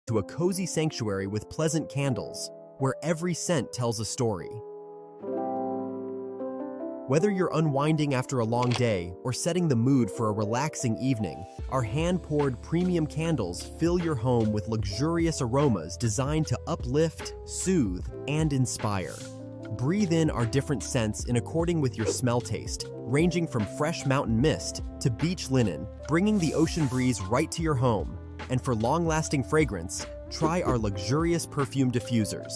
to a cozy sanctuary with pleasant candles, where every scent tells a story. Whether you're unwinding after a long day or setting the mood for a relaxing evening, our hand-poured premium candles fill your home with luxurious aromas designed to uplift, soothe, and inspire. Breathe in our different scents in according with your smell taste, ranging from fresh mountain mist to beach linen, bringing the ocean breeze right to your home. And for long-lasting fragrance, try our luxurious perfume diffusers.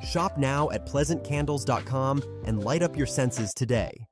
Shop now at pleasantcandles.com and light up your senses today.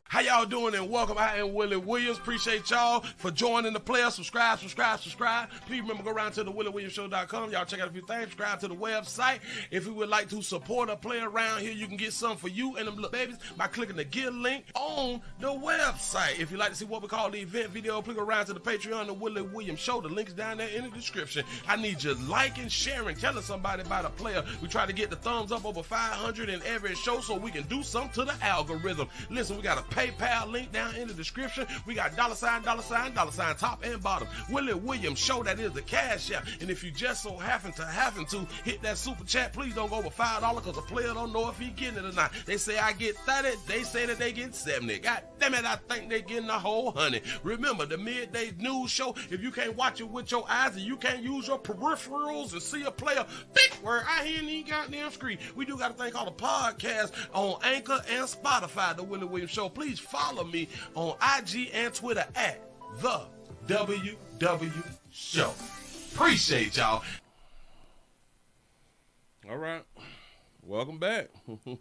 How y'all doing and welcome. I am Willie Williams. Appreciate y'all for joining the player. Subscribe. Please remember, go around to the WillieWilliamsShow.com. Y'all check out a few things. Subscribe to the website. If you would like to support a player around here, you can get some for you and them little babies by clicking the Give link on the website. If you'd like to see what we call the event video, please go around to the Patreon, the Willie Williams Show. The link's down there in the description. I need you liking, sharing, telling somebody about a player. We try to get the thumbs up over 500 in every show so we can do something to the algorithm. Listen, we got a PayPal link down in the description. We got $sign, top and bottom. Willie Williams Show, that is the cash app. And if you just so happen to hit that super chat, please don't go over $5 because the player don't know if he getting it or not. They say I get 30, they say that they get 70. God damn it, I think they getting a whole 100. Remember, the midday news show, if you can't watch it with your eyes and you can't use your peripherals and see a player think where I hear any goddamn screen, we do got a thing called a podcast on Anchor and Spotify, the Willie Williams Show. Please follow me on IG and Twitter at the WW Show. Appreciate y'all. All right, welcome back.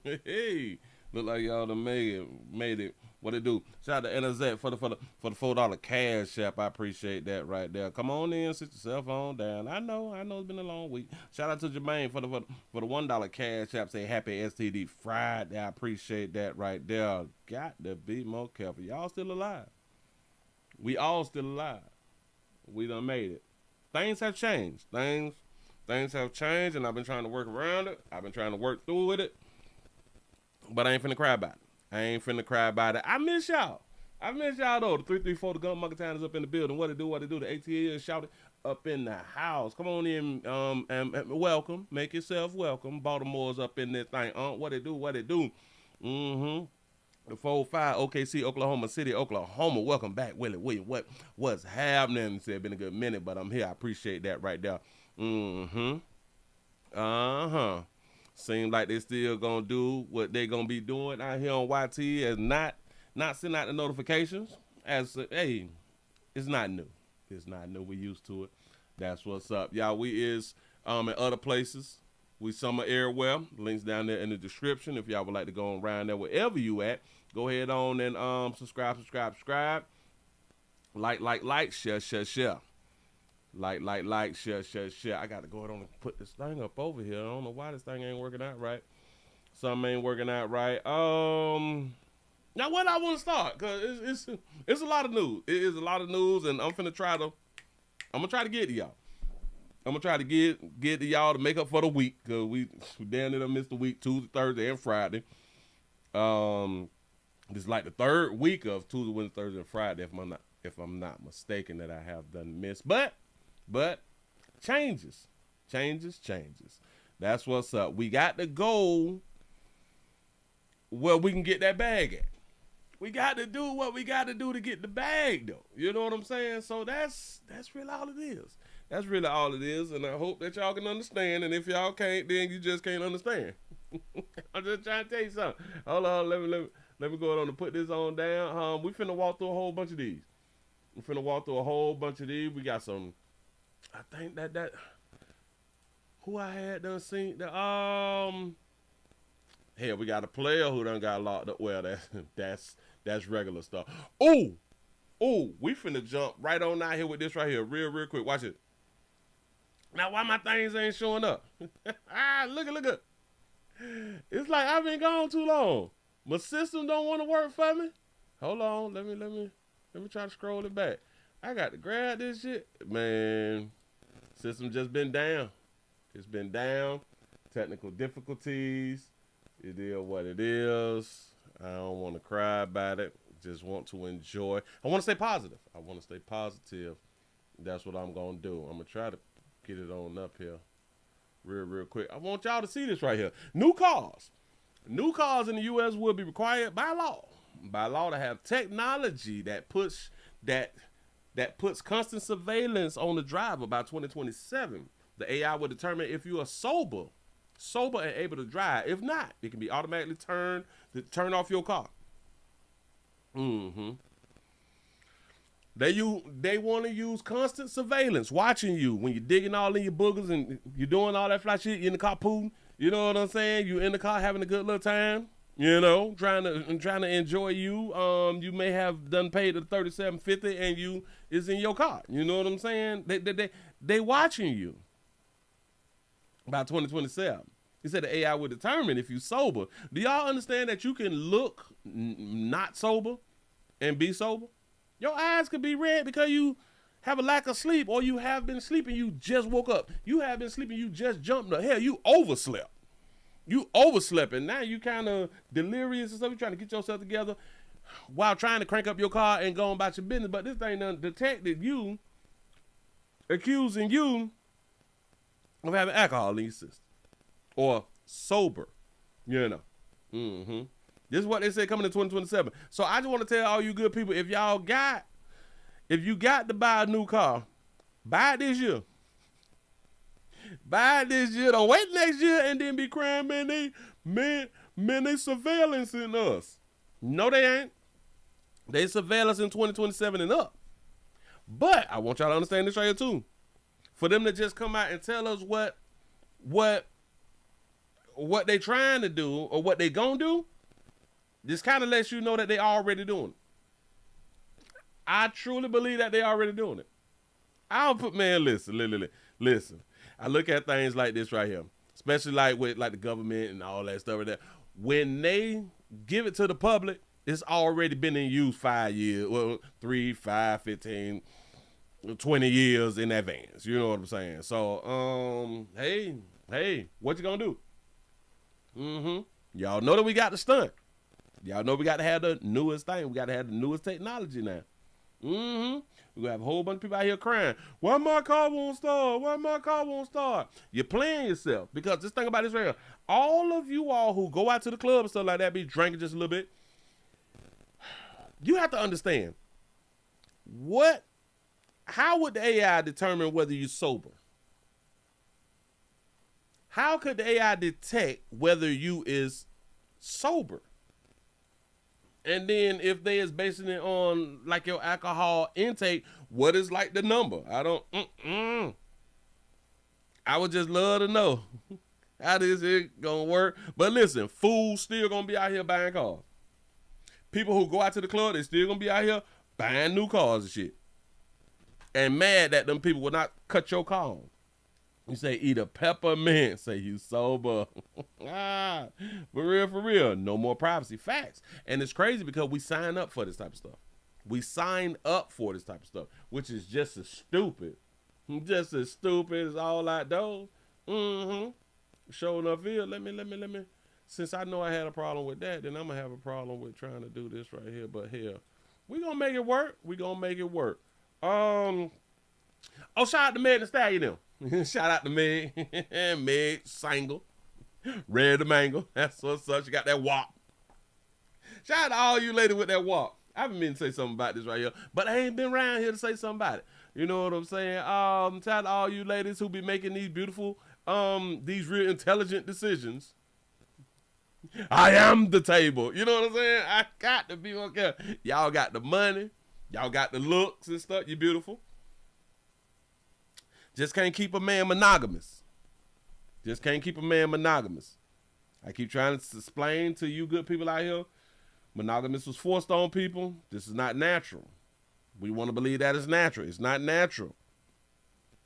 Hey, look like y'all done made it. What it do? Shout out to NZ for the $4 cash app. I appreciate that right there. Come on in, sit your cell phone down. I know it's been a long week. Shout out to Jermaine for the $1 cash app. Say happy STD Friday. I appreciate that right there. Got to be more careful. Y'all still alive. We all still alive. We done made it. Things have changed. Things have changed, and I've been trying to work around it. I've been trying to work through with it, but I ain't finna cry about it. I miss y'all. Though. The 334, the Gun Monkey Town is up in the building. What it do? The ATL is shouted up in the house. Come on in, and welcome. Make yourself welcome. Baltimore's up in this thing. What it do? The 405 OKC, Oklahoma City, Oklahoma. Welcome back, Willie Williams. What's happening? It's been a good minute, but I'm here. I appreciate that right there. Seems like they still gonna do what they gonna be doing out here on YT as not sending out the notifications. Hey, it's not new. We used to it. That's what's up, y'all. We is in other places. We summer everywhere. Links down there in the description. If y'all would like to go around there wherever you at, go ahead on and subscribe. Like, share. Like, share. I got to go ahead and put this thing up over here. I don't know why this thing ain't working out right. Something ain't working out right. Now what I want to start, cause it's a lot of news. It is a lot of news, and I'm gonna try to get to y'all. I'm gonna try to get to y'all to make up for the week, cause we damn near missed the week, Tuesday, Thursday, and Friday. This is like the third week of Tuesday, Wednesday, Thursday, and Friday, if I'm not mistaken, that I have done miss. But changes. That's what's up. We got to go where we can get that bag at. We got to do what we got to do to get the bag, though. You know what I'm saying? So that's really all it is. That's really all it is, and I hope that y'all can understand. And if y'all can't, then you just can't understand. I'm just trying to tell you something. Hold on, let me go on and put this on down. We finna walk through a whole bunch of these. We got some. I think that who I had done seen the Hell, we got a player who done got locked up. Well, that's regular stuff. Oh, we finna jump right on out here with this right here, real quick. Watch it. Now, why my things ain't showing up? Look at. It's like I've been gone too long. My system don't want to work for me. Hold on, let me try to scroll it back. I got to grab this shit, man. System just been down. It's been down. Technical difficulties. It is what it is. I don't want to cry about it. just want to enjoy. I want to stay positive. I want to stay positive. That's what I'm going to do. I'm going to try to get it on up here real quick. I want y'all to see this right here. New cars in the U.S. will be required by law to have technology that puts constant surveillance on the driver by 2027. The AI will determine if you are sober and able to drive. If not, it can be automatically turn off your car. They want to use constant surveillance, watching you when you're digging all in your boogers and you're doing all that fly shit. You're in the car pooling. You know what I'm saying? You in the car having a good little time. You know, trying to enjoy you. You may have done paid the $37.50 and you is in your car. You know what I'm saying? They watching you. By 2027, he said the AI will determine if you sober. Do y'all understand that you can look not sober and be sober? Your eyes could be red because you have a lack of sleep, or you have been sleeping, you just woke up. You have been sleeping, you just jumped up. Hell, you overslept. You overslept, and now you kind of delirious and stuff. You're trying to get yourself together while trying to crank up your car and go about your business. But this thing done detected you, accusing you of having alcohol in your system or sober, you know. This is what they say coming in 2027. So I just want to tell all you good people, if you got to buy a new car, buy it this year. Buy it this year. Don't wait next year and then be crying, man, they surveillancing us. No, they ain't. They surveillance in 2027 and up. But I want y'all to understand this right here too. For them to just come out and tell us what they trying to do or what they gonna do, this kind of lets you know that they already doing it. I truly believe that they already doing it. Listen. I look at things like this right here, especially like with like the government and all that stuff like that. When they give it to the public, it's already been in use 5 years, well, 3, 5, 15, 20 years in advance. You know what I'm saying? So, hey, what you gonna do? Y'all know that we got the stunt. Y'all know we got to have the newest thing. We got to have the newest technology now. We gonna have a whole bunch of people out here crying, why my car won't start? Why my car won't start? You're playing yourself, because just think about this right here. All of you all who go out to the club and stuff like that, be drinking just a little bit, you have to understand, how would the AI determine whether you're sober? How could the AI detect whether you is sober? And then if they is basing it on like your alcohol intake, what is like the number? I would just love to know how this is gonna work. But listen, fools still gonna be out here buying cars. People who go out to the club, they still gonna be out here buying new cars and shit. And mad that them people will not cut your car on. You say eat a peppermint, say you sober. For real, no more privacy. Facts. And it's crazy because we sign up for this type of stuff. We sign up for this type of stuff, which is just as stupid. Just as stupid as all like those. Sure enough here, let me. Since I know I had a problem with that, then I'm going to have a problem with trying to do this right here. But here, we going to make it work. We going to make it work. Oh, shout out to Meg the Stallion them. Shout out to Meg. Meg single. Red the mango. That's what's up. She got that wop. Shout out to all you ladies with that wop. I've been meaning to say something about this right here, but I ain't been around here to say something about it. You know what I'm saying? Shout out to all you ladies who be making these beautiful, these real intelligent decisions. I am the table. You know what I'm saying? I got to be okay. Y'all got the money. Y'all got the looks and stuff. You beautiful. Just can't keep a man monogamous. Just can't keep a man monogamous. I keep trying to explain to you good people out here, monogamous was forced on people. This is not natural. We want to believe that it's natural. It's not natural.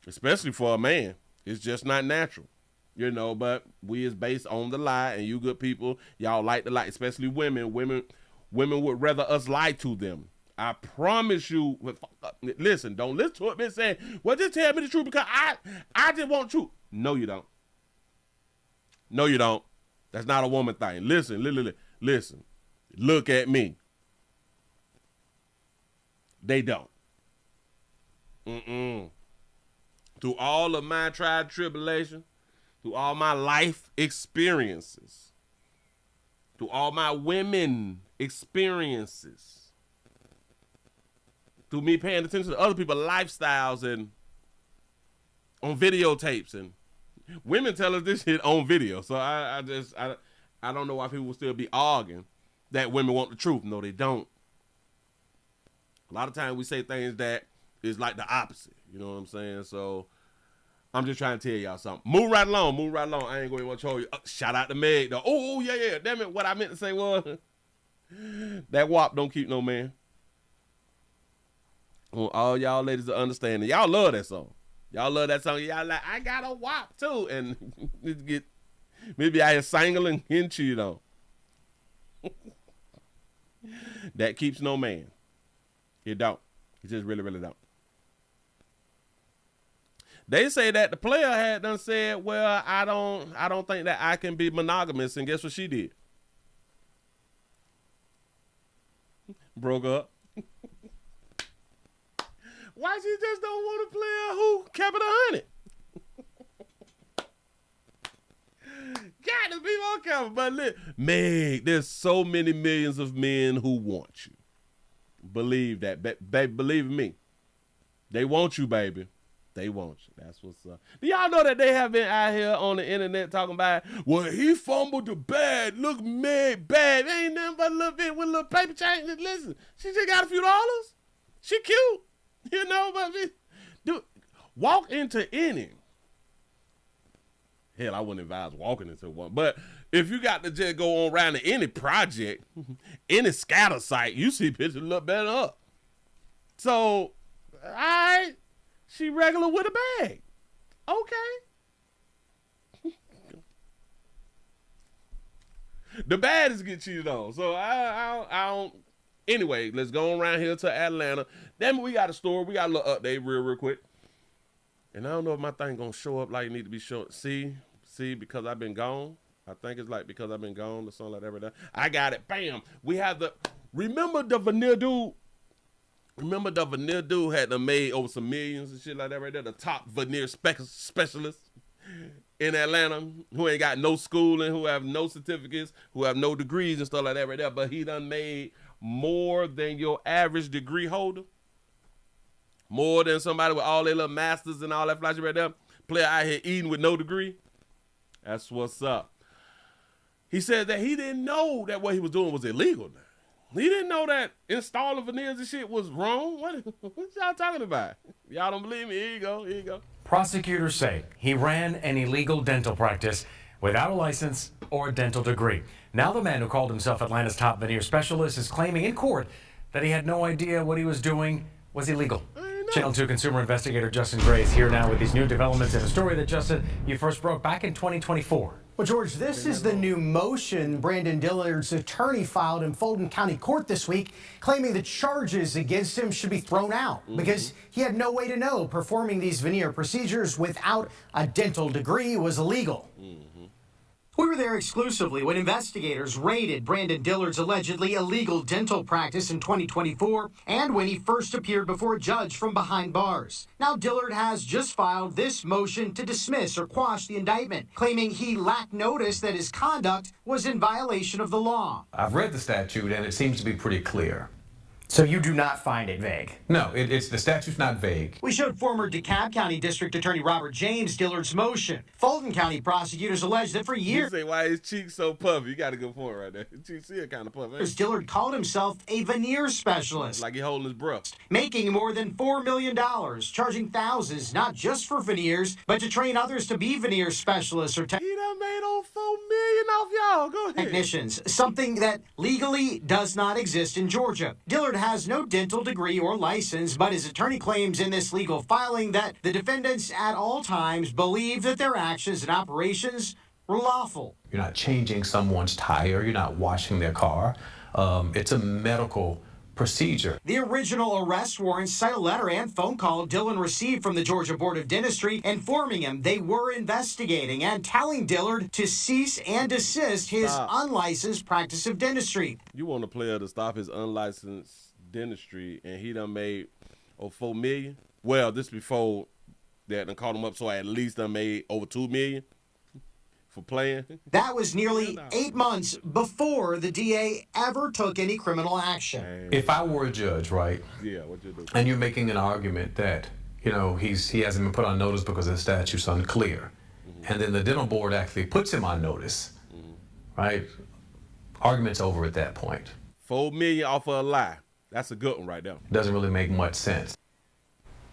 Especially for a man. It's just not natural. You know, but we is based on the lie, and you good people, y'all like to lie, especially women. Women would rather us lie to them. I promise you, listen, don't listen to it, man, saying, well, just tell me the truth because I just want truth. No, you don't. No, you don't. That's not a woman thing. Listen. Look at me. They don't. Through all of my tried tribulation, through all my life experiences, through all my women experiences, through me paying attention to other people's lifestyles and on videotapes, and women tell us this shit on video. So I don't know why people will still be arguing that women want the truth. No, they don't. A lot of times we say things that is like the opposite. You know what I'm saying? So I'm just trying to tell y'all something. Move right along. I ain't going to show you. Shout out to Meg, though. Oh, yeah. Damn it. What I meant to say was that WAP don't keep no man. Well, all y'all ladies are understanding. Y'all love that song. Y'all love that song. Y'all like, I got a WAP, too. And get maybe I is singling and cheated on. That keeps no man. It don't. It just really, really don't. They say that the player had done said, well, I don't think that I can be monogamous. And guess what she did? Broke up. Why she just don't want a player who kept it 100? Got to be more careful. But look, Meg, there's so many millions of men who want you. Believe that. Baby, believe me. They want you, baby. They want you. That's what's up. Do y'all know that they have been out here on the internet talking about, well, he fumbled the bag. Look, Meg, bad. Ain't nothing but a little bit with a little paper change. Listen, she just got a few dollars. She cute. You know, but dude, walk into any. Hell, I wouldn't advise walking into one. But if you got to just go on around to any project, any scatter site, you see pictures look better up. So, all right, she regular with a bag. Okay. The baddies get cheated on. So I don't. Anyway, let's go around here to Atlanta. Then we got a story. We got a little update real quick. And I don't know if my thing gonna show up like it need to be shown. See, because I've been gone. I think it's like because I've been gone or something like that right there. I got it. Bam. We have remember the veneer dude? Remember the veneer dude had them made over some millions and shit like that right there? The top veneer specialist in Atlanta who ain't got no schooling, who have no certificates, who have no degrees and stuff like that right there. But he done made more than your average degree holder. More than somebody with all their little masters and all that flashy right there. Player out here eating with no degree. That's what's up. He said that he didn't know that what he was doing was illegal now. He didn't know that installing veneers and shit was wrong. What y'all talking about? Y'all don't believe me? Here you go. Prosecutors say he ran an illegal dental practice without a license or a dental degree. Now the man who called himself Atlanta's top veneer specialist is claiming in court that he had no idea what he was doing was illegal. Channel 2 consumer investigator Justin Gray is here now with these new developments in a story that, Justin, you first broke back in 2024. Well, George, this is the new motion Brandon Dillard's attorney filed in Fulton County Court this week, claiming the charges against him should be thrown out because he had no way to know performing these veneer procedures without a dental degree was illegal. We were there exclusively when investigators raided Brandon Dillard's allegedly illegal dental practice in 2024 and when he first appeared before a judge from behind bars. Now Dillard has just filed this motion to dismiss or quash the indictment, claiming he lacked notice that his conduct was in violation of the law. I've read the statute and it seems to be pretty clear. So you do not find it vague? No, the statute's not vague. We showed former DeKalb County District Attorney Robert James Dillard's motion. Fulton County prosecutors allege that for years... You say, why his cheeks so puffy? You got a good point right there. His cheeks are kind of puffy. Dillard called himself a veneer specialist. Like he holding his breath. Making more than $4 million, charging thousands, not just for veneers, but to train others to be veneer specialists or he done made over $4 million off y'all. Go ahead. Technicians, something that legally does not exist in Georgia. Dillard has no dental degree or license, but his attorney claims in this legal filing that the defendants at all times believe that their actions and operations were lawful. You're not changing someone's tire. You're not washing their car. It's a medical procedure. The original arrest warrants cite a letter and phone call Dillon received from the Georgia Board of Dentistry informing him they were investigating and telling Dillard to cease and desist his unlicensed practice of dentistry. You want a player to stop his unlicensed dentistry, and he done made $4 million. Well, this before that done called him up, so I at least done made over $2 million for playing. That was nearly 8 months before the DA ever took any criminal action. Damn. If I were a judge, right? Yeah, what you do? And you're making an argument that, you know, he hasn't been put on notice because the statute's unclear. And then the dental board actually puts him on notice, right? Argument's over at that point. $4 million off of a lie. That's a good one right there. Doesn't really make much sense.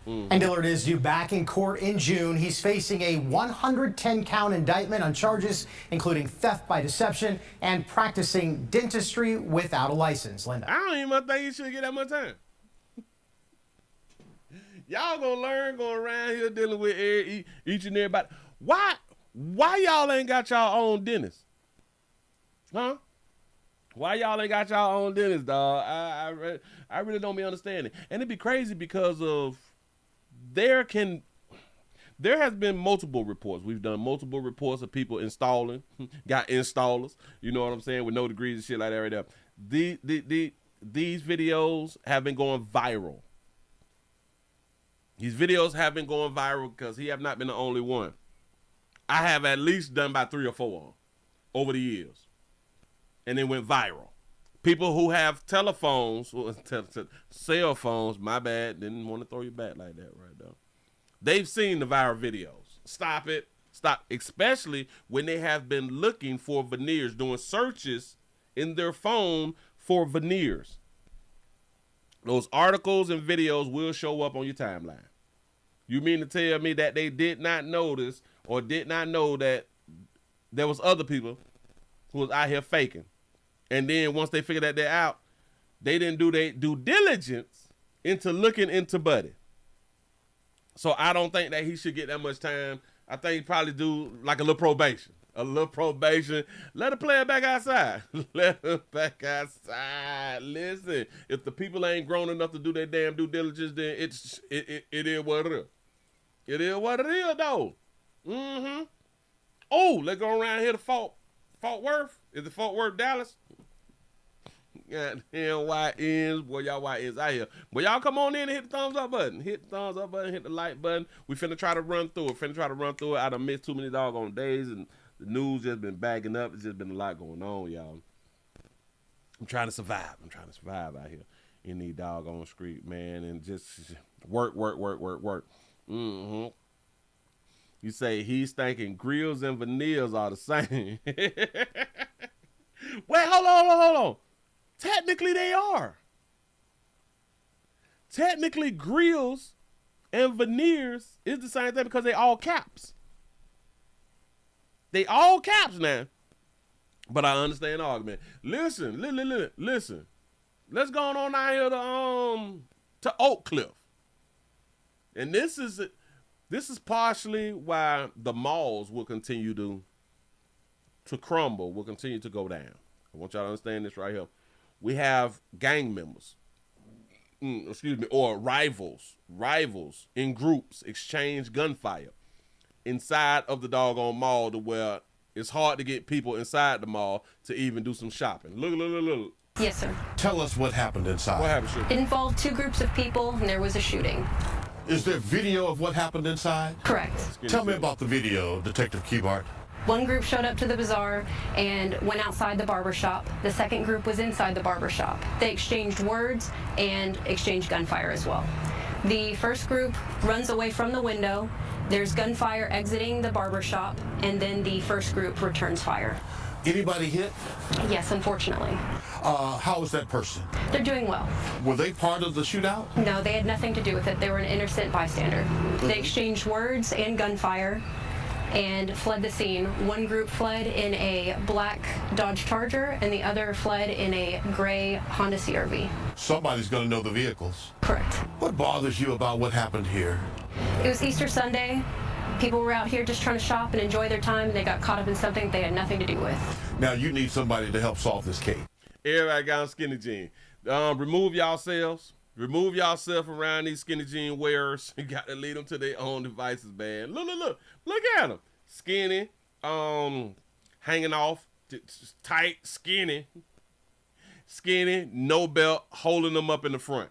And Dillard is due back in court in June. He's facing a 110-count indictment on charges including theft by deception and practicing dentistry without a license. Linda. I don't even think you should get that much time. Y'all gonna learn going around here dealing with each and everybody. Why y'all ain't got y'all own dentist? Huh? Why y'all ain't got y'all own dentist, dog? I really don't be understanding. And it'd be crazy because of there has been multiple reports. We've done multiple reports of people installing, got installers, you know what I'm saying, with no degrees and shit like that right there. These videos have been going viral. These videos have been going viral because he have not been the only one. I have at least done about 3 or 4 over the years. And they went viral. People who have telephones, cell phones, my bad, didn't want to throw you back like that right now. They've seen the viral videos. Stop it. Stop. Especially when they have been looking for veneers, doing searches in their phone for veneers. Those articles and videos will show up on your timeline. You mean to tell me that they did not notice or did not know that there was other people who was out here faking? And then once they figured that out, they didn't do their due diligence into looking into Buddy. So I don't think that he should get that much time. I think he probably do like a little probation. A little probation. Let the player back outside. Let him back outside. Listen, if the people ain't grown enough to do their damn due diligence, then it is what it is. It is what it is, though. Mm-hmm. Oh, let's go around here to Fort Worth. Is it Fort Worth, Dallas? Goddamn YNs. Boy, y'all YNs out here. Boy, y'all come on in and hit the thumbs up button. Hit the thumbs up button. Hit the like button. We finna try to run through it. I done missed too many doggone days, and the news just been bagging up. It's just been a lot going on, y'all. I'm trying to survive. Out here in these doggone street, man, and just work. Mm-hmm. You say he's thinking grills and veneers are the same. Wait, hold on. Technically, they are. Technically, grills and veneers is the same thing because they all caps. They all caps now. But I understand the argument. Listen. Let's go on out here to Oak Cliff. And this is partially why the malls will continue to crumble, will continue to go down. I want y'all to understand this right here. We have gang members, or rivals in groups exchange gunfire inside of the doggone mall to where it's hard to get people inside the mall to even do some shopping. Look. Yes, sir. Tell us what happened inside. What happened, sir? It involved 2 groups of people, and there was a shooting. Is there video of what happened inside? Correct. Tell me about the video, Detective Keybart. One group showed up to the bazaar and went outside the barber shop. The second group was inside the barber shop. They exchanged words and exchanged gunfire as well. The first group runs away from the window. There's gunfire exiting the barber shop, and then the first group returns fire. Anybody hit? Yes, unfortunately. How is that person? They're doing well. Were they part of the shootout? No, they had nothing to do with it. They were an innocent bystander. They exchanged words and gunfire and fled the scene. One group fled in a black Dodge Charger, and the other fled in a gray Honda CR-V. Somebody's going to know the vehicles. Correct. What bothers you about what happened here? It was Easter Sunday. People were out here just trying to shop and enjoy their time, and they got caught up in something they had nothing to do with. Now you need somebody to help solve this case. Everybody got on skinny jean. Remove yourselves. Remove yourself around these skinny jean wearers. You got to lead them to their own devices, man. Look at them. Skinny, hanging off, tight, skinny. skinny, no belt, holding them up in the front.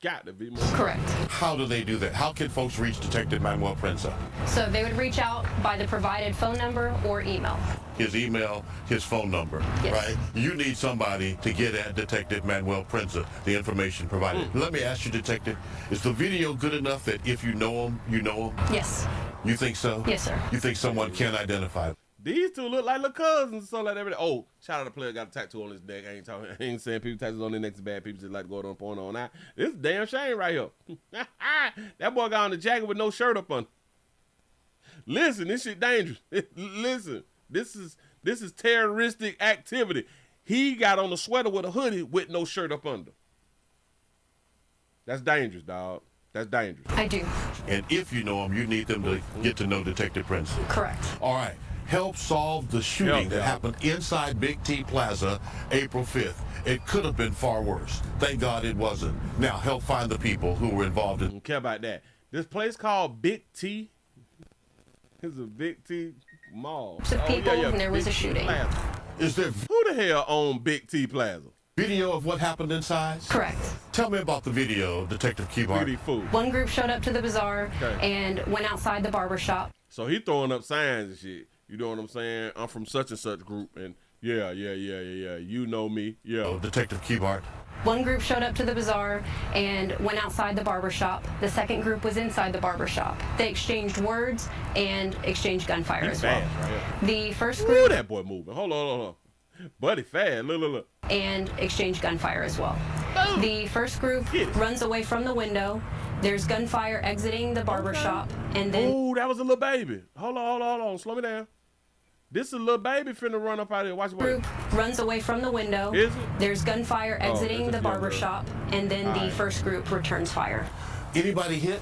Got to be more. Correct. How do they do that? How can folks reach Detective Manuel Prinza? So they would reach out by the provided phone number or email. His email, his phone number, Yes. right? You need somebody to get at Detective Manuel Prinza, the information provided. Let me ask you, Detective, is the video good enough that if you know him, you know him? Yes. You think so? Yes, sir. You think someone can identify him? These two look like little cousins and stuff like that. Oh, shout out to player got a tattoo on his neck. I ain't saying people tattoos on their necks is bad. People just like to go on point on that. This is a damn shame right here. That boy got on the jacket with no shirt up on. Listen, this shit dangerous. Listen, this is terroristic activity. He got on a sweater with a hoodie with no shirt up under. That's dangerous, dog. That's dangerous. I do. And if you know him, you need them to get to know Detective Prinza. Correct. All right. Help solve the shooting that happened inside Big T Plaza April 5th. It could have been far worse. Thank God it wasn't. Now help find the people who were involved in. Don't care about that. This place called Big T. It's a Big T mall. Some people, and there was a shooting. Plaza. Is there Who the hell owned Big T Plaza? video of what happened inside? Correct. Tell me about the video, Detective Keybar. Pretty fool. One group showed up to the bazaar Okay. and went outside the barber shop. So he throwing up signs and shit. You know what I'm saying? I'm from such and such group, and yeah. You know me, yeah. Oh, Detective Keybar. One group showed up to the bazaar and went outside the barber shop. The second group was inside the barber shop. They exchanged words and exchanged gunfire He's as well. fast right here. The first Ooh, group that boy moving. Hold on. Buddy fast. Look. and exchanged gunfire as well. Boom. The first group Get it. runs away from the window. There's gunfire exiting the barber shop, and then Ooh, that was a little baby. Hold on. Slow me down. This is a little baby finna run up out here. Watch it. group runs away from the window. Is it? There's gunfire exiting it's the a barber young girl. shop, and then the first group returns fire. Anybody hit?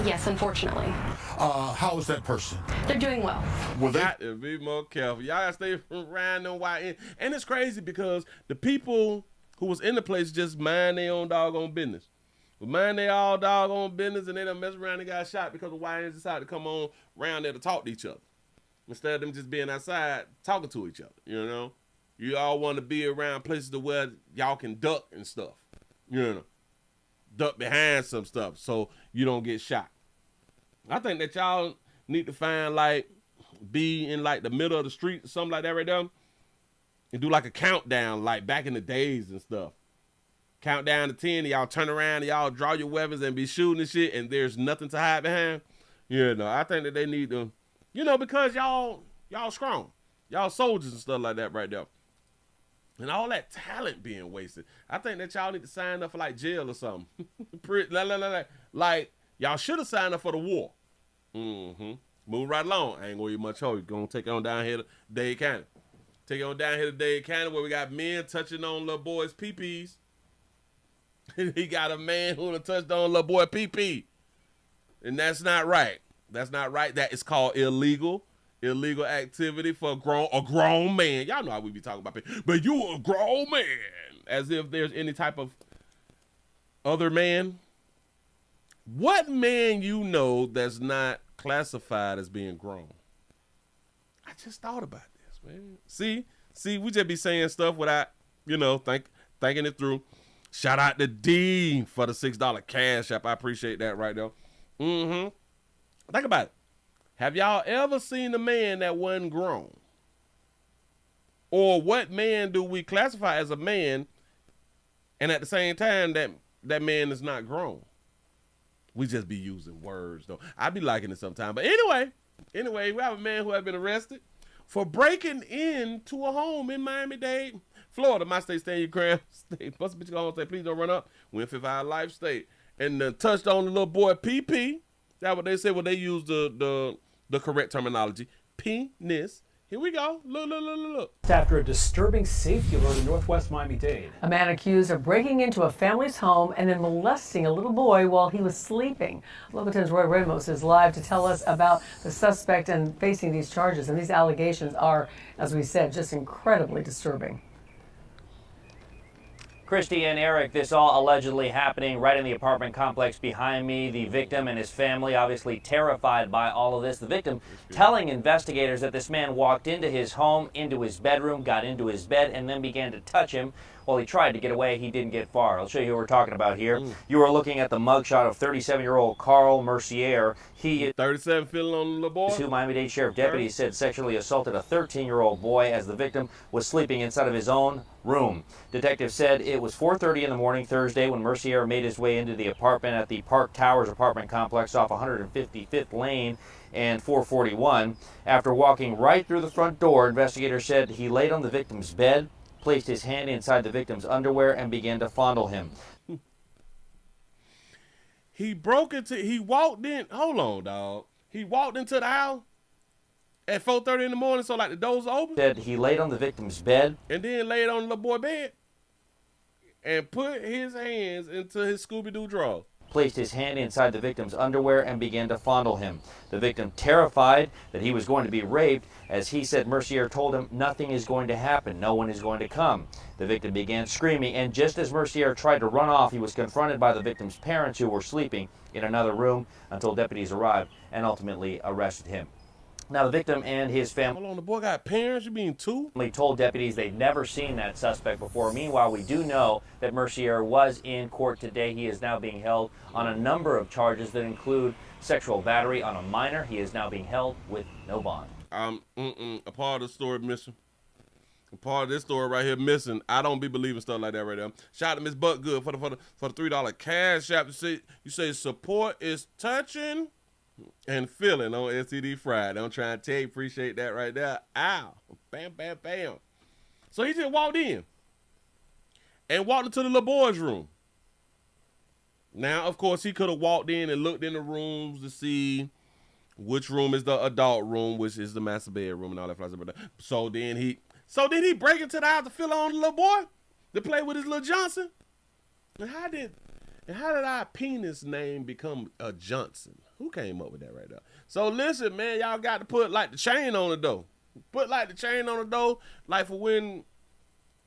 Yes, unfortunately. How is that person? They're doing well. Were they? Got to be more careful. Y'all gotta stay around them white. And it's crazy because the people who was in the place just mind their own doggone business. But mind their all doggone business, and they done mess around and got shot because the YNs decided to come on around there to talk to each other. Instead of them just being outside talking to each other, you know? You all want to be around places to where y'all can duck and stuff, you know? Duck behind some stuff so you don't get shot. I think that y'all need to find, like, be in, like, the middle of the street or something like that right there and do, like, a countdown, like, back in the days and stuff. Count down to 10, and y'all turn around and y'all draw your weapons and be shooting and shit, and there's nothing to hide behind. You know, I think that they need to, you know, because y'all strong. Y'all soldiers and stuff like that right there. And all that talent being wasted. I think that y'all need to sign up for, like, jail or something. Like, y'all should have signed up for the war. Move right along. I ain't gonna eat much hoe. You're gonna take it on down here to Dade County. Take it on down here to Dade County where we got men touching on little boys' pee-pees. He got a man who done touched on little boy pee-pee. And that's not right. That's not right. That is called illegal. Illegal activity for a grown man. Y'all know how we be talking about people. But you a grown man. As if there's any type of other man. What man you know that's not classified as being grown? I just thought about this, man. See, we just be saying stuff without, you know, thinking it through. Shout out to D for the $6 cash app. I appreciate that right there. Think about it. Have y'all ever seen a man that wasn't grown? Or what man do we classify as a man and at the same time that man is not grown? We just be using words, though. I be liking it sometimes. But anyway, we have a man who has been arrested for breaking into a home in Miami-Dade, Florida. My state, stand your ground state. Plus, bitch, go home and say, please don't run up. We're in Fifth High Life State. And touched on the little boy PP. That's what they said when they used the correct terminology. Penis. Here we go. Look. After a disturbing safety alert in northwest Miami-Dade. A man accused of breaking into a family's home and then molesting a little boy while he was sleeping. Local 10's Roy Ramos is live to tell us about the suspect and facing these charges. And these allegations are, as we said, just incredibly disturbing. Christy and Eric, this all allegedly happening right in the apartment complex behind me. The victim and his family obviously terrified by all of this. The victim telling investigators that this man walked into his home, into his bedroom, got into his bed, and then began to touch him. While he tried to get away, he didn't get far. I'll show you who we're talking about here. You are looking at the mugshot of 37-year-old Carl Mercier. He 37 feeling on the little boy. Two Miami-Dade Sheriff deputies said sexually assaulted a 13-year-old boy as the victim was sleeping inside of his own room. Detectives said it was 4:30 in the morning Thursday when Mercier made his way into the apartment at the Park Towers apartment complex off 155th Lane and 441. After walking right through the front door, investigators said he laid on the victim's bed, placed his hand inside the victim's underwear, and began to fondle him. He walked in, hold on, dog. He walked into the house at 4:30 in the morning, so like the doors are open. Said he laid on the victim's bed. And then laid on the little boy bed and put his hands into his Scooby-Doo drawers. Placed his hand inside the victim's underwear and began to fondle him. The victim, terrified that he was going to be raped, as he said Mercier told him nothing is going to happen, no one is going to come. The victim began screaming, and just as Mercier tried to run off, he was confronted by the victim's parents who were sleeping in another room until deputies arrived and ultimately arrested him. Now, the victim and his family... Hold on, the boy got parents? You mean two? ...told deputies they'd never seen that suspect before. Meanwhile, we do know that Mercier was in court today. He is now being held on a number of charges that include sexual battery on a minor. He is now being held with no bond. A part of the story missing. A part of this story right here missing. I don't be believing stuff like that right there. Shout out to Miss Buck Good for the $3 cash app. You say support is touching and feeling on STD Friday. I'm trying to tell you, appreciate that right there. Ow. Bam, bam, bam. So he just walked in and walked into the little boy's room. Now, of course, he could have walked in and looked in the rooms to see which room is the adult room, which is the master bedroom and all that flies about that. So then he break into the house to feel on the little boy to play with his little Johnson. And how did our penis name become a Johnson? Who came up with that right there? So listen, man, y'all got to put like the chain on the door. Put like the chain on the door, like for when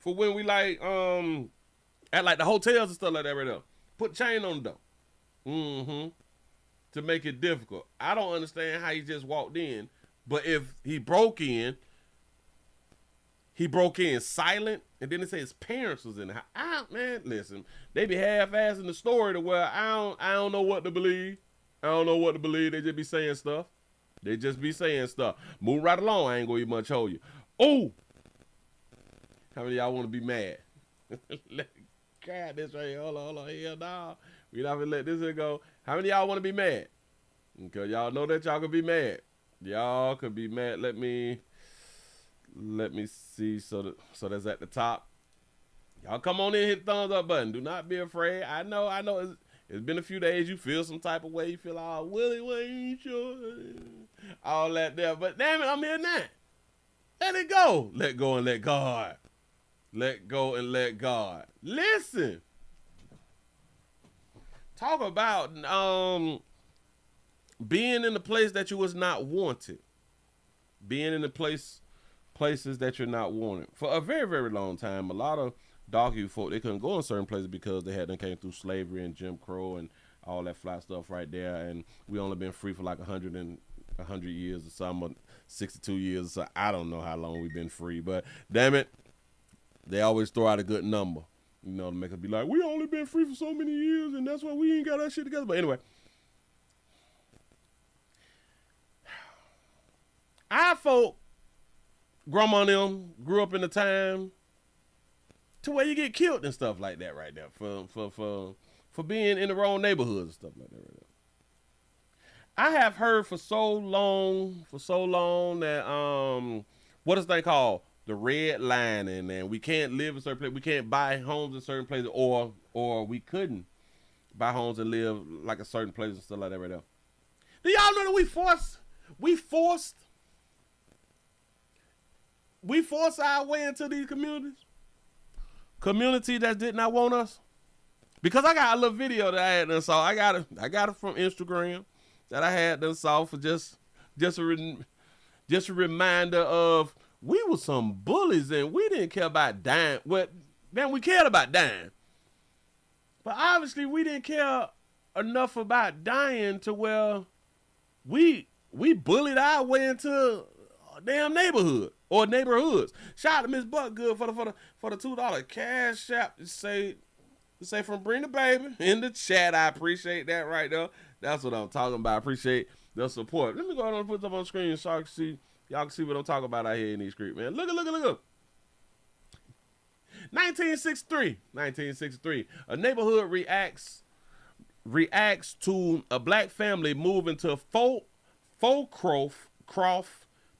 we like at like the hotels and stuff like that right there. Put the chain on the door. To make it difficult. I don't understand how he just walked in, but if he broke in silent, and then they say his parents was in the house. Man, listen, they be half-assing the story to where I don't know what to believe. I don't know what to believe. They just be saying stuff. Move right along. I ain't gonna even much hold you. Oh, how many of y'all want to be mad? God, this right here. Hold on. Hell no. We not gonna let this here go. How many of y'all want to be mad? Because y'all know that y'all could be mad. Y'all could be mad. Let me see. So that's at the top. Y'all come on in, hit the thumbs up button. Do not be afraid. I know it's been a few days. You feel some type of way. You feel all Willie, what ain't sure? All that there. But damn it, I'm here now. Let it go. Let go and let God. Let go and let God. Listen. Talk about being in the place that you was not wanted. Being in the places that you're not wanted. For a very, very long time, a lot of doggy folk, they couldn't go in certain places because they hadn't came through slavery and Jim Crow and all that fly stuff right there. And we only been free for like 100 years or something, 62 years. So I don't know how long we've been free, but damn it, they always throw out a good number. You know, to make us be like, we only been free for so many years, and that's why we ain't got that shit together. But anyway, our folk, grandma and them, grew up in the time to where you get killed and stuff like that right there for being in the wrong neighborhoods and stuff like that right there. I have heard for so long that what is they called? The red line, and we can't live in certain places. We can't buy homes in certain places, or we couldn't buy homes and live like a certain place and stuff like that right there. Do y'all know that we forced our way into these communities that did not want us? Because I got a little video that I had done saw. I got it from Instagram that I had done saw for just a reminder of. We were some bullies and we didn't care about dying. Well, man, we cared about dying. But obviously we didn't care enough about dying to where we bullied our way into a damn neighborhood or neighborhoods. Shout out to Miss Buckgood for the $2 cash app to say from Bring the Baby in the chat. I appreciate that right there. That's what I'm talking about. I appreciate the support. Let me go ahead and put it up on the screen so y'all can see what I'm talking about out here in these streets, man. Look. 1963. A neighborhood reacts to a black family moving to Fowcroft,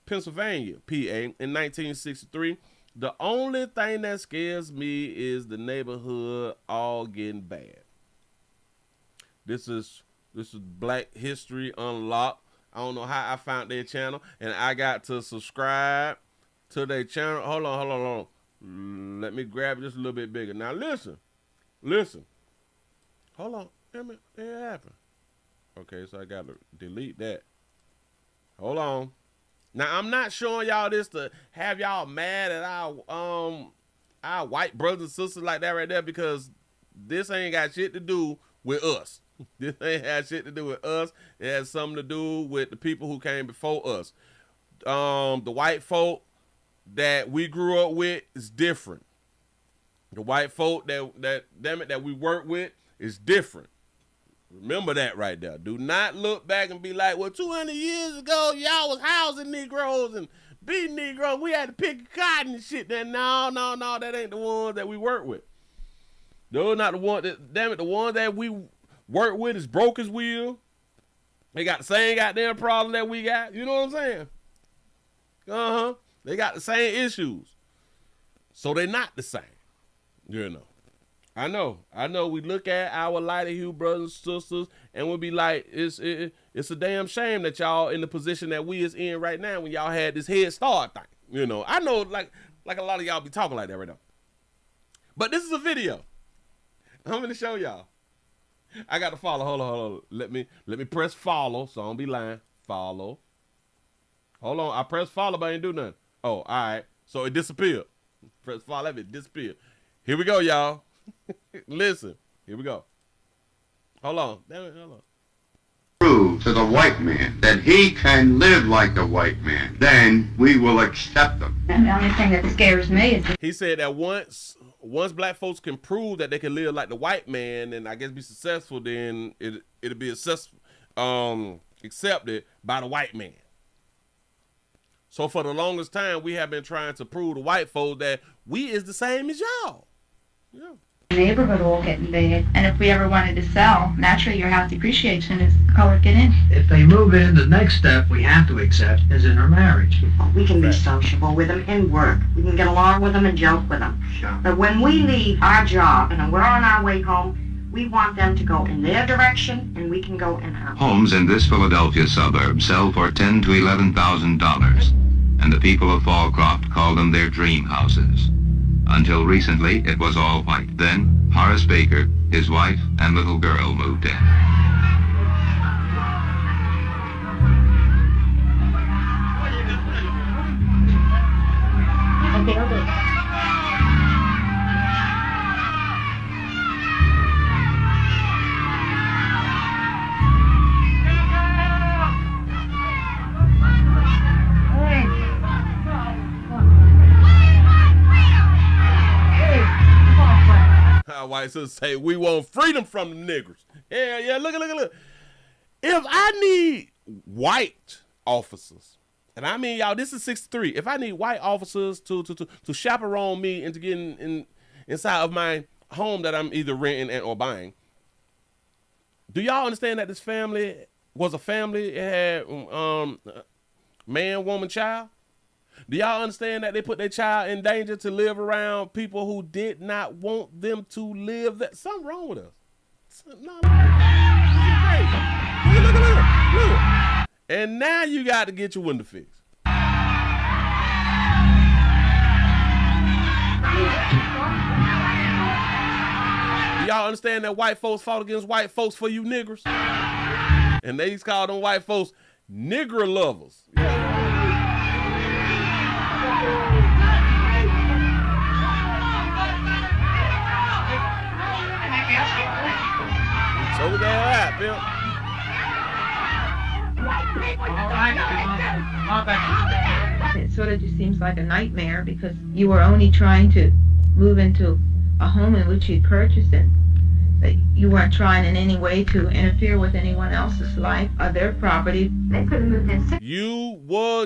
Pennsylvania, PA in 1963. The only thing that scares me is the neighborhood all getting bad. This is Black History Unlocked. I don't know how I found their channel, and I got to subscribe to their channel. Hold on. Let me grab it just a little bit bigger. Now listen. Hold on. Damn it, it happened. Okay, so I got to delete that. Hold on. Now I'm not showing y'all this to have y'all mad at our white brothers and sisters like that right there, because this ain't got shit to do with us. This ain't had shit to do with us. It has something to do with the people who came before us. The white folk that we grew up with is different. The white folk that we work with is different. Remember that right there. Do not look back and be like, well, 200 years ago, y'all was housing Negroes and beating Negroes. We had to pick cotton and shit. Then no, that ain't the ones that we work with. Those not the ones the ones that we work with is broke as wheel. They got the same goddamn problem that we got. You know what I'm saying? They got the same issues. So they're not the same. You know. I know. We look at our lighter hue brothers and sisters and we'll be like, it's a damn shame that y'all in the position that we is in right now when y'all had this head start thing. You know, I know like a lot of y'all be talking like that right now. But this is a video. I'm gonna show y'all. I got to follow. Hold on. Let me press follow so I don't be lying. Follow. Hold on. I pressed follow, but I ain't do nothing. Oh, all right. So it disappeared. Press follow, it disappeared. Here we go, y'all. Listen. Here we go. Hold on. Damn it, hold on. Prove to the white man that he can live like the white man, then we will accept him. And the only thing that scares me is he said that once black folks can prove that they can live like the white man and I guess be successful, then it'll be accepted by the white man. So for the longest time, we have been trying to prove to white folks that we is the same as y'all. Yeah. the neighborhood all getting bad. And if we ever wanted to sell, naturally your house depreciates and it's colored get in. If they move in, the next step we have to accept is intermarriage. We can be sociable with them and work. We can get along with them and joke with them. Sure. But when we leave our job and we're on our way home, we want them to go in their direction and we can go in ours. Homes in this Philadelphia suburb sell for $10,000 to $11,000, and the people of Fallcroft call them their dream houses. Until recently, it was all white. Then, Horace Baker, his wife, and little girl moved in. Okay. White sisters say we want freedom from the niggers. Yeah, look. If I need white officers, and I mean y'all, this is 63. If I need white officers to chaperone me into getting inside of my home that I'm either renting and or buying, do y'all understand that this family was a family? It had man, woman, child. Do y'all understand that they put their child in danger to live around people who did not want them to live? That something wrong with us. No. Look. And now you got to get your window fixed. Do y'all understand that white folks fought against white folks for you niggers? And they call them white folks nigger lovers. sort of just seems like a nightmare because you were only trying to move into a home in which you'd purchased it. That you weren't trying in any way to interfere with anyone else's life or their property. They could have moved in.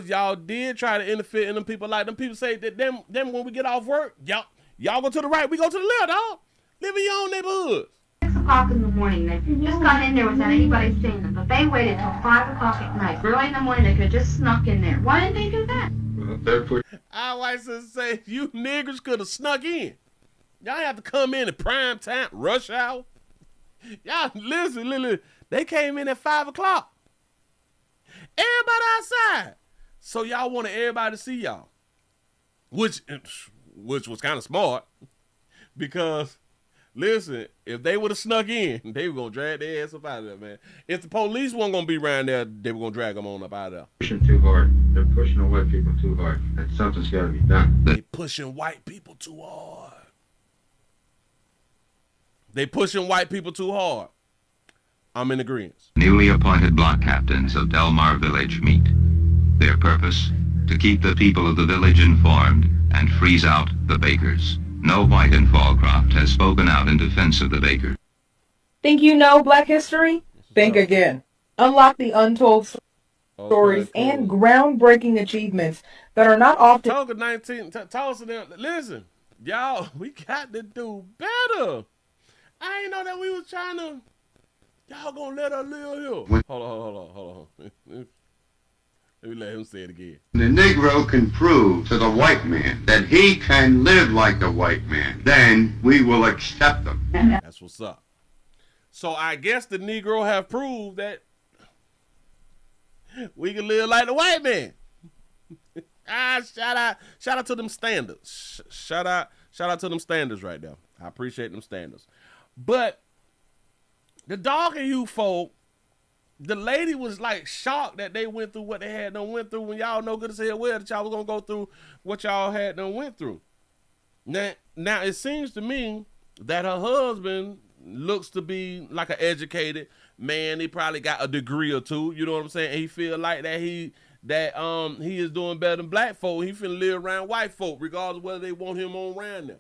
Y'all did try to interfere in them people. Like them people say that them when we get off work, y'all go to the right, we go to the left, dog. Live in your own neighborhood. 6 o'clock in the morning, they just got in there without anybody seeing them, but they waited till 5 o'clock at night. Early in the morning, they could have just snuck in there. Why didn't they do that? Our white sisters say you niggers could have snuck in. Y'all have to come in at prime time, rush hour. Y'all listen, they came in at 5 o'clock. Everybody outside. So y'all wanted everybody to see y'all. Which was kind of smart. Because, listen, if they would have snuck in, they were going to drag their ass up out of there, man. If the police weren't going to be around there, they were going to drag them on up out of there. Pushing too hard. They're pushing the white people too hard. And something's got to be done. They pushing white people too hard. They pushing white people too hard. I'm in agreement. Newly appointed block captains of Delmar Village meet. Their purpose, to keep the people of the village informed and freeze out the bakers. No white in Fallcroft has spoken out in defense of the bakers. Think you know Black history? Think again. Unlock the untold stories and groundbreaking achievements that are not often... Toga 19, tell us to them, listen, y'all, we got to do better. I ain't know that we was trying to... Y'all gonna let her live here. Hold on. Let me let him say it again. The Negro can prove to the white man that he can live like the white man, then we will accept them. That's what's up. So I guess the Negro have proved that we can live like the white man. Shout out to them standards. Shout out to them standards right there. I appreciate them standards. But the darker you folk, the lady was like shocked that they went through what they had done went through when y'all know good as hell well that y'all was gonna go through what y'all had done went through. Now it seems to me that her husband looks to be like an educated man. He probably got a degree or two. You know what I'm saying? And he feel like that he is doing better than black folk. He finna live around white folk, regardless of whether they want him on around them.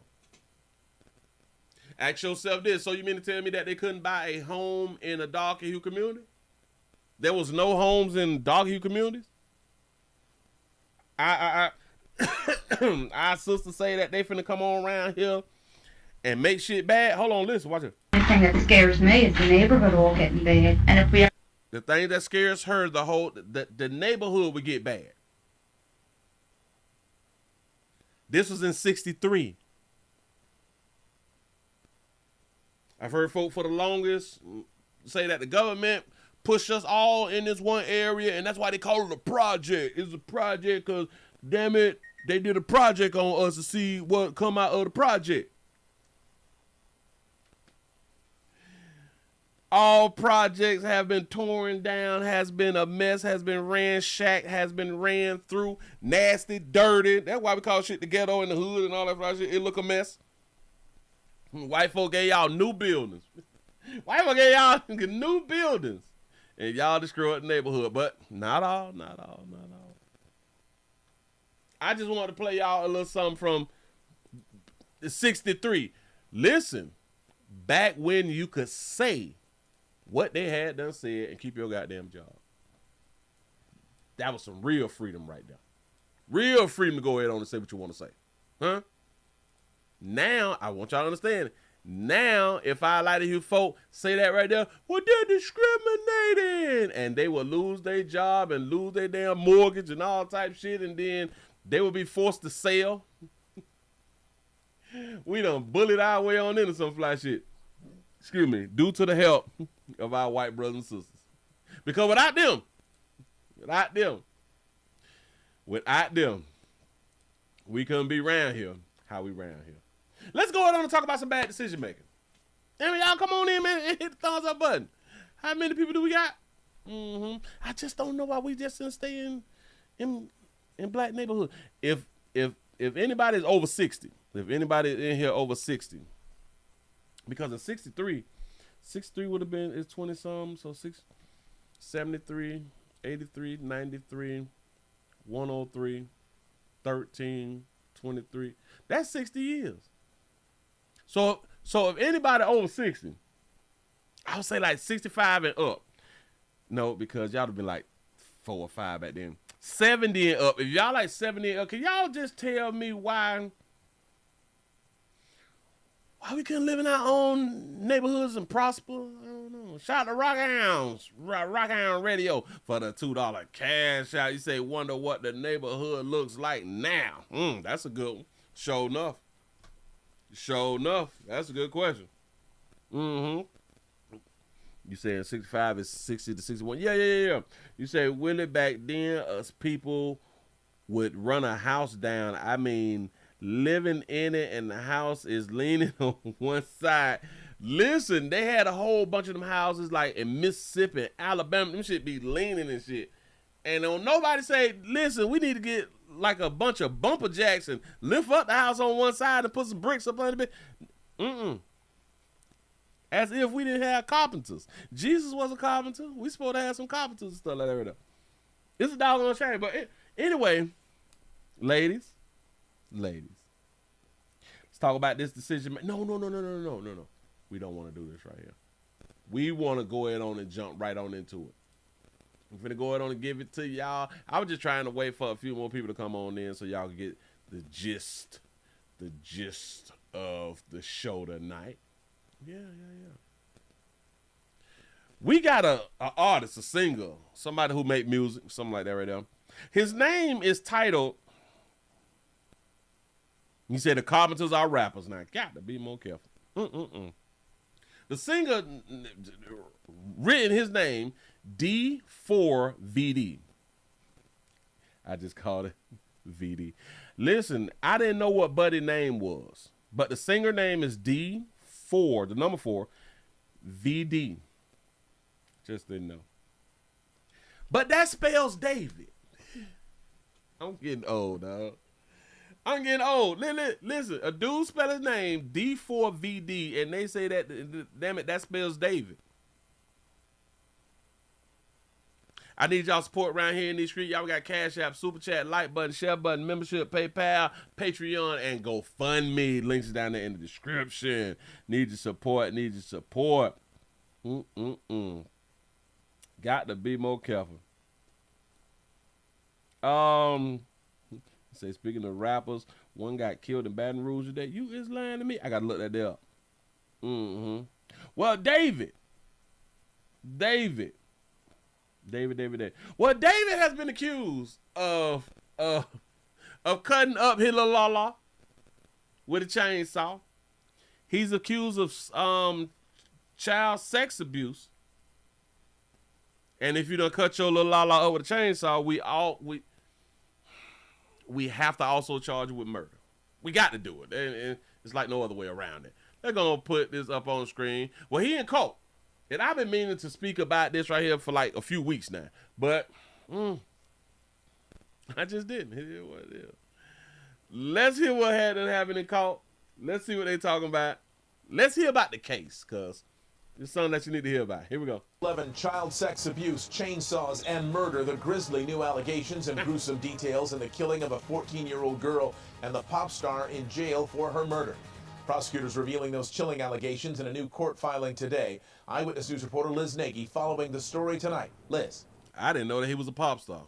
Ask yourself this. So you mean to tell me that they couldn't buy a home in a darker hue community? There was no homes in darker hue communities? Our sisters say that they finna come on around here and make shit bad. Hold on, listen, watch it. The thing that scares me is the neighborhood all getting bad. And if we... The thing that scares her, the neighborhood would get bad. This was in 63. I've heard folk for the longest say that the government pushed us all in this one area, and that's why they call it a project. It's a project because, damn it, they did a project on us to see what come out of the project. All projects have been torn down, has been a mess, has been ransacked, has been ran through, nasty, dirty. That's why we call shit the ghetto and the hood and all that shit. It look a mess. White folk gave y'all new buildings. White folk gave y'all new buildings. And y'all destroyed the neighborhood. But not all. I just wanted to play y'all a little something from 63. Listen, back when you could say what they had done said and keep your goddamn job. That was some real freedom right there. Real freedom to go ahead on and say what you want to say. Huh? Now, I want y'all to understand. Now, if I like to hear folk say that right there, well, they're discriminating. And they will lose their job and lose their damn mortgage and all type shit. And then they will be forced to sell. We done bullied our way on into some fly shit. Excuse me. Due to the help of our white brothers and sisters. Because without them, we couldn't be around here how we around here. Let's go on and talk about some bad decision making. I mean, y'all come on in, man, and hit the thumbs up button. How many people do we got? I just don't know why we just didn't stay in black neighborhood. If anybody is over 60, if anybody in here over 60, because in 63 would have been, it's 20 some, so 73, 83, 93, 103, 13, 23. That's 60 years. So if anybody over 60, I would say like 65 and up. No, because y'all have been like 4 or 5 back then. 70 and up. If y'all like 70 and up, can y'all just tell me why we couldn't live in our own neighborhoods and prosper? I don't know. Shout out to Rock Hounds, Rock Hound Radio for the $2 cash out. You say, wonder what the neighborhood looks like now. That's a good one. Sure enough. Sure enough. That's a good question. You saying 65 is 60 to 61? Yeah. You say, Willie, back then, us people would run a house down. I mean, living in it and the house is leaning on one side. Listen, they had a whole bunch of them houses like in Mississippi, Alabama. Them shit be leaning and shit. And don't nobody say, listen, we need to get like a bunch of bumper jacks and lift up the house on one side and put some bricks up under it. As if we didn't have carpenters. Jesus was a carpenter. We supposed to have some carpenters and stuff like that. It's a doggone shame. But anyway, ladies. Let's talk about this decision. No. We don't want to do this right here. We want to go ahead on and jump right on into it. I'm finna go ahead on and give it to y'all. I was just trying to wait for a few more people to come on in so y'all can get the gist of the show tonight. Yeah. We got a artist, a singer, somebody who make music, something like that right there. His name is titled, you said the Carpenters are rappers. Now, got to be more careful. The singer written his name, D4VD. I just called it VD. Listen, I didn't know what Buddy's name was, but the singer name is D4, the number 4, VD. Just didn't know. But that spells David. I'm getting old, dog. I'm getting old. Listen, a dude spell his name D4VD, and they say that, damn it, that spells David. I need y'all support around here in these streets. Y'all got Cash App, Super Chat, like button, share button, membership, PayPal, Patreon, and GoFundMe. Links down there in the description. Need your support. Got to be more careful. Say, speaking of rappers, one got killed in Baton Rouge today. You is lying to me. I got to look that up. Well, David. Well, David has been accused of cutting up his little la with a chainsaw. He's accused of child sex abuse. And if you don't cut your little la up with a chainsaw, we have to also charge you with murder. We got to do it. And it's like no other way around it. They're going to put this up on the screen. Well, he in court. And I've been meaning to speak about this right here for like a few weeks now. But I just didn't. It is what it is. Let's hear what had happened in court. Let's see what they're talking about. Let's hear about the case, because it's something that you need to hear about. Here we go. 11 child sex abuse, chainsaws, and murder. The grisly new allegations and gruesome details in the killing of a 14-year-old girl and the pop star in jail for her murder. Prosecutors revealing those chilling allegations in a new court filing today. Eyewitness News reporter Liz Nagy following the story tonight. Liz. I didn't know that he was a pop star.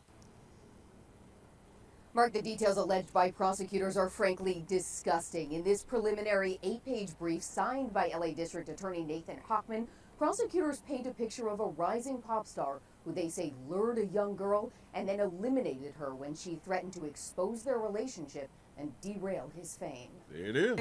Mark, the details alleged by prosecutors are frankly disgusting. In this preliminary 8-page brief signed by LA District Attorney Nathan Hochman, prosecutors paint a picture of a rising pop star who they say lured a young girl and then eliminated her when she threatened to expose their relationship and derail his fame. There it is.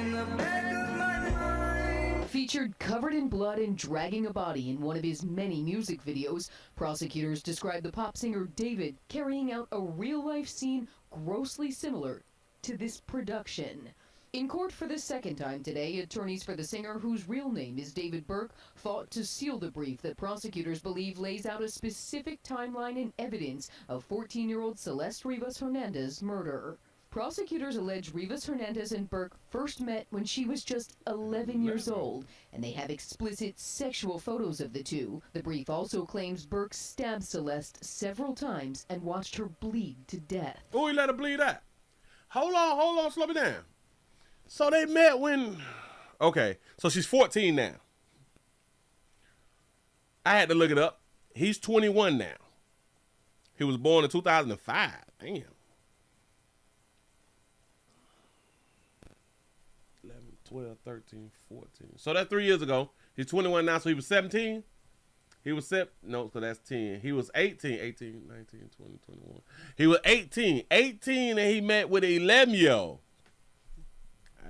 Featured covered in blood and dragging a body in one of his many music videos, prosecutors described the pop singer David carrying out a real-life scene grossly similar to this production. In court for the second time today, attorneys for the singer, whose real name is David Burke, fought to seal the brief that prosecutors believe lays out a specific timeline and evidence of 14-year-old Celeste Rivas-Hernandez's murder. Prosecutors allege Rivas-Hernandez and Burke first met when she was just 11 years old, and they have explicit sexual photos of the two. The brief also claims Burke stabbed Celeste several times and watched her bleed to death. Oh, he let her bleed out. Hold on, slow me down. So they met when, okay, so she's 14 now. I had to look it up. He's 21 now. He was born in 2005. Damn. 11, 12, 13, 14. So that's 3 years ago. He's 21 now, so he was 17. He was no, so that's 10. He was 18, 19, 20, 21. He was 18. 18 and he met with an 11-year-old.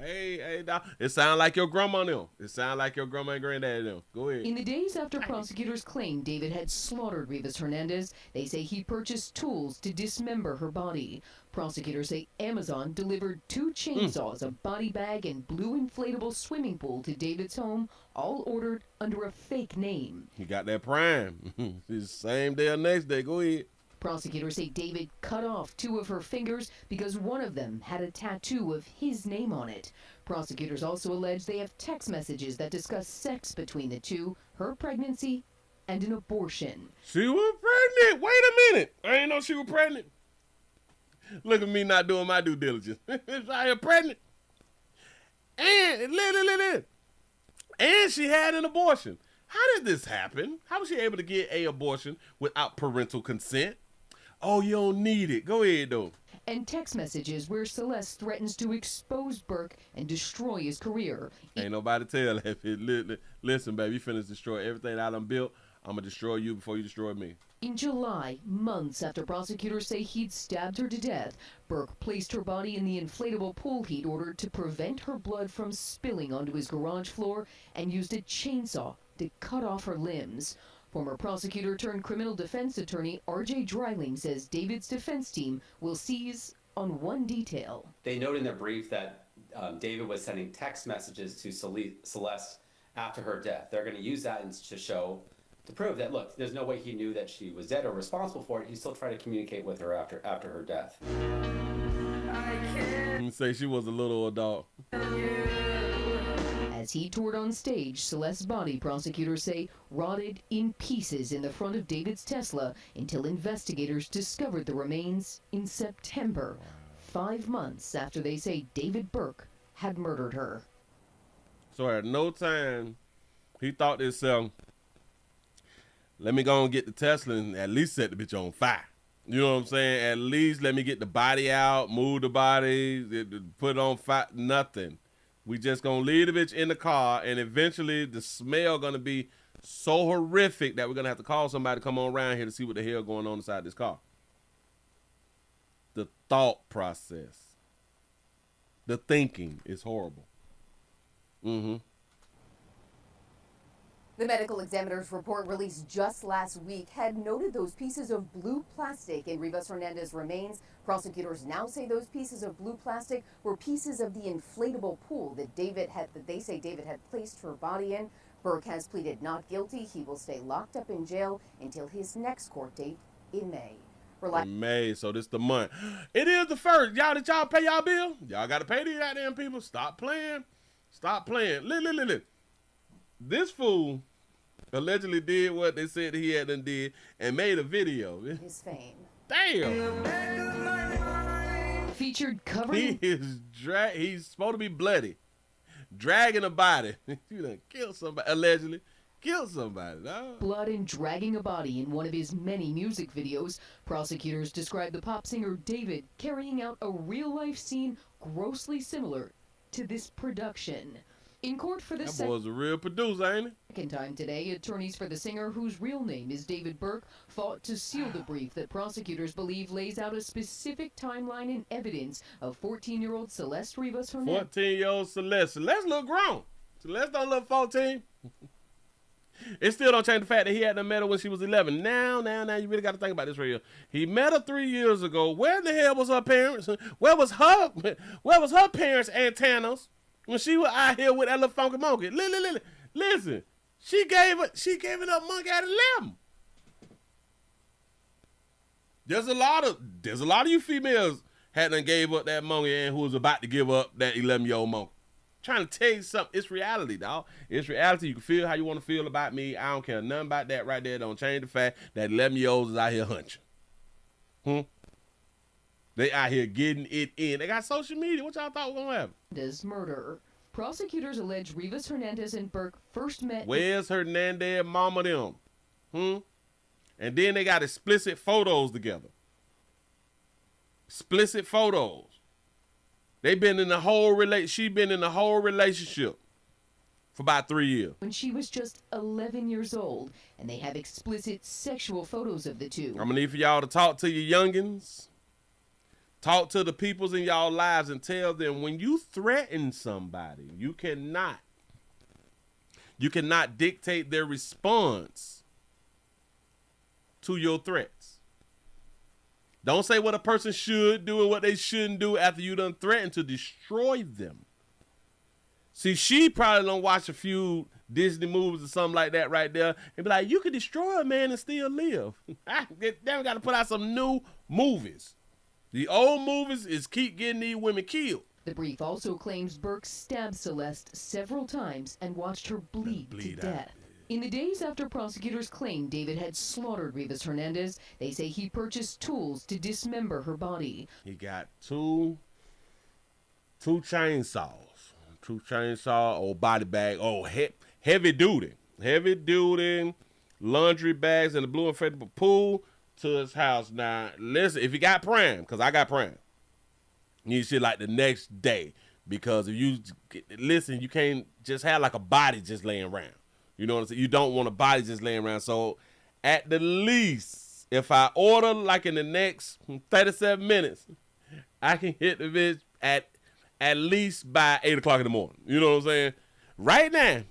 Hey, dog. It sounds like your grandma knew. It sounds like your grandma and granddad knew. Go ahead. In the days after prosecutors claimed David had slaughtered Rivas Hernandez, they say he purchased tools to dismember her body. Prosecutors say Amazon delivered 2 chainsaws, a body bag, and blue inflatable swimming pool to David's home, all ordered under a fake name. He got that prime. It's the same day or next day. Go ahead. Prosecutors say David cut off 2 of her fingers because one of them had a tattoo of his name on it. Prosecutors also allege they have text messages that discuss sex between the two, her pregnancy, and an abortion. She was pregnant. Wait a minute. I ain't know she was pregnant. Look at me not doing my due diligence. I am pregnant. And she had an abortion. How did this happen? How was she able to get an abortion without parental consent? Oh, you don't need it. Go ahead, though. And text messages where Celeste threatens to expose Burke and destroy his career. Ain't nobody tell that. Listen, baby, you finna destroy everything I done built. I'm gonna destroy you before you destroy me. In July, months after prosecutors say he'd stabbed her to death, Burke placed her body in the inflatable pool he'd ordered to prevent her blood from spilling onto his garage floor and used a chainsaw to cut off her limbs. Former prosecutor turned criminal defense attorney R.J. Dreiling says David's defense team will seize on one detail. They note in their brief that David was sending text messages to Celeste after her death. They're going to use that to prove that, look, there's no way he knew that she was dead or responsible for it. He still tried to communicate with her after her death. Let me say she was a little adult. As he toured on stage, Celeste's body, prosecutors say, rotted in pieces in the front of David's Tesla until investigators discovered the remains in September, 5 months after they say David Burke had murdered her. So at no time, he thought to himself, let me go and get the Tesla and at least set the bitch on fire. You know what I'm saying? At least let me get the body out, move the body, put it on fire, nothing. We just gonna leave the bitch in the car, and eventually the smell gonna be so horrific that we're gonna have to call somebody to come on around here to see what the hell going on inside this car. The thought process, the thinking is horrible. The medical examiner's report released just last week had noted those pieces of blue plastic in Rivas Hernandez's remains. Prosecutors now say those pieces of blue plastic were pieces of the inflatable pool that they say David had placed her body in. Burke has pleaded not guilty. He will stay locked up in jail until his next court date in May. In May, so this the month. It is the first. Did y'all pay y'all bill? Y'all got to pay these goddamn people. Stop playing. Stop playing. Look. This fool allegedly did what they said he had done did and made a video. His fame. Damn. Featured covering. He's supposed to be bloody. Dragging a body. You done killed somebody, allegedly. Killed somebody, dog. Blood and dragging a body in one of his many music videos. Prosecutors described the pop singer David carrying out a real-life scene grossly similar to this production. In court for the that boy's a real producer, ain't he? second time today, attorneys for the singer, whose real name is David Burke, fought to seal the brief that prosecutors believe lays out a specific timeline and evidence of 14-year-old Celeste Rivas Hernandez. 14-year-old Celeste. Celeste look grown. Celeste don't look 14. It still don't change the fact that he hadn't met her when she was 11. Now, you really got to think about this right here. He met her 3 years ago. Where the hell was her parents? Where was her parents' antennas when she was out here with that little funky monkey? Listen, she gave it up monkey at 11. There's a lot of you females hadn't gave up that monkey and who was about to give up that 11-year-old monkey. Trying to tell you something. It's reality, dog. It's reality. You can feel how you want to feel about me. I don't care nothing about that right there. Don't change the fact that 11-year-olds is out here hunching. That's They out here getting it in. They got social media. What y'all thought was gonna happen? This murder. Prosecutors allege Rivas Hernandez and Burke first met. Where's Hernandez, mama them? And then they got explicit photos together. Explicit photos. They been in the whole she been in the whole relationship for about 3 years. When she was just 11 years old, and they have explicit sexual photos of the two. I'm gonna need for y'all to talk to your youngins. Talk to the peoples in y'all lives and tell them when you threaten somebody, you cannot dictate their response to your threats. Don't say what a person should do and what they shouldn't do after you done threatened to destroy them. See, she probably done watch a few Disney movies or something like that right there and be like, you can destroy a man and still live. They got to put out some new movies. The old movies is keep getting these women killed. The brief also claims Burke stabbed Celeste several times and watched her bleed to death. In the days after prosecutors claimed David had slaughtered Rivas Hernandez, they say he purchased tools to dismember her body. He got two chainsaws. Old body bag, heavy duty laundry bags and the blue inflatable pool to his house. Now, listen, if you got Prime, because I got Prime, you see like the next day, because if you listen, you can't just have like a body just laying around. You know what I'm saying? You don't want a body just laying around. So at the least, if I order like in the next 37 minutes, I can hit the bitch at least by 8 o'clock in the morning. You know what I'm saying? Right now,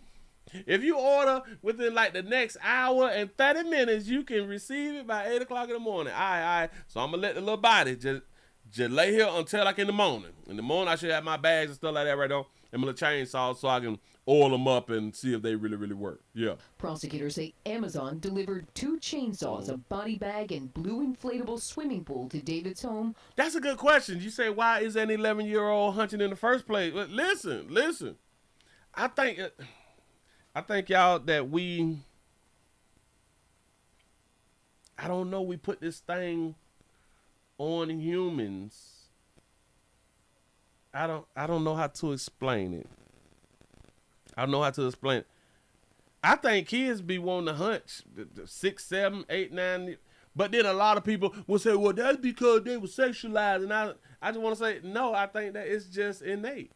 if you order within like the next hour and 30 minutes, you can receive it by 8 o'clock in the morning. All right. So I'm going to let the little body just lay here until like in the morning. In the morning, I should have my bags and stuff like that right there. And my little chainsaw so I can oil them up and see if they really, really work. Yeah. Prosecutors say Amazon delivered 2 chainsaws, a body bag, and blue inflatable swimming pool to David's home. That's a good question. You say, why is an 11-year-old hunting in the first place? But listen. I think y'all that I don't know, we put this thing on humans. I don't know how to explain it. I think kids be wanting to hunt 6, 7, 8, 9. But then a lot of people will say, well, that's because they were sexualized. And I just want to say, no, I think that it's just innate.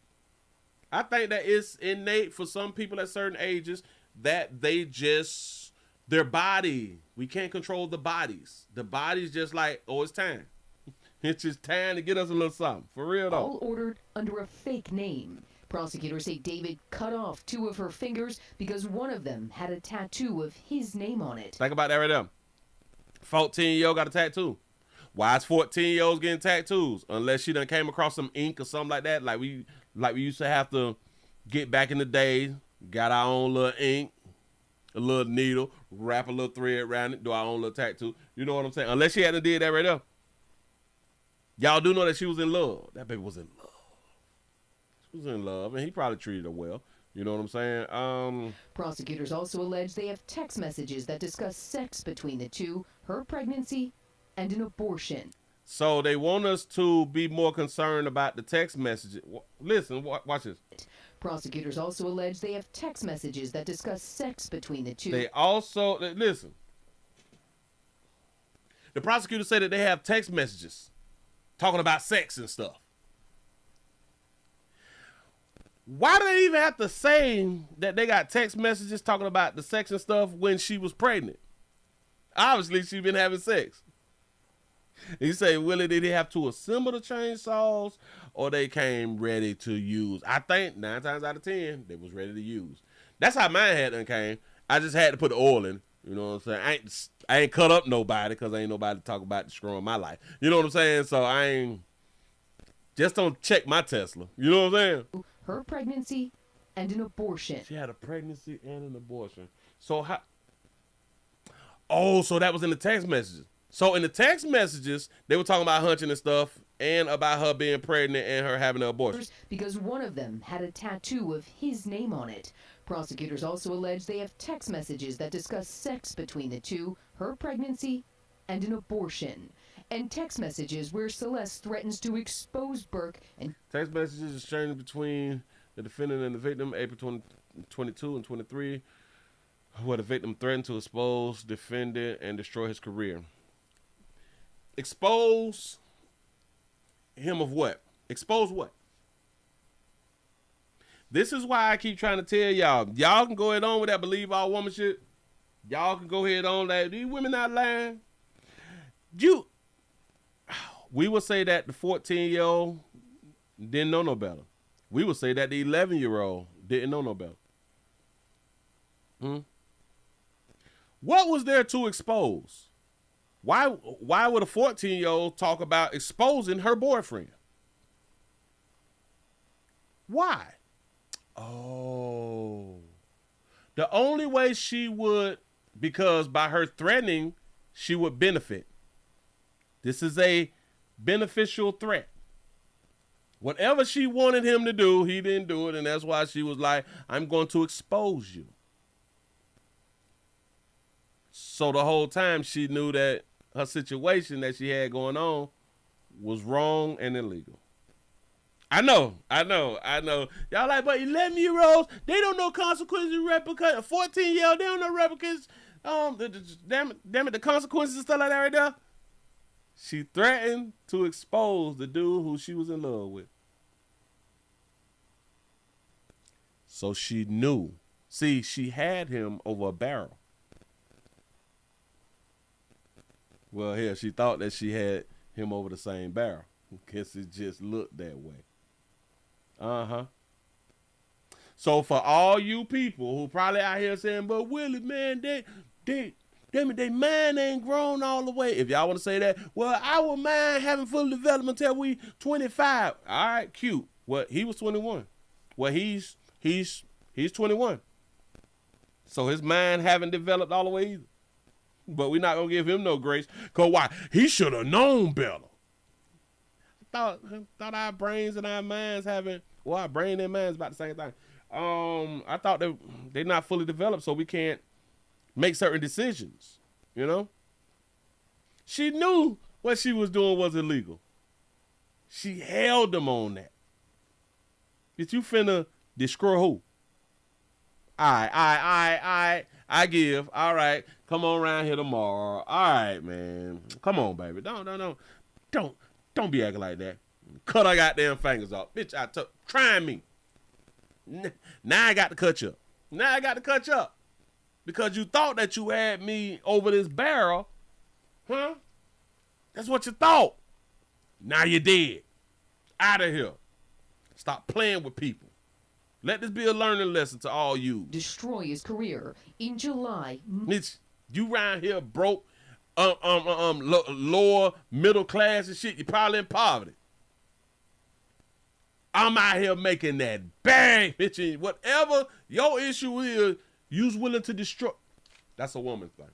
I think that it's innate for some people at certain ages that they just, their body, we can't control the bodies. The body's just like, oh, it's time. It's just time to get us a little something. For real, though. All ordered under a fake name. Prosecutors say David cut off 2 of her fingers because one of them had a tattoo of his name on it. Think about that right there. 14-year-old got a tattoo. Why is 14-year-olds getting tattoos? Unless she done came across some ink or something like that. Like we used to have to get back in the day. Got our own little ink, a little needle, wrap a little thread around it, do our own little tattoo. You know what I'm saying? Unless she hadn't did that right there. Y'all do know that she was in love. That baby was in love. She was in love, and he probably treated her well. You know what I'm saying? Prosecutors also allege they have text messages that discuss sex between the two, her pregnancy, and an abortion. So they want us to be more concerned about the text messages. Listen, watch this. Prosecutors also allege they have text messages that discuss sex between the two. They also, listen. The prosecutors say that they have text messages talking about sex and stuff. Why do they even have to say that they got text messages talking about the sex and stuff when she was pregnant? Obviously, she's been having sex. You say, Willie, did they have to assemble the chainsaws or they came ready to use? I think 9 times out of 10, they was ready to use. That's how mine had done came. I just had to put the oil in. You know what I'm saying? I ain't cut up nobody because ain't nobody to talk about destroying my life. You know what I'm saying? So I ain't, just don't check my Tesla. You know what I'm saying? Her pregnancy and an abortion. She had a pregnancy and an abortion. So how? Oh, so that was in the text messages. So in the text messages, they were talking about hunting and stuff and about her being pregnant and her having an abortion. Because one of them had a tattoo of his name on it. Prosecutors also allege they have text messages that discuss sex between the two, her pregnancy, and an abortion. and text messages where Celeste threatens to expose Burke and text messages exchanged between the defendant and the victim, April 22 and 23, where the victim threatened to expose defendant and destroy his career. Expose him of what? Expose what? This is why I keep trying to tell y'all. Y'all can go ahead on with that believe all woman shit. Y'all can go ahead on that. These women not lying. We will say that the 14-year-old didn't know no better. We will say that the 11-year-old didn't know no better. What was there to expose? Why would a 14-year-old talk about exposing her boyfriend? Why? Oh. The only way she would, because by her threatening, she would benefit. This is a beneficial threat. Whatever she wanted him to do, he didn't do it, and that's why she was like, I'm going to expose you. So the whole time she knew that her situation that she had going on was wrong and illegal. I know. Y'all like, but 11-year-olds, they don't know consequences and repercussions. 14-year-old, they don't know repercussions. Damn it, the consequences and stuff like that right there. She threatened to expose the dude who she was in love with. So she knew. See, she had him over a barrel. Well, here, she thought that she had him over the same barrel. Guess it just looked that way. So for all you people who probably out here saying, but Willie, man, they mind ain't grown all the way. If y'all want to say that, well, our mind having full development until we 25. All right, cute. Well, he was 21. Well, he's 21. So his mind haven't developed all the way either. But we're not going to give him no grace. Because why? He should have known better. Thought our brains and our minds our brain and minds about the same thing. I thought they're not fully developed, so we can't make certain decisions, you know? She knew what she was doing was illegal. She held them on that. Bitch, you finna destroy who? I give. All right. Come on around here tomorrow. All right, man. Come on, baby. Don't be acting like that. Cut our goddamn fingers off. Bitch, trying me. Now I got to cut you up. Because you thought that you had me over this barrel. Huh? That's what you thought. Now you're dead. Out of here. Stop playing with people. Let this be a learning lesson to all you. Destroy his career in July. Bitch, you around here broke, lower middle class and shit. You're probably in poverty. I'm out here making that bang, bitch. Whatever your issue is, you's willing to destroy. That's a woman thing.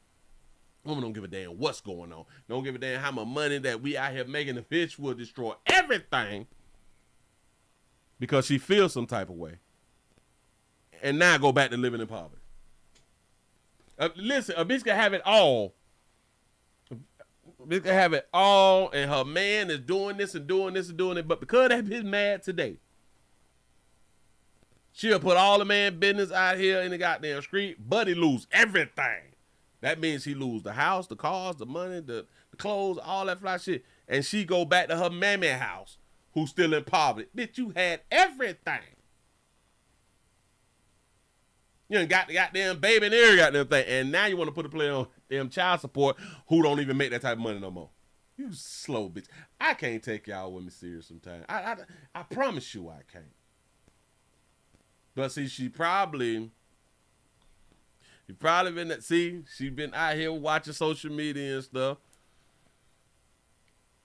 Woman don't give a damn what's going on. Don't give a damn how much money that we out here making. The bitch will destroy everything because she feels some type of way. And now go back to living in poverty. Listen, a bitch can have it all. A bitch can have it all, and her man is doing this and doing this and doing it. But because that bitch mad today, she'll put all the man business out here in the goddamn street, but he lose everything. That means he lose the house, the cars, the money, the clothes, all that fly shit. And she go back to her mammy house, who's still in poverty. Bitch, you had everything. You done got the goddamn baby and every goddamn thing. And now you want to put a play on them child support who don't even make that type of money no more. You slow bitch. I can't take y'all with me serious sometimes. I promise you I can't. But see, she probably been she been out here watching social media and stuff.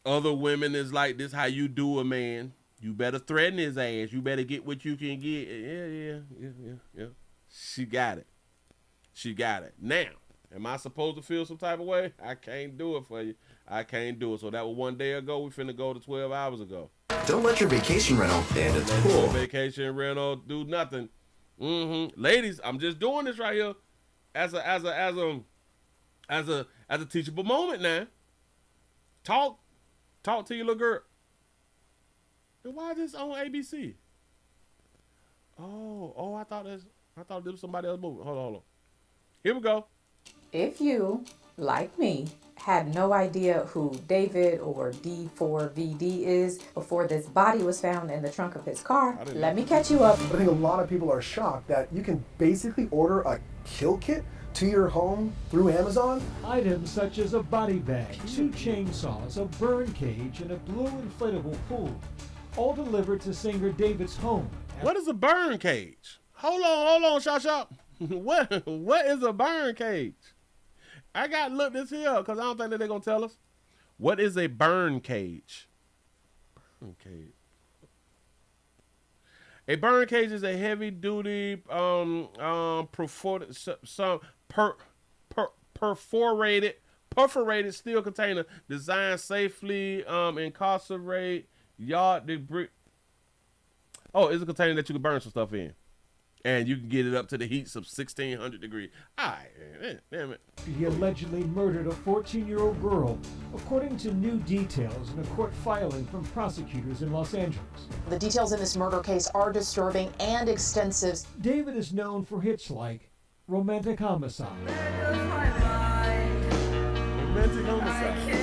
Other women is like, this how you do a man. You better threaten his ass. You better get what you can get. Yeah. She got it. Now, am I supposed to feel some type of way? I can't do it for you. I can't do it. So that was one day ago. We finna go to 12 hours ago. Don't let your vacation rental end at the pool. Vacation rental do nothing. Ladies, I'm just doing this right here as a teachable moment now. Talk to your little girl. And why is this on ABC? Oh, I thought this was somebody else's movie. Hold on. Here we go. If you, like me, had no idea who David or D4VD is before this body was found in the trunk of his car, let me catch you up. I think a lot of people are shocked that you can basically order a kill kit to your home through Amazon. Items such as a body bag, 2 chainsaws, a burn cage, and a blue inflatable pool, all delivered to singer David's home. What is a burn cage? Hold on, Shop. What is a burn cage? I got to look this here up because I don't think that they're going to tell us. What is a burn cage? Burn cage. A burn cage is a heavy-duty, perforated steel container designed safely incarcerate yard debris. Oh, it's a container that you can burn some stuff in. And you can get it up to the heats of 1,600 degrees. All right, damn it. He allegedly murdered a 14-year-old girl, according to new details in a court filing from prosecutors in Los Angeles. The details in this murder case are disturbing and extensive. David is known for hits like Romantic Homicide. Romantic Homicide.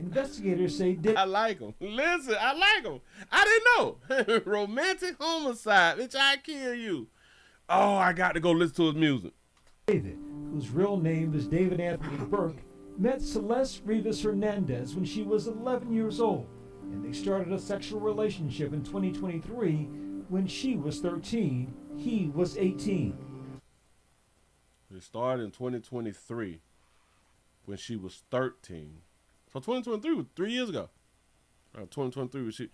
Investigators say I like him. Listen, I like him. I didn't know. Romantic Homicide, bitch, I kill you. Oh, I got to go listen to his music. David, whose real name is David Anthony Burke, met Celeste Rivas Hernandez when she was 11 years old, and they started a sexual relationship in 2023 when she was 13, he was 18. They started in 2023 when she was 13. So 2023 was 3 years ago. 2023 was she.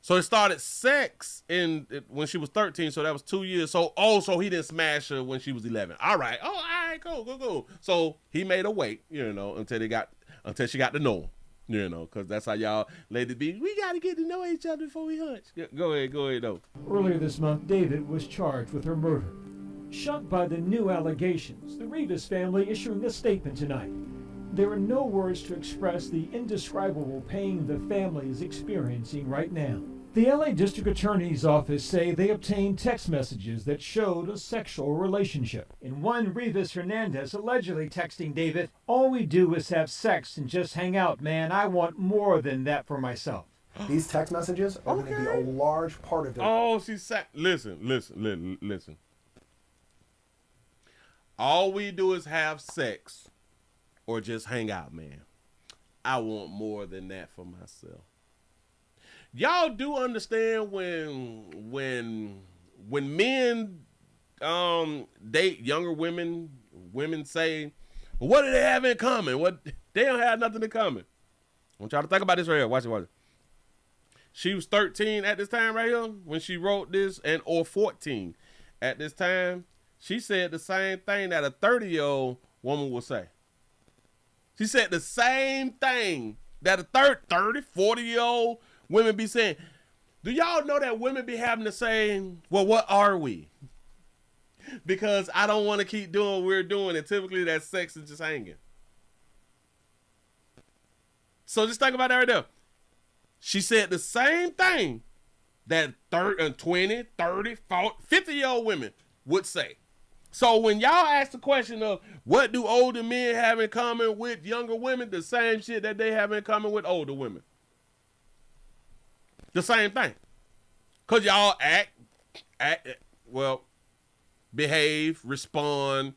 So it started sex when she was 13. So that was 2 years. So he didn't smash her when she was 11. All right. Oh, all right, go. So he made her wait, until she got to know him, because that's how y'all ladies be. We got to get to know each other before we hunch. Go ahead though. Earlier this month, David was charged with her murder. Shocked by the new allegations, the Rivas family issuing a statement tonight. There are no words to express the indescribable pain the family is experiencing right now. The LA District Attorney's Office say they obtained text messages that showed a sexual relationship. In one, Rivas Hernandez allegedly texting David, "All we do is have sex and just hang out, man. I want more than that for myself." These text messages are going to be a large part of it. Oh, she said, listen. All we do is have sex or just hang out, man. I want more than that for myself. Y'all do understand when men date younger women say, what do they have in common? What they don't have nothing in common. I want y'all to think about this right here. Watch it. She was 13 at this time right here when she wrote this, or 14 at this time. She said the same thing that a 30-year-old woman would say. She said the same thing that a 30, 40-year-old women be saying. Do y'all know that women be having to say, well, what are we? Because I don't want to keep doing what we're doing, and typically that sex is just hanging. So just think about that right there. She said the same thing that 20, 30, 40, 50-year-old women would say. So when y'all ask the question of what do older men have in common with younger women, the same shit that they have in common with older women. The same thing. Because y'all behave, respond,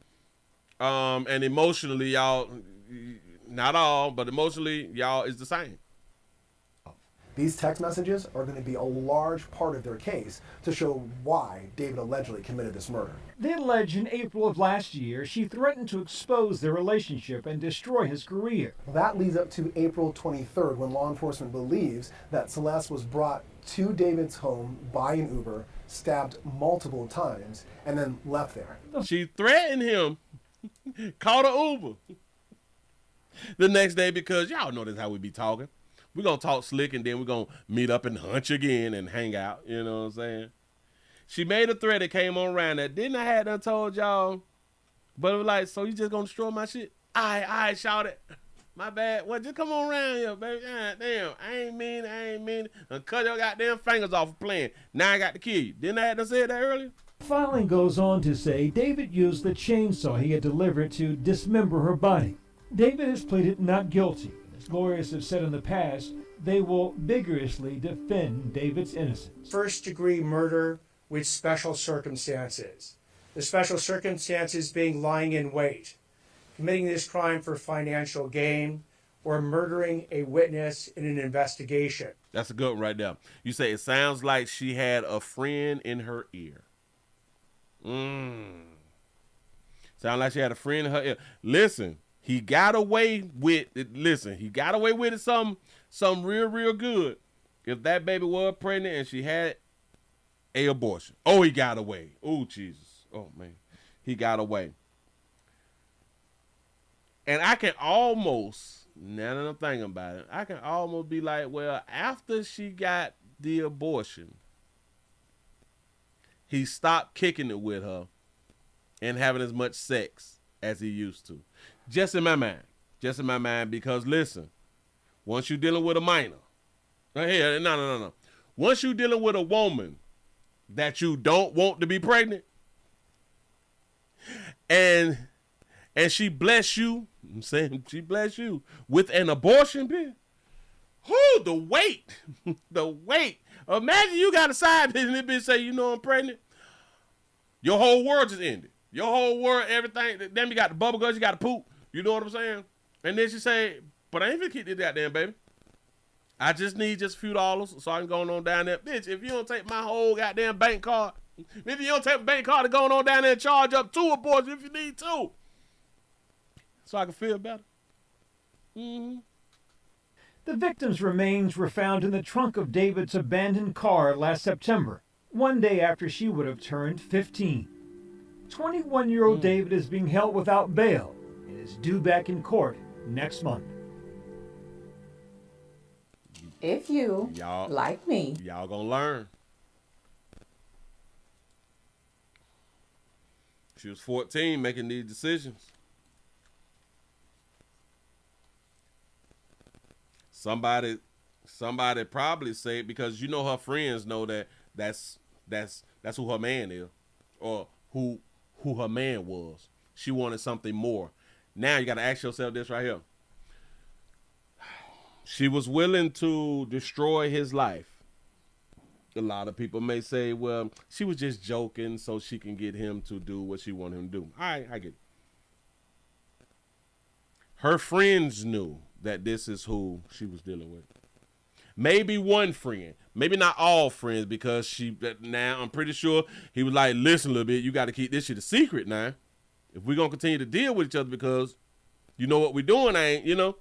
and emotionally y'all, not all, but emotionally y'all is the same. These text messages are going to be a large part of their case to show why David allegedly committed this murder. They allege in April of last year she threatened to expose their relationship and destroy his career. That leads up to April 23rd when law enforcement believes that Celeste was brought to David's home by an Uber, stabbed multiple times, and then left there. She threatened him, called an Uber the next day because y'all know this how we be talking. We're going to talk slick and then we're going to meet up and hunch again and hang out. You know what I'm saying? She made a threat that came on around that. Didn't I have done told y'all? But it was like, so you just going to destroy my shit? I shout it. My bad. Well, just come on around here, baby. God damn. I ain't mean. And cut your goddamn fingers off playing. Now I got to kill you. Didn't I have to say that earlier? Filing goes on to say David used the chainsaw he had delivered to dismember her body. David has pleaded not guilty. As lawyers have said in the past, they will vigorously defend David's innocence. First-degree murder with special circumstances. The special circumstances being lying in wait, committing this crime for financial gain, or murdering a witness in an investigation. That's a good one right there. You say it sounds like she had a friend in her ear. Sound like she had a friend in her ear. Listen, he got away with it. Listen, he got away with it some real good. If that baby was pregnant and she had a abortion. Oh, he got away. Oh, Jesus. Oh, man. He got away. And I can almost, now that I'm thinking about it, I can almost be like, well, after she got the abortion, he stopped kicking it with her and having as much sex as he used to. Just in my mind. Just in my mind, because listen, once you're dealing with a minor, no. Once you're dealing with a woman that you don't want to be pregnant, and she bless you, I'm saying she bless you with an abortion, bitch. Whoo, the weight. The weight. Imagine you got a side bitch and this bitch say, you know I'm pregnant. Your whole world just ended. Your whole world, everything. Then you got the bubble guts, you got the poop. You know what I'm saying? And then she say, but I ain't finna keep this goddamn baby. I just need just a few dollars so I can go on down there. Bitch, if you don't take my whole goddamn bank card, if you don't take my bank card to go on down there and charge up 2 abortions if you need to. So I can feel better. The victim's remains were found in the trunk of David's abandoned car last September, one day after she would have turned 15. 21-year-old David is being held without bail and is due back in court next month. If you, like me, y'all gonna learn. She was 14 making these decisions. Somebody probably said, because you know her friends know that's who her man is, or who her man was. She wanted something more. Now you got to ask yourself this right here. She was willing to destroy his life. A lot of people may say, well, she was just joking so she can get him to do what she wanted him to do. All right, I get it. Her friends knew that this is who she was dealing with. Maybe one friend, maybe not all friends, because now I'm pretty sure he was like, listen a little bit, you got to keep this shit a secret now. If we're going to continue to deal with each other, because you know what we're doing ain't, you know.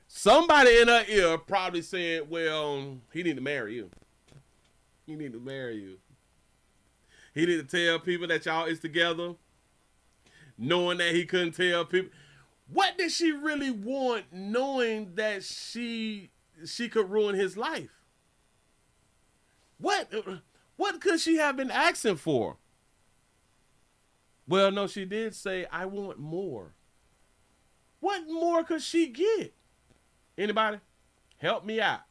Somebody in her ear probably said, well, he need to marry you. He need to marry you. He need to tell people that y'all is together, knowing that he couldn't tell people. What did she really want, knowing that she could ruin his life? What could she have been asking for? Well, no, she did say, I want more. What more could she get? Anybody? Help me out.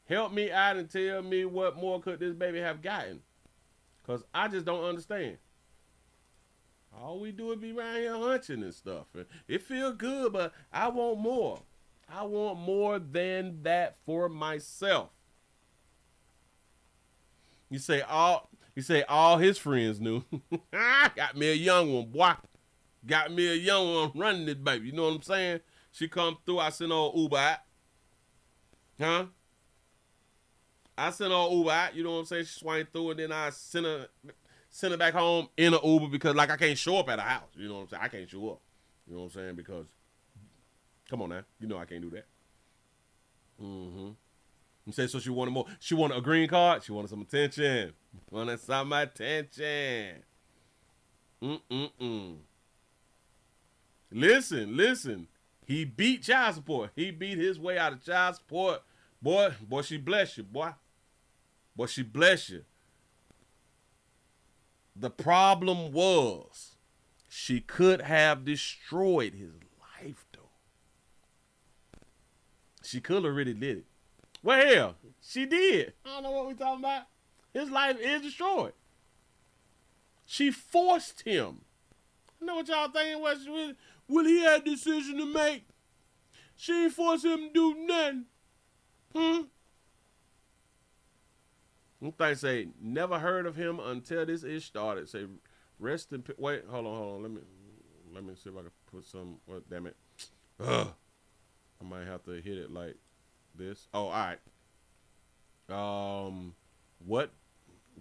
Help me out and tell me what more could this baby have gotten. Because I just don't understand. All we do is be around here hunching and stuff. It feels good, but I want more. I want more than that for myself. You say all his friends knew. Got me a young one, boy. Got me a young one running this baby. You know what I'm saying? She come through, I sent her Uber out. Huh? I sent her Uber out, you know what I'm saying? She swung through, and then I sent her back home in an Uber, because like I can't show up at her house. You know what I'm saying? I can't show up. You know what I'm saying? Because, come on now. You know I can't do that. You say, so she wanted more. She wanted a green card. She wanted some attention. Wanted some attention. Listen. He beat child support. He beat his way out of child support. Boy, she bless you, boy. Boy, she bless you. The problem was She could have destroyed his life, though. She could have really did it. Well, hell, she did. I don't know what we're talking about. His life is destroyed. She forced him. You know what y'all thinking? Well, he had a decision to make. She ain't forced him to do nothing. They say, never heard of him until this ish started. Say, rest in peace. Wait, hold on. Let me see if I can put some. Well, damn it. Ugh. I might have to hit it like this. Oh, all right. What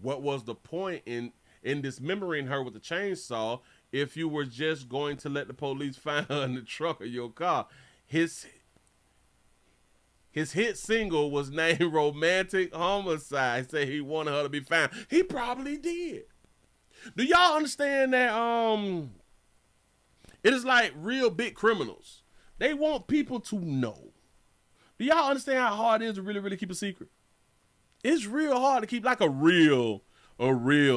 was the point in dismembering her with the chainsaw if you were just going to let the police find her in the trunk of your car? His hit single was named Romantic Homicide. Say he wanted her to be found. He probably did. Do y'all understand that it is like real big criminals? They want people to know. Do y'all understand how hard it is to really, really keep a secret? It's real hard to keep like a real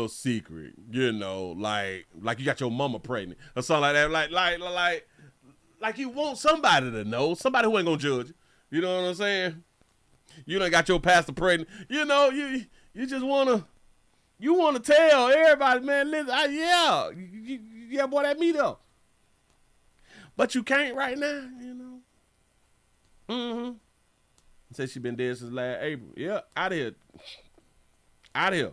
secret, you know, like you got your mama pregnant or something like that. Like you want somebody to know, somebody who ain't gonna judge you. You know what I'm saying? You done got your pastor pregnant. You know, you just wanna tell everybody, man, listen, yeah, boy, that me though. But you can't right now, you know. Say she been dead since last April. Yeah, out of here.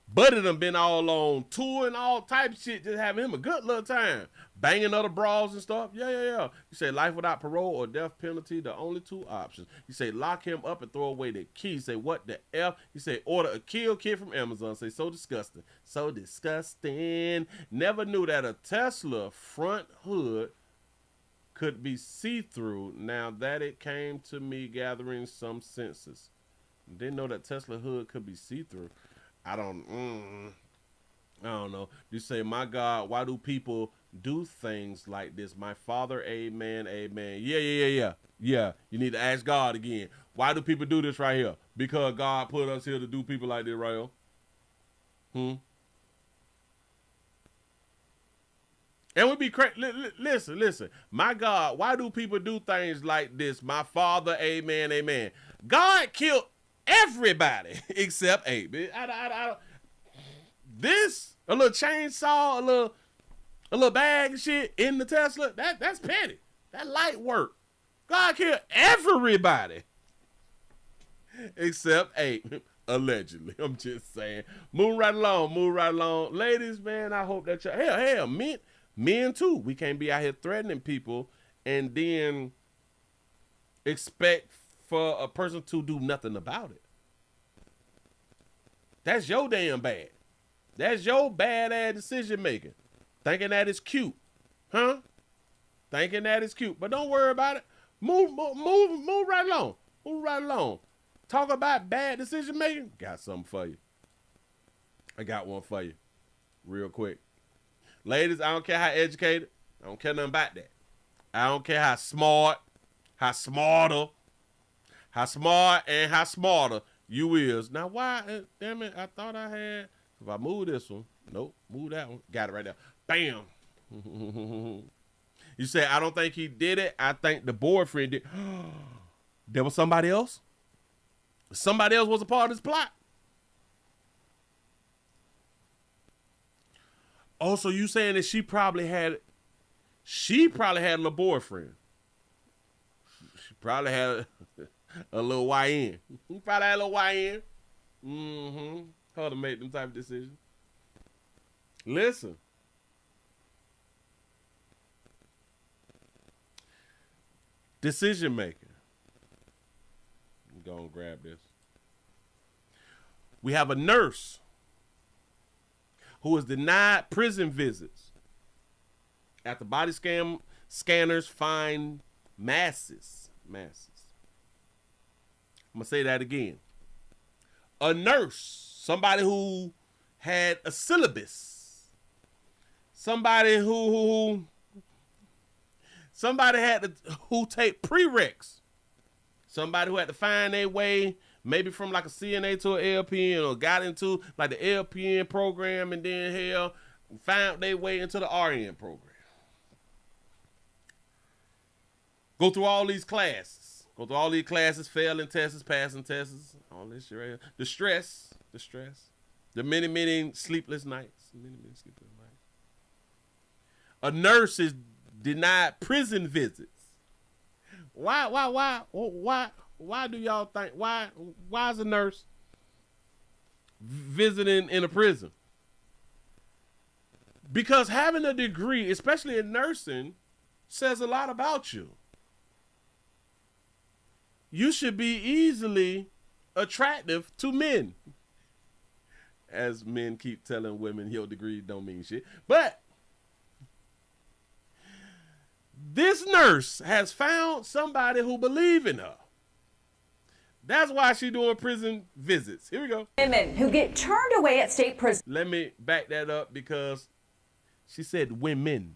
Buddy done been all on tour and all type of shit, just having him a good little time. Banging other bras and stuff. Yeah. You say life without parole or death penalty, the only two options. You say lock him up and throw away the key. You say what the F? You say order a kill kit from Amazon. Say so disgusting. So disgusting. Never knew that a Tesla front hood could be see-through. Now that it came to me gathering some senses. Didn't know that Tesla hood could be see-through. I don't know. You say, my God, why do people do things like this? My Father, amen. Yeah. You need to ask God again. Why do people do this right here? Because God put us here to do people like this right here. And we be crazy. Listen. My God, why do people do things like this? My Father, amen. God killed everybody except Abe. I this a little chainsaw, a little bag of shit in the Tesla. That's petty. That light work. God killed everybody except Abe. Allegedly, I'm just saying. Move right along, ladies. Man, I hope that hell, men too. We can't be out here threatening people and then expect for a person to do nothing about it. That's your damn bad. That's your bad-ass decision making. Thinking that is cute. Thinking that is cute. But don't worry about it. Move right along. Move right along. Talk about bad decision making. Got something for you. I got one for you. Real quick. Ladies, I don't care how educated. I don't care nothing about that. I don't care how smart, how smarter you is. Now, why? Damn it, I thought I had. If I move this one, nope, move that one. Got it right there. Bam. You say, I don't think he did it. I think the boyfriend did. There was somebody else? Somebody else was a part of this plot? Oh, so you saying that she probably had a little boyfriend. She probably had a little YN. He probably had a little YN. How to make them type of decisions. Listen. Decision making. I'm going to grab this. We have a nurse who was denied prison visits after body scanners find masses. I'm going to say that again. A nurse, somebody who had a syllabus, somebody who take prereqs, somebody who had to find their way maybe from like a CNA to an LPN or got into like the LPN program and then hell found their way into the RN program. Go through all these classes. Failing tests, passing tests, all this shit right here. The stress. The many sleepless nights. A nurse is denied prison visits. Why do y'all think, why is a nurse visiting in a prison? Because having a degree, especially in nursing, says a lot about you. You should be easily attractive to men. As men keep telling women your degree don't mean shit. But this nurse has found somebody who believes in her. That's why she's doing prison visits. Here we go. Women who get turned away at state prison. Let me back that up because she said women.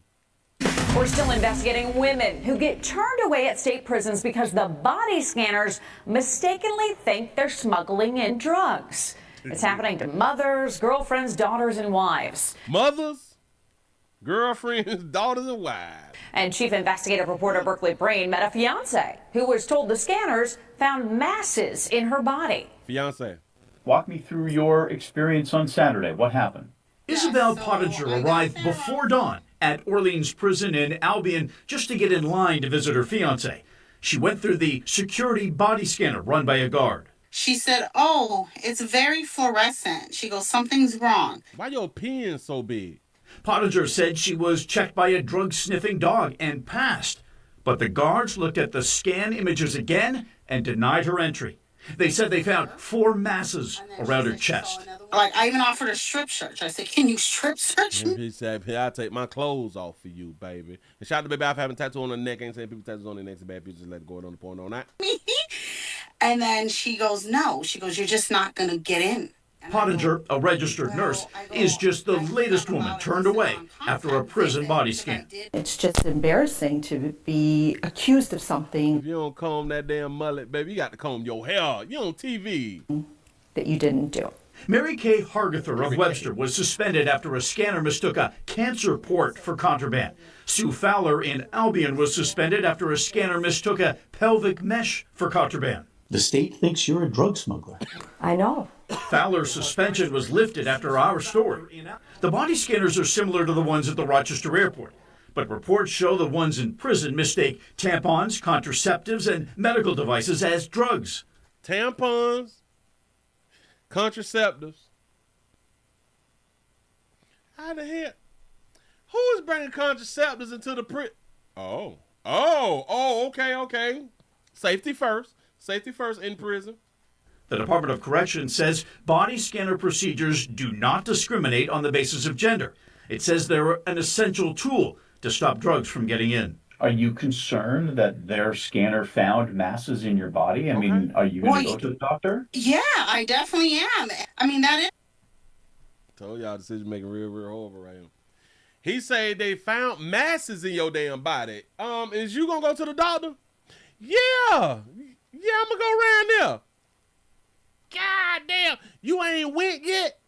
We're still investigating women who get turned away at state prisons because the body scanners mistakenly think they're smuggling in drugs. It's happening to mothers, girlfriends, daughters, and wives. Mothers, girlfriends, daughters, and wives. And chief investigative reporter Berkeley Brain met a fiance who was told the scanners found masses in her body. Fiance. Walk me through your experience on Saturday. What happened? Isabel Pottinger arrived before dawn at Orleans Prison in Albion just to get in line to visit her fiancé. She went through the security body scanner run by a guard. She said, "Oh, it's very fluorescent." She goes, "Something's wrong." Why your pen so big? Pottinger said she was checked by a drug-sniffing dog and passed. But the guards looked at the scan images again and denied her entry. They said they found 4 masses around her chest. Like, I even offered a strip search. I said, "Can you strip search me?" He said, "I'll take my clothes off for you, baby." And shout out to baby, I've having a tattoo on her neck. Ain't saying people tattoos on their necks are bad. People just let it go on the porn all night. And then she goes, "No." She goes, "You're just not going to get in." Pottinger, a registered nurse, is just the latest woman turned away after a prison body scan. It's just embarrassing to be accused of something. If you don't comb that damn mullet, baby, you got to comb your hair. You on TV. That you didn't do. Mary Kay Hargather of Webster was suspended after a scanner mistook a cancer port for contraband. Sue Fowler in Albion was suspended after a scanner mistook a pelvic mesh for contraband. The state thinks you're a drug smuggler. I know. Fowler's suspension was lifted after our story. The body scanners are similar to the ones at the Rochester airport, but reports show the ones in prison mistake tampons, contraceptives, and medical devices as drugs. Tampons, contraceptives. How the hell? Who is bringing contraceptives into the prison? Okay. Safety first in prison. The Department of Corrections says body scanner procedures do not discriminate on the basis of gender. It says they're an essential tool to stop drugs from getting in. Are you concerned that their scanner found masses in your body? I mean, are you going to go to the doctor? Yeah, I definitely am. I mean, that is... Told y'all decision making real horrible right now. He said they found masses in your damn body. Is you gonna go to the doctor? Yeah, I'm gonna go around there. God damn, you ain't went yet?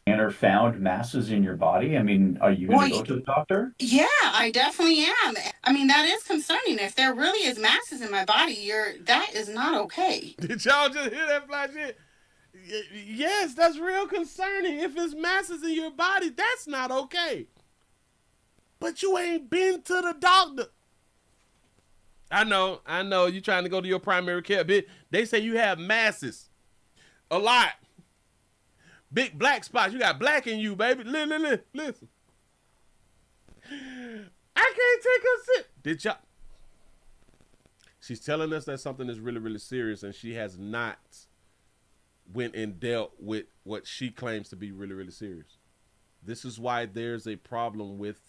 Scanner found masses in your body? I mean, are you going to go to the doctor? Yeah, I definitely am. I mean, that is concerning. If there really is masses in my body, that is not okay. Did y'all just hear that fly shit? Yes, that's real concerning. If it's masses in your body, that's not okay. But you ain't been to the doctor. I know. You trying to go to your primary care, bitch. They say you have masses. A lot. Big black spots. You got black in you, baby. Listen. I can't take a sip. Did y'all? She's telling us that something is really, really serious, and she has not went and dealt with what she claims to be really, really serious. This is why there's a problem with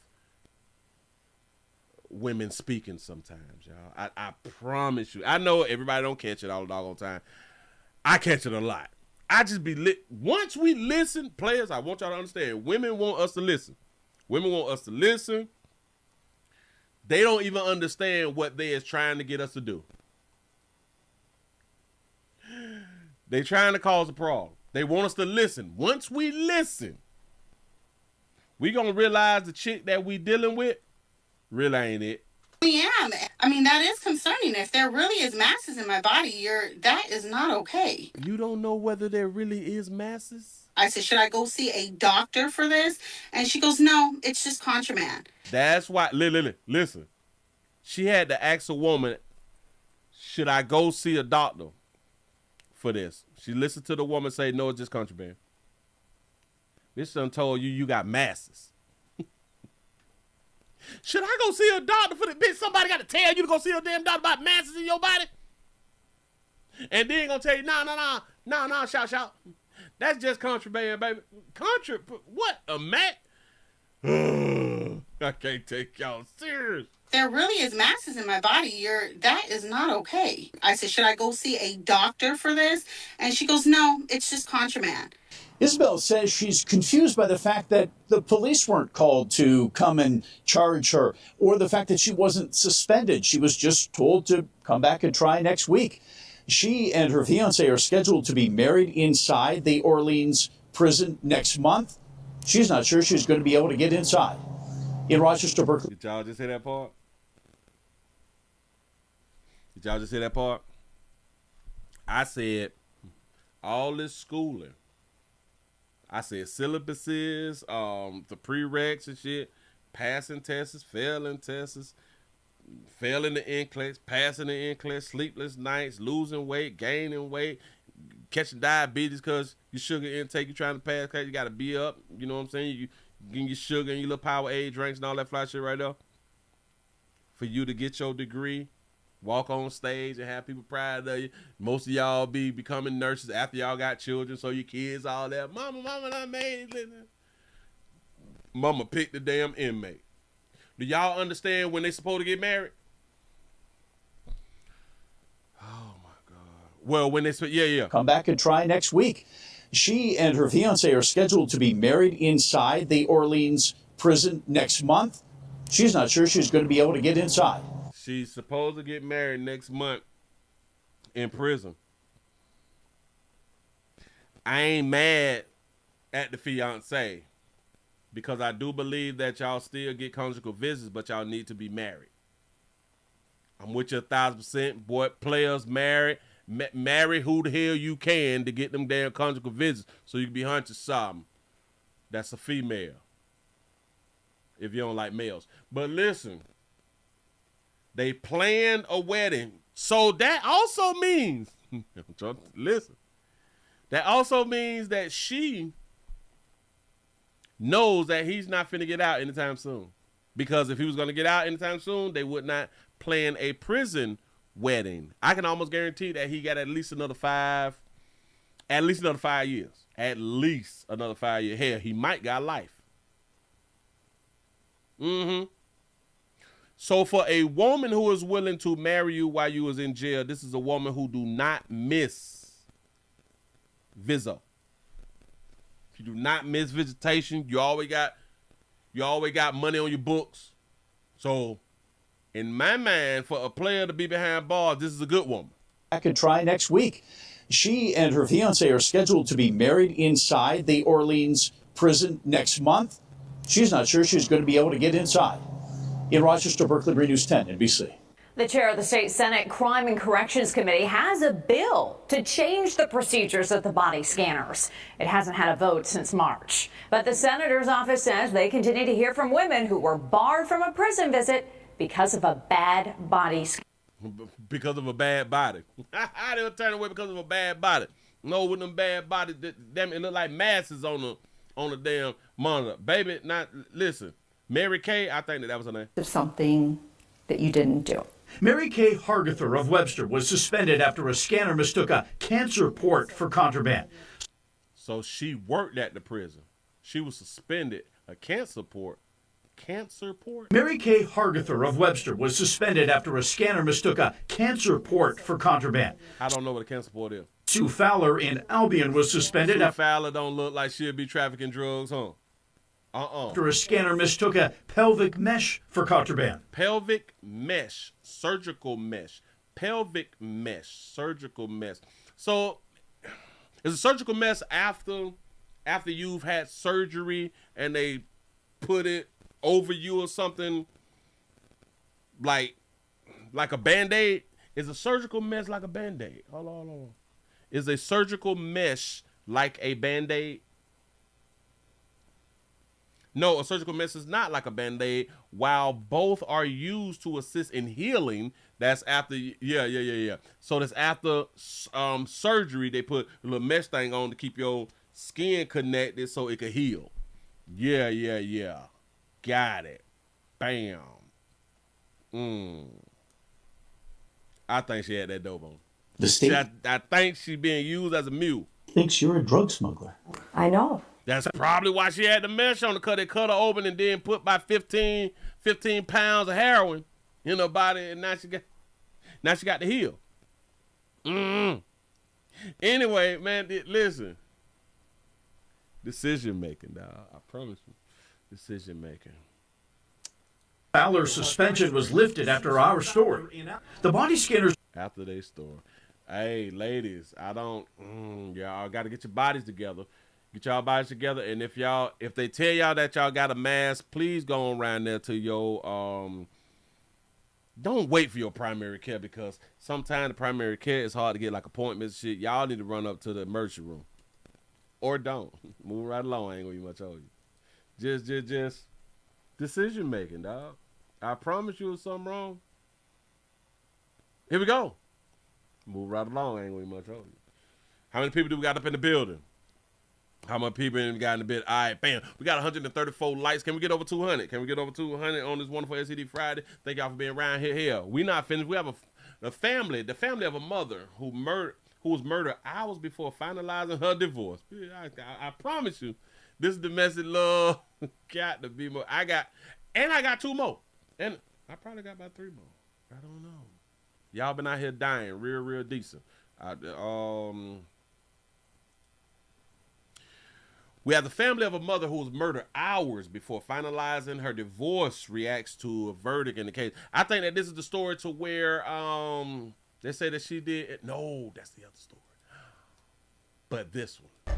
women speaking sometimes, y'all. I promise you. I know everybody don't catch it all the doggone time. I catch it a lot. I just be lit. Once we listen, players, I want y'all to understand, women want us to listen. Women want us to listen. They don't even understand what they is trying to get us to do. They trying to cause a problem. They want us to listen. Once we listen, We gonna realize the chick that we dealing with really ain't it. Am. I mean, that is concerning. If there really is masses in my body, that is not okay. You don't know whether there really is masses? I said, should I go see a doctor for this? And she goes, no, it's just contraband. That's why, listen. She had to ask a woman, should I go see a doctor for this? She listened to the woman say, no, it's just contraband. This done told you got masses. Should I go see a doctor for this? Bitch, somebody got to tell you to go see a damn doctor about masses in your body? And then gonna tell you, no, shout. That's just contraband, baby. What, a mat? I can't take y'all serious. There really is masses in my body. That is not okay. I said, should I go see a doctor for this? And she goes, no, it's just contraband. Isabel says she's confused by the fact that the police weren't called to come and charge her, or the fact that she wasn't suspended. She was just told to come back and try next week. She and her fiancé are scheduled to be married inside the Orleans prison next month. She's not sure she's going to be able to get inside. In Rochester, Berkeley. Did y'all just hear that part? Did y'all just hear that part? I said, all this schooling. I said syllabuses, the prereqs and shit, passing tests, failing tests, failing the NCLEX, passing the NCLEX, sleepless nights, losing weight, gaining weight, catching diabetes because your sugar intake, you're trying to pass, you got to be up, you know what I'm saying? You getting your sugar and your little Powerade drinks and all that fly shit right there. For you to get your degree, walk on stage and have people proud of you. Most of y'all be becoming nurses after y'all got children, so your kids all that. Mama, I made it. Mama picked the damn inmate. Do y'all understand when they supposed to get married? Oh my God. Well, when they say, yeah. Come back and try next week. She and her fiancé are scheduled to be married inside the Orleans prison next month. She's not sure she's going to be able to get inside. She's supposed to get married next month in prison. I ain't mad at the fiancé because I do believe that y'all still get conjugal visits, but y'all need to be married. I'm with you 1,000%. Boy, players married. Marry who the hell you can to get them damn conjugal visits so you can be hunting something. That's a female. If you don't like males. But listen, they planned a wedding. So that also means, listen, that also means that she knows that he's not finna get out anytime soon. Because if he was gonna get out anytime soon, they would not plan a prison wedding. I can almost guarantee that he got at least another 5 years. At least another 5 years. Hell, he might got life. So for a woman who is willing to marry you while you was in jail, this is a woman who do not miss visa. If you do not miss visitation, you always got money on your books. So in my mind, for a player to be behind bars, this is a good woman. I could try next week. She and her fiancé are scheduled to be married inside the Orleans prison next month. She's not sure she's going to be able to get inside. In Rochester, Berkeley, News 10, NBC. The chair of the state Senate Crime and Corrections Committee has a bill to change the procedures of the body scanners. It hasn't had a vote since March. But the senator's office says they continue to hear from women who were barred from a prison visit because of a bad body scan. Because of a bad body. They'll turn away because of a bad body. No, with them bad bodies, damn it look like masses on the damn monitor. Baby, listen. Mary Kay, I think that was her name. There's something that you didn't do. Mary Kay Hargather of Webster was suspended after a scanner mistook a cancer port for contraband. So she worked at the prison. She was suspended. A cancer port. Cancer port? Mary Kay Hargather of Webster was suspended after a scanner mistook a cancer port for contraband. I don't know what a cancer port is. Sue Fowler in Albion was suspended. Sue Fowler don't look like she'll be trafficking drugs, huh? After a scanner mistook a pelvic mesh for contraband. Pelvic mesh, surgical mesh. Pelvic mesh, surgical mesh. So, is a surgical mesh after you've had surgery and they put it over you or something like a Band-Aid? Is a surgical mesh like a Band-Aid? Hold on. Is a surgical mesh like a Band-Aid? No, a surgical mesh is not like a Band-Aid. While both are used to assist in healing, that's after, yeah. So that's after surgery, they put a little mesh thing on to keep your skin connected so it can heal. Yeah. Got it. Bam. I think she had that dope on. The state I think she's being used as a mule. thinks you're a drug smuggler. I know. That's probably why she had the mesh on, because they cut her open and then put by 15 pounds of heroin in her body, and now she got to heal. Anyway, man, listen. Decision making, dog. I promise you. Decision making. Fowler's suspension was lifted after our story. The body scanners. After they story. Hey, ladies, y'all got to get your bodies together. Get y'all bodies together, and if they tell y'all that y'all got a mask, please go on around there to your don't wait for your primary care, because sometimes the primary care is hard to get, like appointments shit. Y'all need to run up to the emergency room. Or don't. Move right along. I ain't gonna be much on you. Just decision making, dog. I promise you, if something wrong. Here we go. Move right along. I ain't gonna be much on you. How many people do we got up in the building? How many people we got in the bed? All right, bam. We got 134 likes. Can we get over 200? Can we get over 200 on this wonderful SED Friday? Thank y'all for being around here. We not finished. We have the family of a mother who was murdered hours before finalizing her divorce. I promise you, this is domestic love. Got to be more. I got 2 more. And I probably got about 3 more. I don't know. Y'all been out here dying real decent. We have the family of a mother who was murdered hours before finalizing her divorce reacts to a verdict in the case. I think that this is the story to where they say that she did it. No, that's the other story. But this one.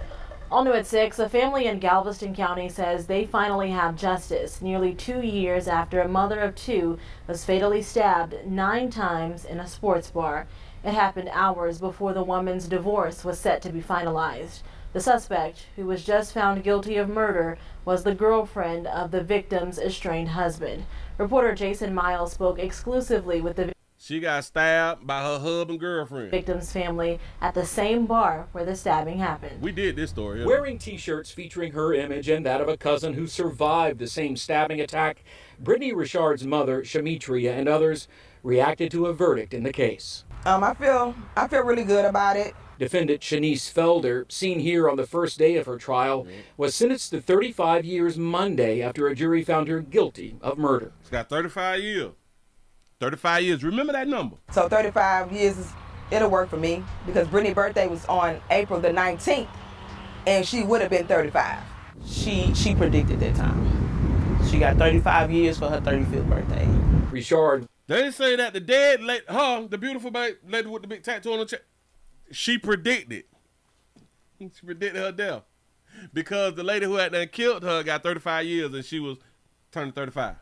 All new at 6, a family in Galveston County says they finally have justice nearly 2 years after a mother of 2 was fatally stabbed 9 times in a sports bar. It happened hours before the woman's divorce was set to be finalized. The suspect, who was just found guilty of murder, was the girlfriend of the victim's estranged husband. Reporter Jason Miles spoke exclusively with the She got stabbed by her husband girlfriend. Victim's family at the same bar where the stabbing happened. We did this story. Wearing t-shirts featuring her image and that of a cousin who survived the same stabbing attack, Brittany Richard's mother, Shamitria, and others reacted to a verdict in the case. I feel really good about it. Defendant Shanice Felder, seen here on the first day of her trial, was sentenced to 35 years Monday after a jury found her guilty of murder. She's got 35 years. 35 years. Remember that number. So 35 years, it'll work for me, because Brittany's birthday was on April the 19th, and she would have been 35. She predicted that time. She got 35 years for her 35th birthday. Richard. They say that the dead lady, the beautiful lady with the big tattoo on her chest, she predicted. She predicted her death. Because the lady who had done killed her got 35 years and she was turning 35.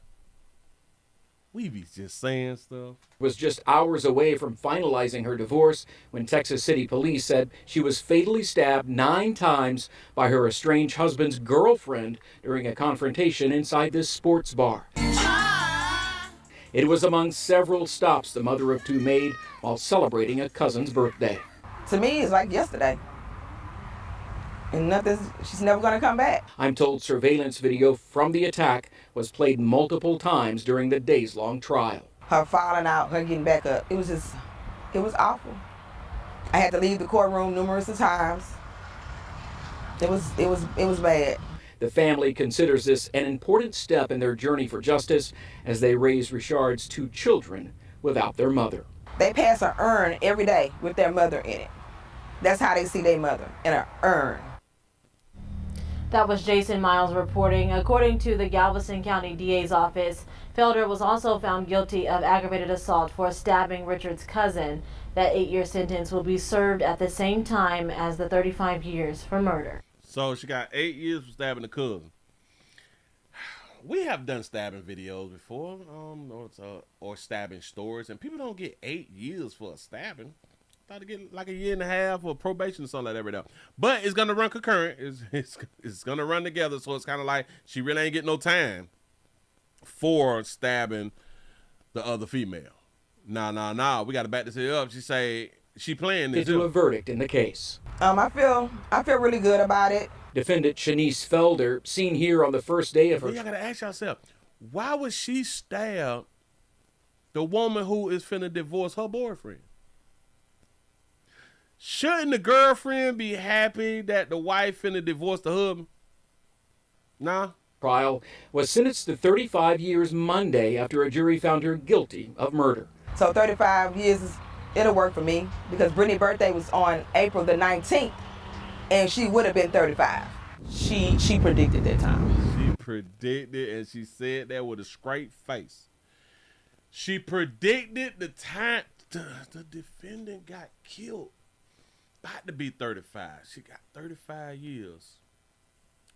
We be just saying stuff. Was just hours away from finalizing her divorce when Texas City police said she was fatally stabbed 9 times by her estranged husband's girlfriend during a confrontation inside this sports bar. It was among several stops the mother of 2 made while celebrating a cousin's birthday. To me, it's like yesterday. And she's never going to come back. I'm told surveillance video from the attack was played multiple times during the days-long trial. Her falling out, her getting back up, it was awful. I had to leave the courtroom numerous times. It was bad. The family considers this an important step in their journey for justice as they raise Richard's 2 children without their mother. They pass an urn every day with their mother in it. That's how they see their mother, in an urn. That was Jason Miles reporting. According to the Galveston County DA's office, Felder was also found guilty of aggravated assault for stabbing Richard's cousin. That 8-year sentence will be served at the same time as the 35 years for murder. So she got 8 years for stabbing the cousin. we have done stabbing videos before, or stabbing stories, and people don't get 8 years for a stabbing. Thought to get like a year and a half or probation or something like that right now. But it's gonna run concurrent. It's gonna run together, so it's kind of like she really ain't getting no time for stabbing the other female. Nah. We gotta back this here up. She say she playing this. Into a verdict in the case. I feel really good about it. Defendant Shanice Felder, seen here on the first day of her. Y'all gotta ask yourself, why would she stab the woman who is finna divorce her boyfriend? Shouldn't the girlfriend be happy that the wife finna divorce the husband? Nah. Trial was sentenced to 35 years Monday after a jury found her guilty of murder. So 35 years, it'll work for me because Brittany's birthday was on April the 19th, and she would have been 35. She predicted that time. She predicted, and she said that with a straight face. She predicted the time the defendant got killed. About to be 35. She got 35 years.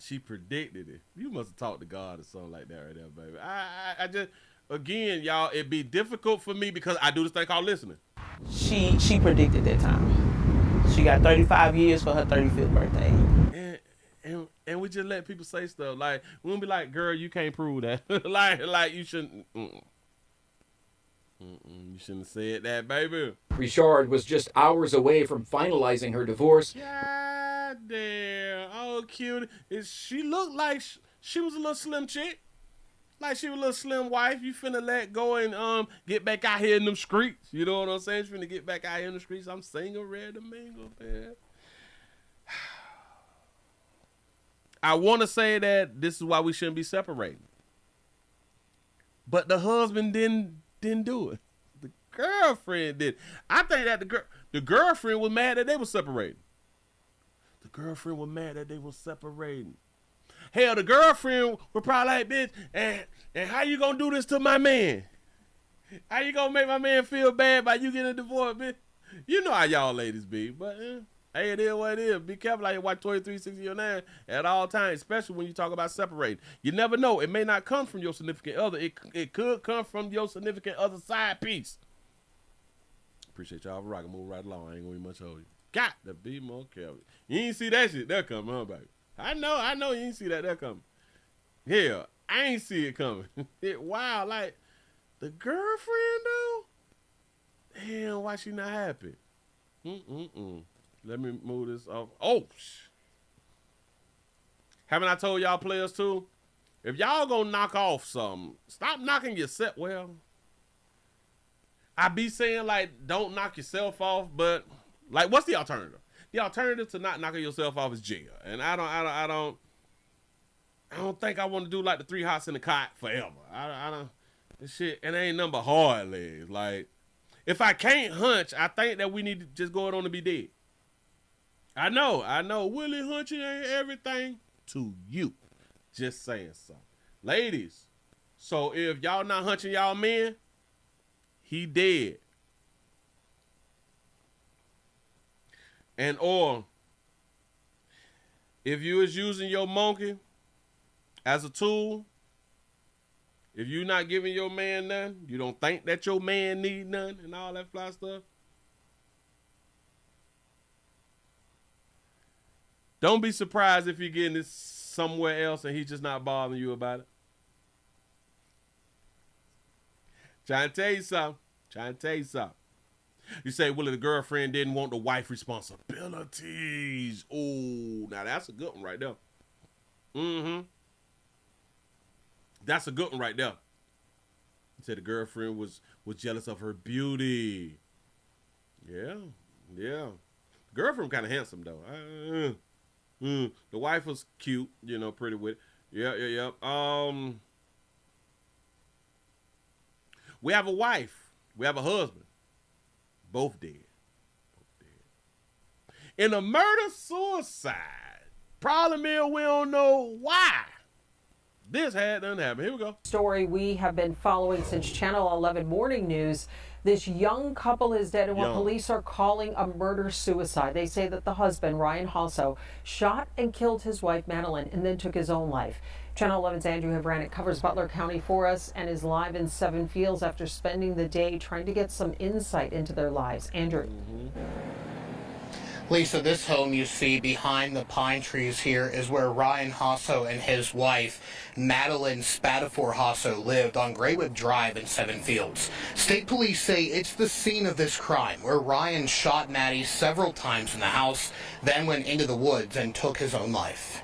She predicted it. You must have talked to God or something like that right there, baby. I just, again, y'all, it'd be difficult for me because I do this thing called listening. She predicted that time. She got 35 years for her 35th birthday. And we just let people say stuff like, we won't be like, girl, you can't prove that. like you shouldn't. You shouldn't have said that, baby. Richard was just hours away from finalizing her divorce. God damn. Oh, cute. She looked like she was a little slim chick. Like she was a little slim wife. You finna let go and get back out here in them streets. You know what I'm saying? You finna get back out here in the streets. I'm single, ready to mingle, man. I want to say that this is why we shouldn't be separating. But the husband didn't do it. The girlfriend did. I think that the girlfriend was mad that they were separating. The girlfriend was mad that they were separating. Hell, the girlfriend was probably like, bitch, and how you gonna do this to my man? How you gonna make my man feel bad by you getting a divorce, bitch? You know how y'all ladies be, but hey, it is what it is. Be careful out here, watch 2369 at all times, especially when you talk about separating. You never know. It may not come from your significant other. It could come from your significant other side piece. Appreciate y'all for rocking. Move right along. I ain't gonna be much hold you. Got to be more careful. You ain't see that shit. That coming, huh, baby? I know you ain't see that. That coming. Hell, I ain't see it coming. Wow, like, the girlfriend, though? Damn, why she not happy? Let me move this off. Oh, haven't I told y'all players too? If y'all gonna knock off something, stop knocking yourself. Well, I be saying like don't knock yourself off, but like what's the alternative? The alternative to not knocking yourself off is jail. And I don't think I want to do like the 3 hots in the cot forever. I don't. This shit, it ain't nothing but hard legs. Like if I can't hunch, I think that we need to just go on to be dead. I know. Willie hunching ain't everything to you. Just saying something. Ladies, so if y'all not hunching y'all men, he dead. And or if you is using your monkey as a tool, if you not giving your man nothing, you don't think that your man need nothing and all that fly stuff, don't be surprised if you're getting this somewhere else and he's just not bothering you about it. Trying to tell you something. You say, Willie, the girlfriend didn't want the wife responsibilities. Oh, now that's a good one right there. That's a good one right there. You said the girlfriend was jealous of her beauty. Yeah. Girlfriend kind of handsome, though. The wife was cute, pretty with it. Yeah. We have a wife. We have a husband. Both dead. In a murder-suicide. Problem is we don't know why this doesn't happen. Here we go. Story we have been following since Channel 11 Morning News. This young couple is dead in what police are calling a murder-suicide. They say that the husband, Ryan Halso, shot and killed his wife, Madeline, and then took his own life. Channel 11's Andrew Havranek covers Butler County for us and is live in Seven Fields after spending the day trying to get some insight into their lives. Andrew. Lisa, this home you see behind the pine trees here is where Ryan Hasso and his wife, Madeline Spatafor Hasso, lived on Graywood Drive in Seven Fields. State police say it's the scene of this crime, where Ryan shot Maddie several times in the house, then went into the woods and took his own life.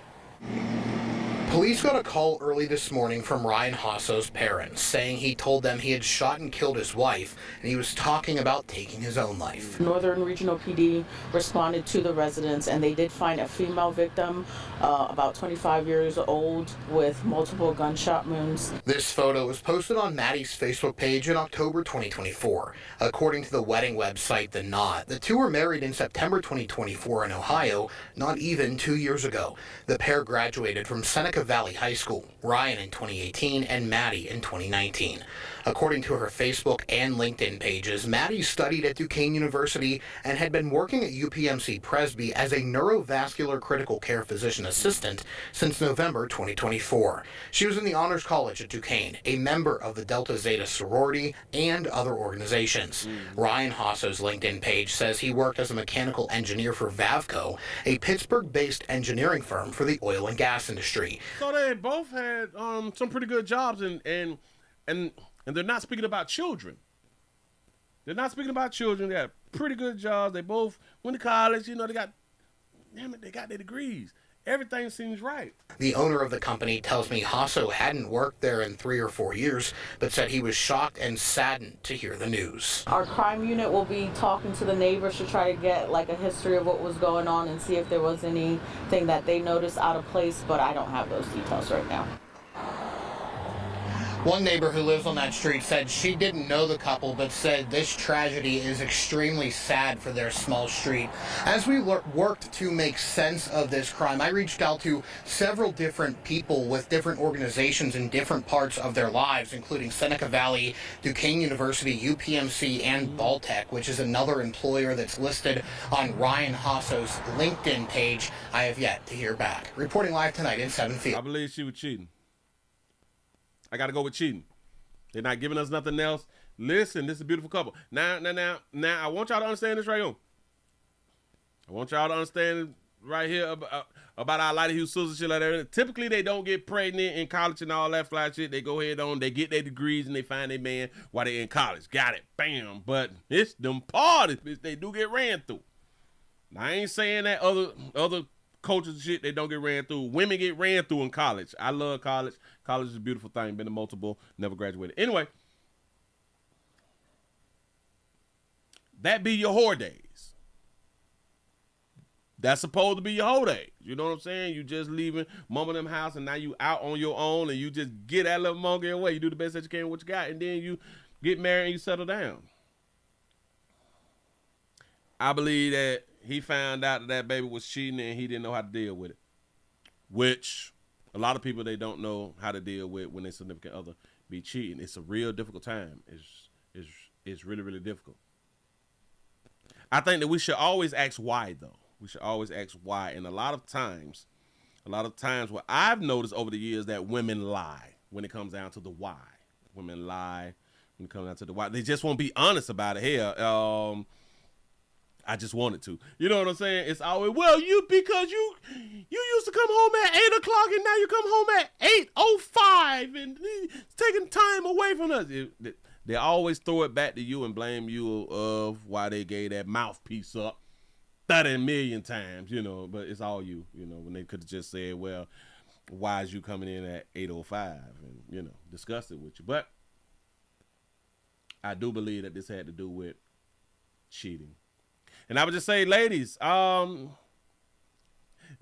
Police got a call early this morning from Ryan Hasso's parents, saying he told them he had shot and killed his wife, and he was talking about taking his own life. Northern Regional PD responded to the residents, and they did find a female victim, about 25 years old, with multiple gunshot wounds. This photo was posted on Maddie's Facebook page in October 2024. According to the wedding website The Knot, the two were married in September 2024 in Ohio, not even 2 years ago. The pair graduated from Seneca Valley High School, Ryan in 2018 and Maddie in 2019. According to her Facebook and LinkedIn pages, Maddie studied at Duquesne University and had been working at UPMC Presby as a neurovascular critical care physician assistant since November 2024. She was in the Honors College at Duquesne, a member of the Delta Zeta sorority and other organizations. Ryan Hasso's LinkedIn page says he worked as a mechanical engineer for Vavco, a Pittsburgh-based engineering firm for the oil and gas industry. So they both had some pretty good jobs, and they're not speaking about children. They're not speaking about children. They got pretty good jobs. They both went to college. You know, they got their degrees. Everything seems right. The owner of the company tells me Hasso hadn't worked there in 3 or 4 years, but said he was shocked and saddened to hear the news. Our crime unit will be talking to the neighbors to try to get like a history of what was going on and see if there was anything that they noticed out of place, but I don't have those details right now. One neighbor who lives on that street said she didn't know the couple, but said this tragedy is extremely sad for their small street. As we worked to make sense of this crime, I reached out to several different people with different organizations in different parts of their lives, including Seneca Valley, Duquesne University, UPMC, and Baltec, which is another employer that's listed on Ryan Hasso's LinkedIn page. I have yet to hear back. Reporting live tonight in Seven Fields. I believe she was cheating. I got to go with cheating. They're not giving us nothing else. Listen, this is a beautiful couple. Now, I want y'all to understand this right here. I want y'all to understand right here about our Lighter Hugh sisters and shit like that. Typically, they don't get pregnant in college and all that fly shit. They go ahead on, they get their degrees and they find their man while they're in college. Got it. Bam. But it's them parties, bitch, they do get ran through. Now, I ain't saying that other coaches and shit, they don't get ran through. Women get ran through in college. I love college. College is a beautiful thing. Been to multiple, never graduated. Anyway, that be your whore days. That's supposed to be your whole days. You know what I'm saying? You just leaving mama them house and now you out on your own and you just get that little monkey away. You do the best that you can with what you got and then you get married and you settle down. I believe that he found out that baby was cheating and he didn't know how to deal with it, which a lot of people, they don't know how to deal with when their significant other be cheating. It's a real difficult time. It's really, really difficult. I think that we should always ask why, though. We should always ask why. And a lot of times what I've noticed over the years that women lie when it comes down to the why. Women lie when it comes down to the why. They just won't be honest about it. Here, I just wanted to. You know what I'm saying? It's always, well, because you used to come home at 8 o'clock and now you come home at 8:05 and it's taking time away from us. They always throw it back to you and blame you of why they gave that mouthpiece up 30 million times, you know, but it's all you, when they could have just said, well, why is you coming in at 8:05 and, discuss it with you. But I do believe that this had to do with cheating. And I would just say, ladies, don't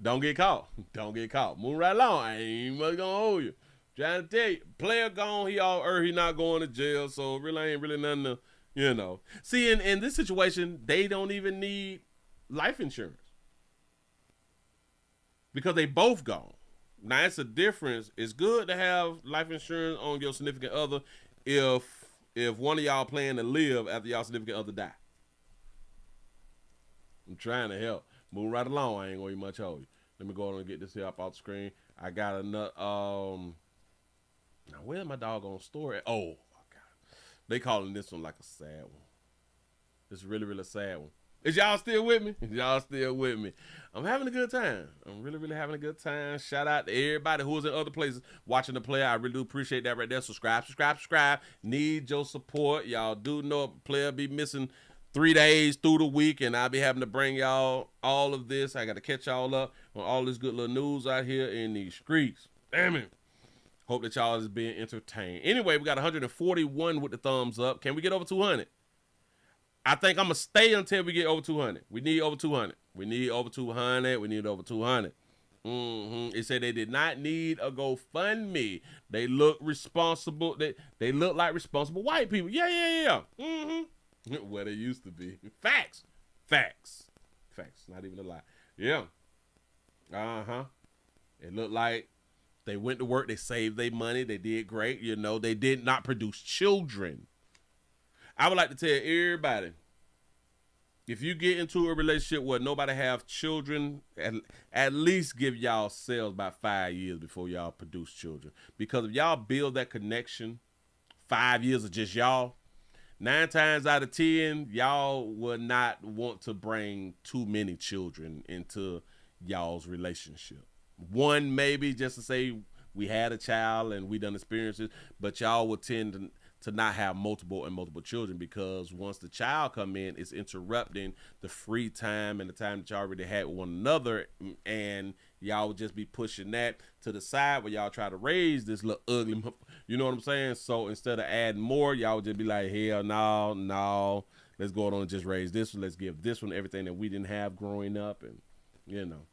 get caught. Don't get caught. Move right along. I ain't much gonna hold you. Trying to tell you, player gone, he not going to jail, so really ain't really nothing to, See, in this situation, they don't even need life insurance because they both gone. Now, it's a difference. It's good to have life insurance on your significant other if one of y'all plan to live after y'all significant other die. I'm trying to help. Move right along. I ain't going to much hold you. Let me go on and get this here up off the screen. I got another. Now where's my doggone story? Oh my God, they calling this one like a sad one. It's really, really sad one. Is y'all still with me? Y'all still with me? I'm having a good time. I'm really, really having a good time. Shout out to everybody who's in other places watching the play. I really do appreciate that right there. Subscribe, subscribe, subscribe. Need your support. Y'all do know a player be missing 3 days through the week, and I'll be having to bring y'all all of this. I got to catch y'all up on all this good little news out here in these streets. Damn it. Hope that y'all is being entertained. Anyway, we got 141 with the thumbs up. Can we get over 200? I think I'm going to stay until we get over 200. We need over 200. We need over 200. We need over 200. It said they did not need a GoFundMe. They look responsible. They look like responsible white people. Yeah. Where they used to be. Facts. Not even a lie. Yeah. It looked like they went to work. They saved their money. They did great. You know, they did not produce children. I would like to tell everybody, if you get into a relationship where nobody have children, at least give y'all selves about 5 years before y'all produce children. Because if y'all build that connection, 5 years of just y'all, 9 times out of 10, y'all will not want to bring too many children into y'all's relationship. One maybe just to say we had a child and we done experiences, but y'all will tend to not have multiple children, because once the child come in, it's interrupting the free time and the time that y'all already had with one another, and y'all would just be pushing that to the side where y'all try to raise this little ugly, you know what I'm saying? So instead of adding more, y'all would just be like, hell no, let's go on and just raise this one. Let's give this one everything that we didn't have growing up, and you know,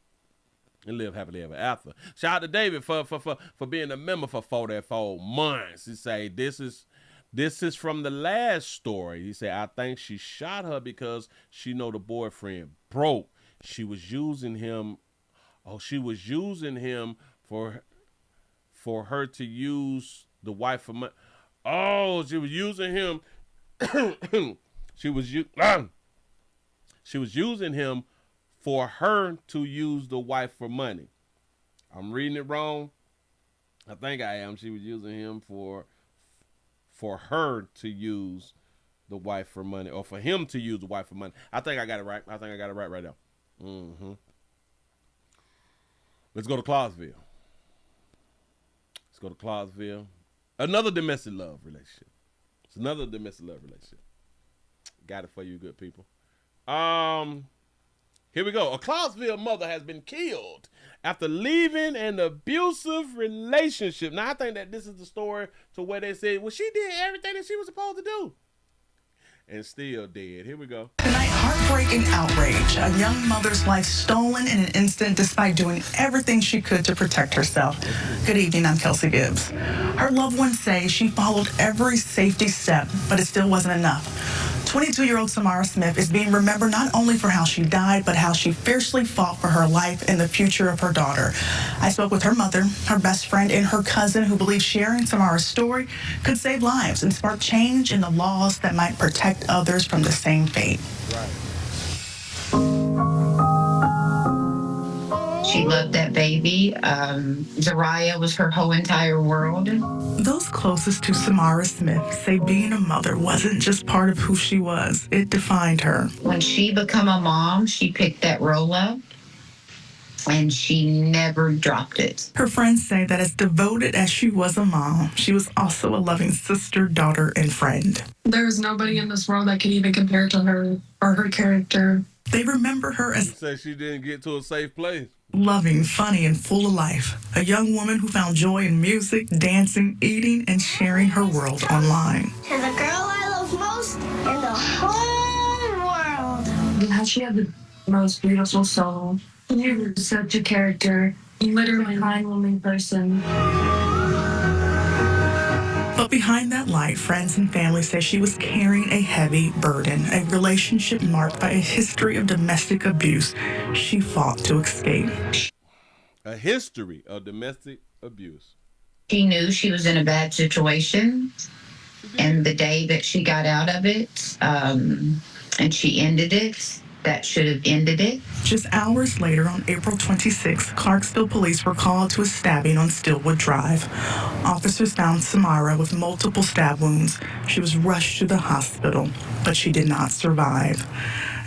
and live happily ever after. Shout out to David for being a member for 44 months. He say this is from the last story. He said, I think she shot her because she know the boyfriend broke. She was using him. Oh, she was using him for her to use the wife for money. Oh, she was using him. She was using him for her to use the wife for money. I'm reading it wrong. I think I am. She was using him for her to use the wife for money, or for him to use the wife for money. I think I got it right. I think I got it right now. Let's go to Clarksville. Another domestic love relationship. It's another domestic love relationship. Got it for you, good people. Here we go. A Clarksville mother has been killed after leaving an abusive relationship. Now, I think that this is the story to where they said, well, she did everything that she was supposed to do, and still dead. Here we go. Tonight, heartbreak and outrage. A young mother's life stolen in an instant despite doing everything she could to protect herself. Good evening, I'm Kelsey Gibbs. Her loved ones say she followed every safety step, but it still wasn't enough. 22-year-old Samara Smith is being remembered not only for how she died, but how she fiercely fought for her life and the future of her daughter. I spoke with her mother, her best friend, and her cousin, who believe sharing Samara's story could save lives and spark change in the laws that might protect others from the same fate. She loved that baby. Zariah was her whole entire world. Those closest to Samara Smith say being a mother wasn't just part of who she was, it defined her. When she became a mom, she picked that role up, and she never dropped it. Her friends say that as devoted as she was a mom, she was also a loving sister, daughter, and friend. There is nobody in this world that can even compare to her or her character. They remember her as... You say she didn't get to a safe place. Loving, funny, and full of life. A young woman who found joy in music, dancing, eating, and sharing her world online. To the girl I love most in the whole world. She had the most beautiful soul. You were such a character. Literally a kind, loving person. But behind that light, friends and family say she was carrying a heavy burden, a relationship marked by a history of domestic abuse she fought to escape. A history of domestic abuse. She knew she was in a bad situation, and the day that she got out of it, and she ended it, that should have ended it. Just hours later, on April 26, Clarksville police were called to a stabbing on Stillwood Drive. Officers found Samara with multiple stab wounds. She was rushed to the hospital, but she did not survive.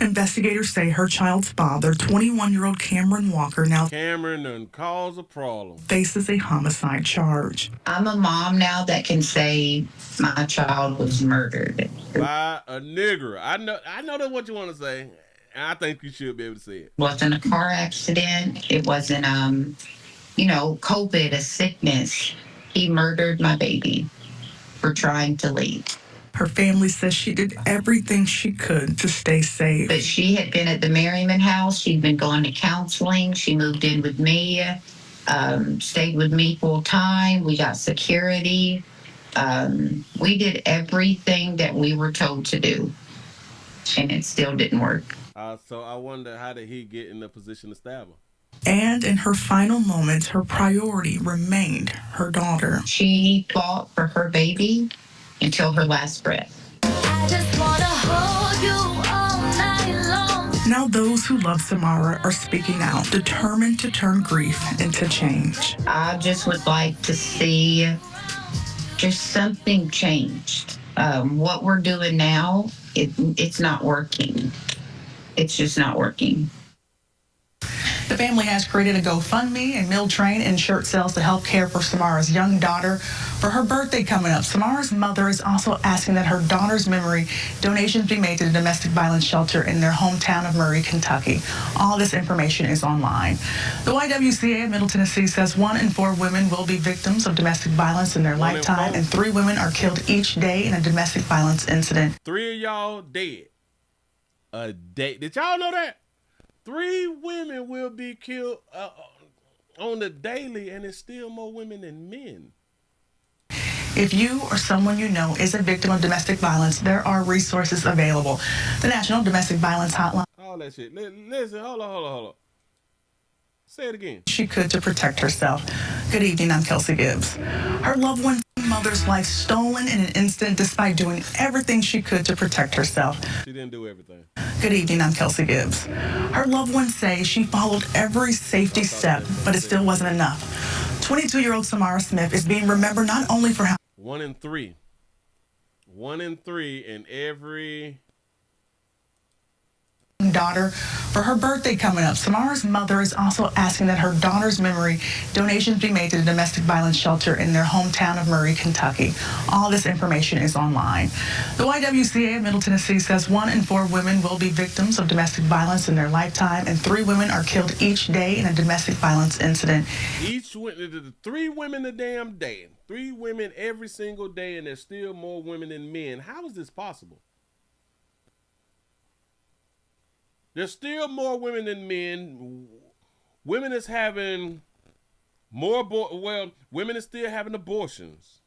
Investigators say her child's father, 21-year-old Cameron Walker, now done caused a problem, faces a homicide charge. I'm a mom now that can say my child was murdered by a nigger. I know that's what you want to say. I think you should be able to say it. It wasn't a car accident. It wasn't, COVID, a sickness. He murdered my baby for trying to leave. Her family says she did everything she could to stay safe. But she had been at the Merriman house. She'd been going to counseling. She moved in with me, stayed with me full time. We got security. We did everything that we were told to do, and it still didn't work. So I wonder, how did he get in the position to stab her? And in her final moments, her priority remained her daughter. She fought for her baby until her last breath. I just wanna hold you all night long. Now those who love Samara are speaking out, determined to turn grief into change. I just would like to see just something changed. What we're doing now, it's not working. It's just not working. The family has created a GoFundMe and meal train and shirt sales to help care for Samara's young daughter. For her birthday coming up, Samara's mother is also asking that her daughter's memory donations be made to the domestic violence shelter in their hometown of Murray, Kentucky. All this information is online. The YWCA of Middle Tennessee says 1 in 4 women will be victims of domestic violence in their lifetime, and 3 women are killed each day in a domestic violence incident. 3 of y'all dead a day. Did y'all know that? 3 women will be killed on the daily, and it's still more women than men. If you or someone you know is a victim of domestic violence, there are resources available. The National Domestic Violence Hotline. All that shit. Listen, hold on. Say it again. She could to protect herself. Good evening, I'm Kelsey Gibbs. Her loved one's mother's life stolen in an instant despite doing everything she could to protect herself. She didn't do everything. Good evening, I'm Kelsey Gibbs. Her loved ones say she followed every safety step, but it still wasn't enough. 22-year-old Samara Smith is being remembered not only for how 1 in 3. 1 in 3 in every daughter. For her birthday coming up, Samara's mother is also asking that her daughter's memory donations be made to the domestic violence shelter in their hometown of Murray, Kentucky. All this information is online. The YWCA of Middle Tennessee says 1 in 4 women will be victims of domestic violence in their lifetime, and 3 women are killed each day in a domestic violence incident. 3 women a damn day. 3 women every single day, and there's still more women than men. How is this possible? There's still more women than men. Women is having more, women is still having abortions.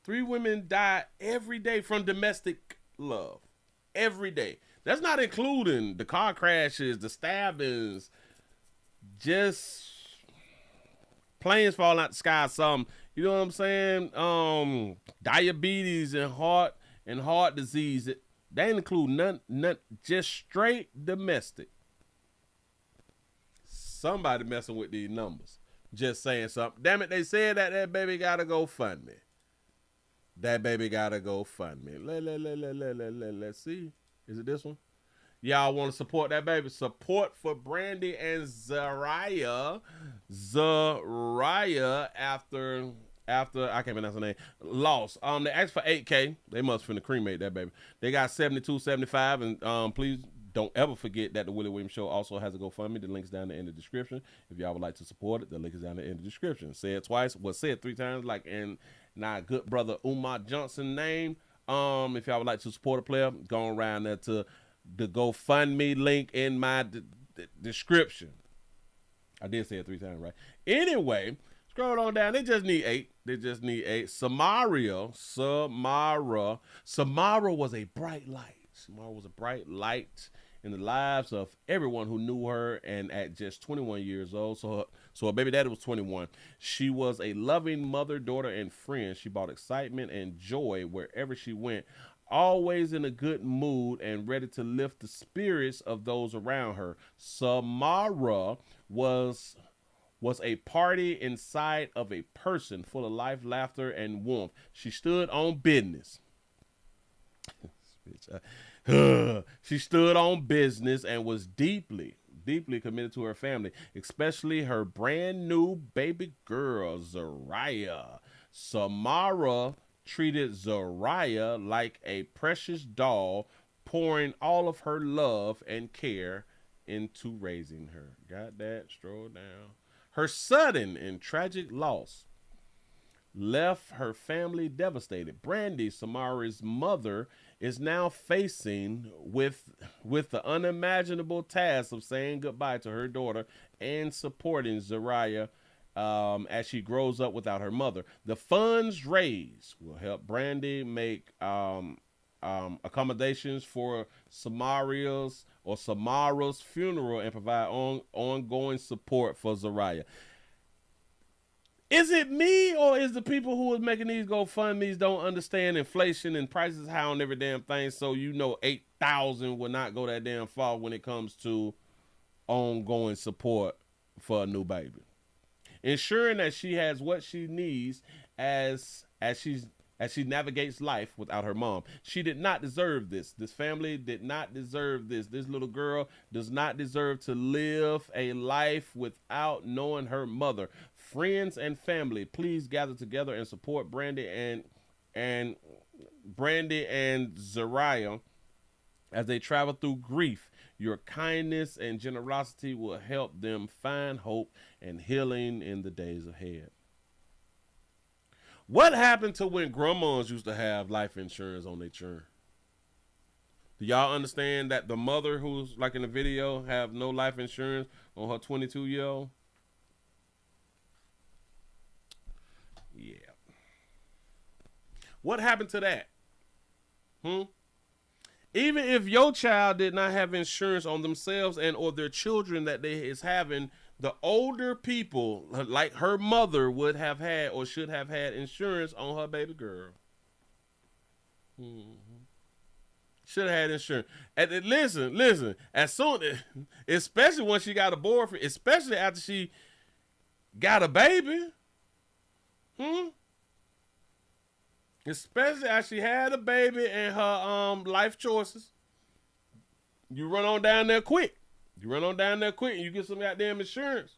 3 women die every day from domestic love. Every day. That's not including the car crashes, the stabbings, just planes falling out the sky, something. You know what I'm saying? Diabetes and heart disease. They include none, just straight domestic. Somebody messing with these numbers. Just saying something. Damn it, they said that baby gotta go fund me. That baby gotta go fund me. Let's see. Is it this one? Y'all want to support that baby? Support for Brandy and Zariah. After I can't pronounce her name, lost. They asked for $8K. They must finna cremate that baby. They got $72.75, and please don't ever forget that the Willie Williams Show also has a GoFundMe. The link's down there in the description. If y'all would like to support it, the link is down there in the description. Say it twice. Well, say it 3 times, like in my good brother Umar Johnson name. If y'all would like to support a player, go around there to the GoFundMe link in my description. I did say it 3 times, right? Anyway. Scroll on down. They just need 8. Samara was a bright light. Samara was a bright light in the lives of everyone who knew her, and at just 21 years old. So her baby daddy was 21. She was a loving mother, daughter, and friend. She brought excitement and joy wherever she went. always in a good mood and ready to lift the spirits of those around her. Samara was a party inside of a person, full of life, laughter, and warmth. She stood on business. She stood on business and was deeply committed to her family, especially her brand new baby girl, Zariah. Samara treated Zariah like a precious doll, pouring all of her love and care into raising her. Got that? Stroll down. Her sudden and tragic loss left her family devastated. Brandy, Samara's mother, is now facing with the unimaginable task of saying goodbye to her daughter and supporting Zariah as she grows up without her mother. The funds raised will help Brandy make accommodations for Samara's funeral and provide ongoing support for Zariah. Is it me, or is the people who are making these GoFundMe's don't understand inflation and prices high on every damn thing? So $8,000 will not go that damn far when it comes to ongoing support for a new baby. Ensuring that she has what she needs as she navigates life without her mom. She did not deserve this. This family did not deserve this. This little girl does not deserve to live a life without knowing her mother. Friends and family, please gather together and support Brandy and Zariah as they travel through grief. Your kindness and generosity will help them find hope and healing in the days ahead. What happened to when grandmas used to have life insurance on their children? Do y'all understand that the mother who's like in the video have no life insurance on her 22-year-old? Yeah. What happened to that? Even if your child did not have insurance on themselves and or their children that they is having, the older people, like her mother, would have had or should have had insurance on her baby girl. Should have had insurance. And listen. As soon, especially when she got a boyfriend, especially after she got a baby. Especially as she had a baby and her life choices. You run on down there quick. And you get some goddamn insurance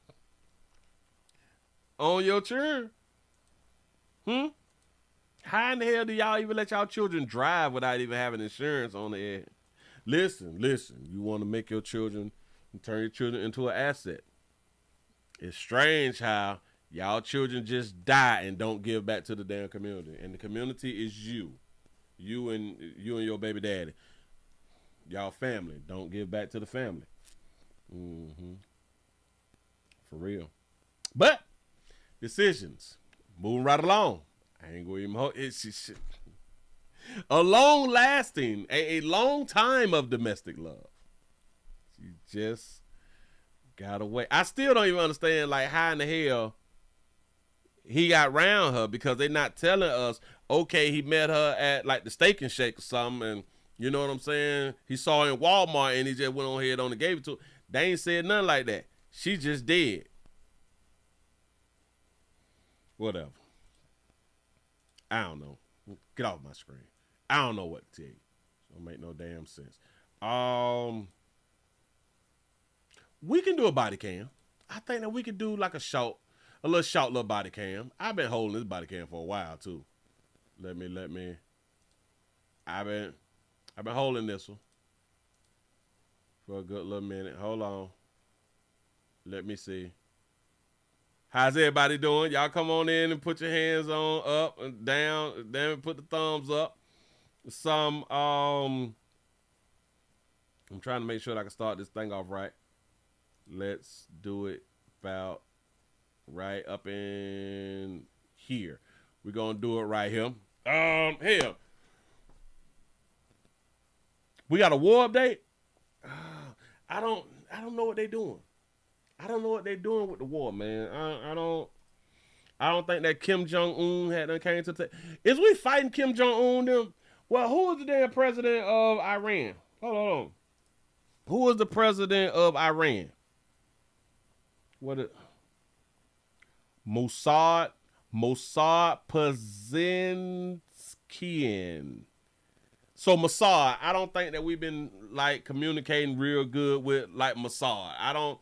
on your children. How in the hell do y'all even let y'all children drive without even having insurance on the air? Listen. You want to make your children and turn your children into an asset. It's strange how y'all children just die and don't give back to the damn community. And the community is you. You and your baby daddy. Y'all family. Don't give back to the family. For real. But decisions. Moving right along. I ain't going to even hold it's a long lasting, a long time of domestic love. You just gotta wait. I still don't even understand like how in the hell he got around her, because they're not telling us, okay, he met her at like the Steak and Shake or something, and you know what I'm saying? He saw her in Walmart and he just went on ahead and gave it to her. They ain't said nothing like that. She just dead. Whatever. I don't know. Get off my screen. I don't know what to tell you. It don't make no damn sense. We can do a body cam. I think that we could do like a little short body cam. I've been holding this body cam for a while too. Let me. I've been holding this one for a good little minute. Hold on. Let me see. How's everybody doing? Y'all come on in and put your hands on up and down. Then put the thumbs up. I'm trying to make sure that I can start this thing off right. Let's do it about right up in here. We're gonna do it right here. Here. We got a war update. I don't know what they're doing. I don't know what they're doing with the war, man. I don't think that Kim Jong-un had done came to is we fighting Kim Jong-un them, Well, who is the damn president of Iran? Hold on. Who is the president of Iran? Mossad Pezeshkian. So Mossad, I don't think that we've been like communicating real good with like Mossad. I don't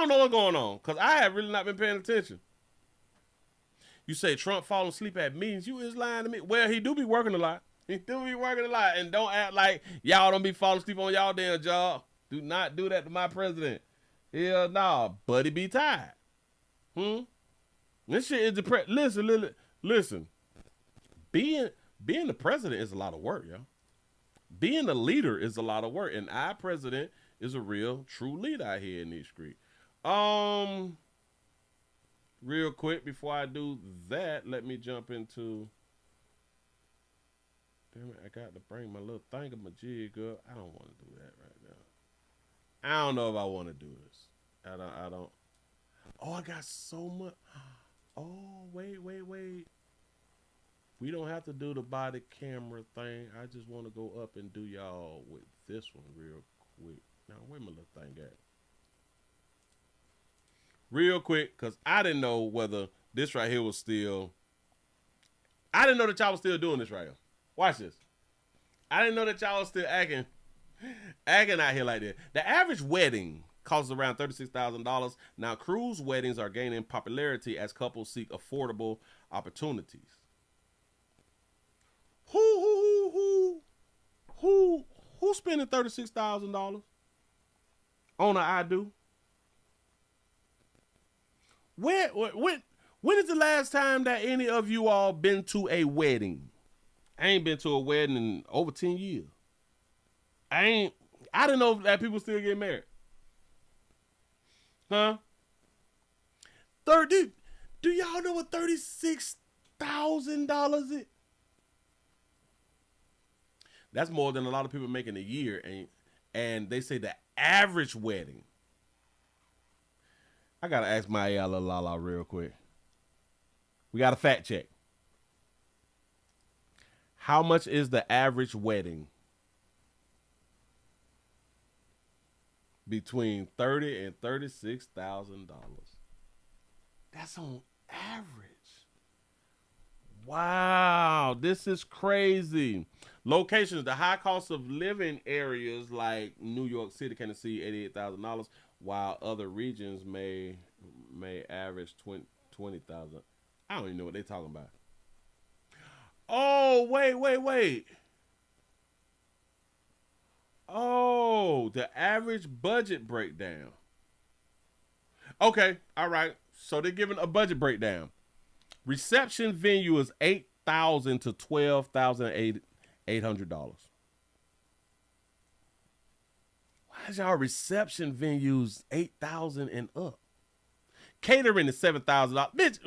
know what's going on because I have really not been paying attention. You say Trump falling asleep at meetings, you is lying to me. Well, he do be working a lot. And don't act like y'all don't be falling asleep on y'all damn job. Do not do that to my president. Hell nah, buddy be tired. This shit is depressing. Listen. Being the president is a lot of work, yo. Being a leader is a lot of work. And our president is a real, true leader out here in these streets. Real quick, before I do that, let me jump into... Damn it, I got to bring my little thingamajig up. I don't want to do that right now. I don't know if I want to do this. I don't. Oh, I got so much. Oh, wait. We don't have to do the body camera thing. I just want to go up and do y'all with this one real quick. Now, where my little thing at? Real quick, because I didn't know whether this right here was still... I didn't know that y'all was still doing this right here. Watch this. I didn't know that y'all was still acting out here like that. The average wedding costs around $36,000. Now, cruise weddings are gaining popularity as couples seek affordable opportunities. Who spending $36,000 on an I do? When is the last time that any of you all been to a wedding? I ain't been to a wedding in over 10 years. I didn't know that people still get married. Huh? Do y'all know what $36,000 is? That's more than a lot of people make in a year. And they say the average wedding. I got to ask my Lala real quick. We got a fact check. How much is the average wedding? Between $30,000 and $36,000. That's on average. Wow, this is crazy. Locations: the high cost of living areas like New York City can exceed $88,000, while other regions may average $20,000. I don't even know what they're talking about. Oh, wait. Oh, the average budget breakdown. Okay, all right. So they're giving a budget breakdown. Reception venue is $8,000 to $12,800. Why is y'all reception venues $8,000 and up? Catering is $7,000. Bitch,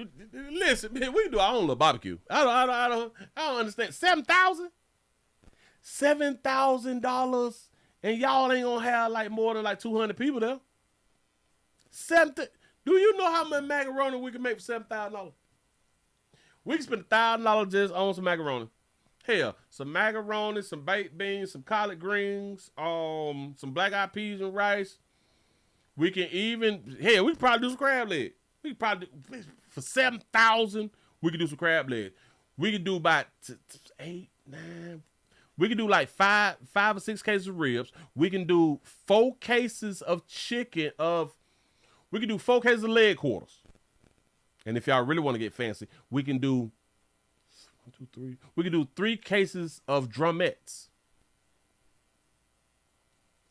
listen, man, we can do our own little barbecue. I don't understand. $7,000? $7,000, and y'all ain't gonna have like more than like 200 people there. Do you know how much macaroni we can make for $7,000? We can spend $1,000 just on some macaroni. Hell, some macaroni, some baked beans, some collard greens, some black-eyed peas and rice. We can even, we can probably do some crab legs. We can probably do, for $7,000, we can do some crab legs. We can do about 8, 9. We can do like five or 6 cases of ribs. We can do 4 cases of chicken. We can do 4 cases of leg quarters. And if y'all really want to get fancy, we can do 1, 2, 3. We can do 3 cases of drumettes.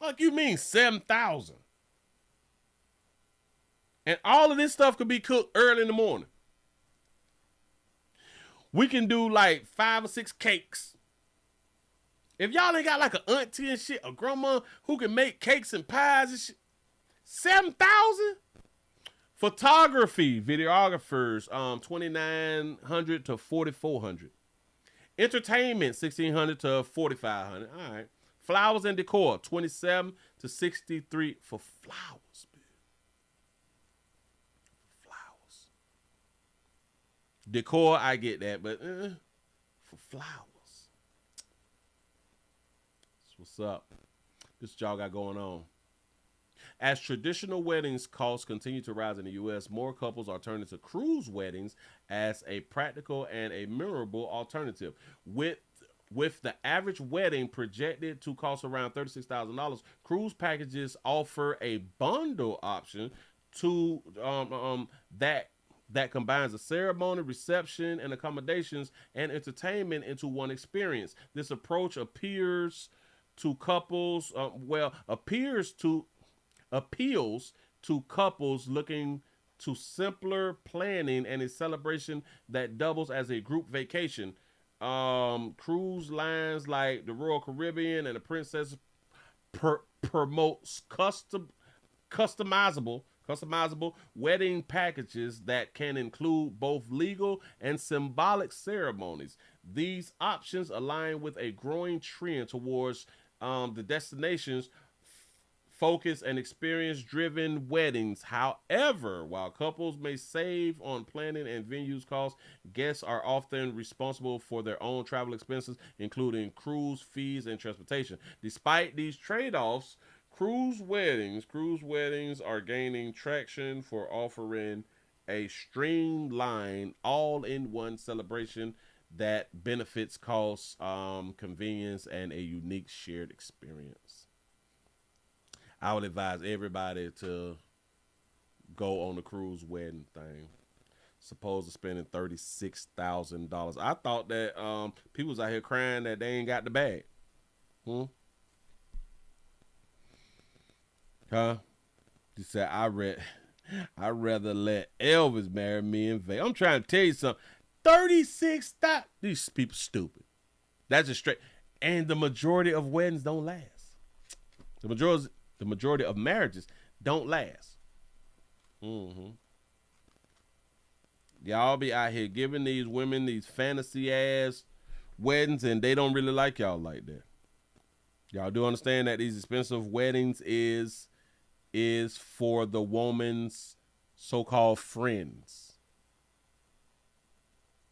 Like you mean 7,000? And all of this stuff could be cooked early in the morning. We can do like 5 or 6 cakes. If y'all ain't got like an auntie and shit, a grandma who can make cakes and pies and shit, 7,000? Photography, videographers, $2,900 to $4,400. Entertainment, $1,600 to $4,500. All right. Flowers and decor, $27 to $63 for flowers. Flowers. Decor, I get that, but flowers. That's what's up. This is what y'all got going on. As traditional weddings costs continue to rise in the U.S., more couples are turning to cruise weddings as a practical and a memorable alternative. With the average wedding projected to cost around $36,000, cruise packages offer a bundle option to that combines the ceremony, reception, and accommodations and entertainment into one experience. This approach appeals to couples looking to simpler planning and a celebration that doubles as a group vacation. Cruise lines like the Royal Caribbean and the Princess promotes customizable wedding packages that can include both legal and symbolic ceremonies. These options align with a growing trend towards the destinations focus and experience-driven weddings. However, while couples may save on planning and venues costs, guests are often responsible for their own travel expenses, including cruise fees and transportation. Despite these trade-offs, cruise weddings are gaining traction for offering a streamlined, all-in-one celebration that benefits costs, convenience, and a unique shared experience. I would advise everybody to go on the cruise wedding thing. Supposed to spending $36,000. I thought that people was out here crying that they ain't got the bag. Huh? He said, I'd rather let Elvis marry me in Vegas. I'm trying to tell you something. 36,000. These people stupid. That's just straight. And the majority of weddings don't last. The majority of marriages don't last. Y'all be out here giving these women these fantasy ass weddings, and they don't really like y'all like that. Y'all do understand that these expensive weddings is for the woman's so-called friends,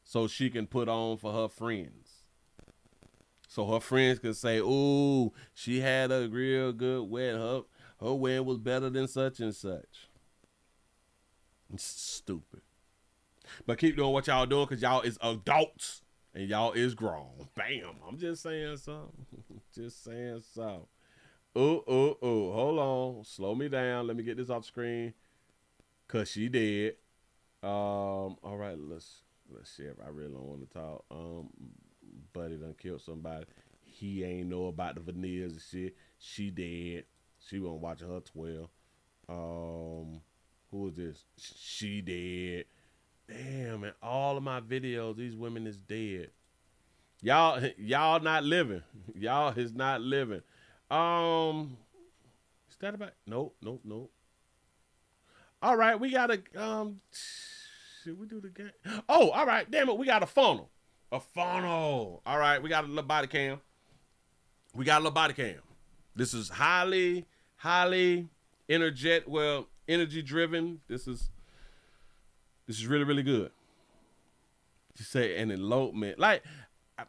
so she can put on for her friends. So her friends can say, "Ooh, she had a real good wedding. Her wedding was better than such and such." It's stupid. But keep doing what y'all doing, because y'all is adults and y'all is grown. Bam. I'm just saying something. Just saying something. Hold on. Slow me down. Let me get this off the screen. Cause she did. All right, let's see if I really don't want to talk. Buddy done killed somebody. He ain't know about the veneers and shit. She dead. She wasn't watching her 12. Who is this? She dead. Damn, man. All of my videos, these women is dead. Y'all not living. Y'all is not living. Is that about? Nope. All right, we got a should we do the game? Oh, all right, damn it, we got a funnel. A funnel. All right, we got a little body cam. This is highly energy driven. This is really, really good. You say an elopement. Like, do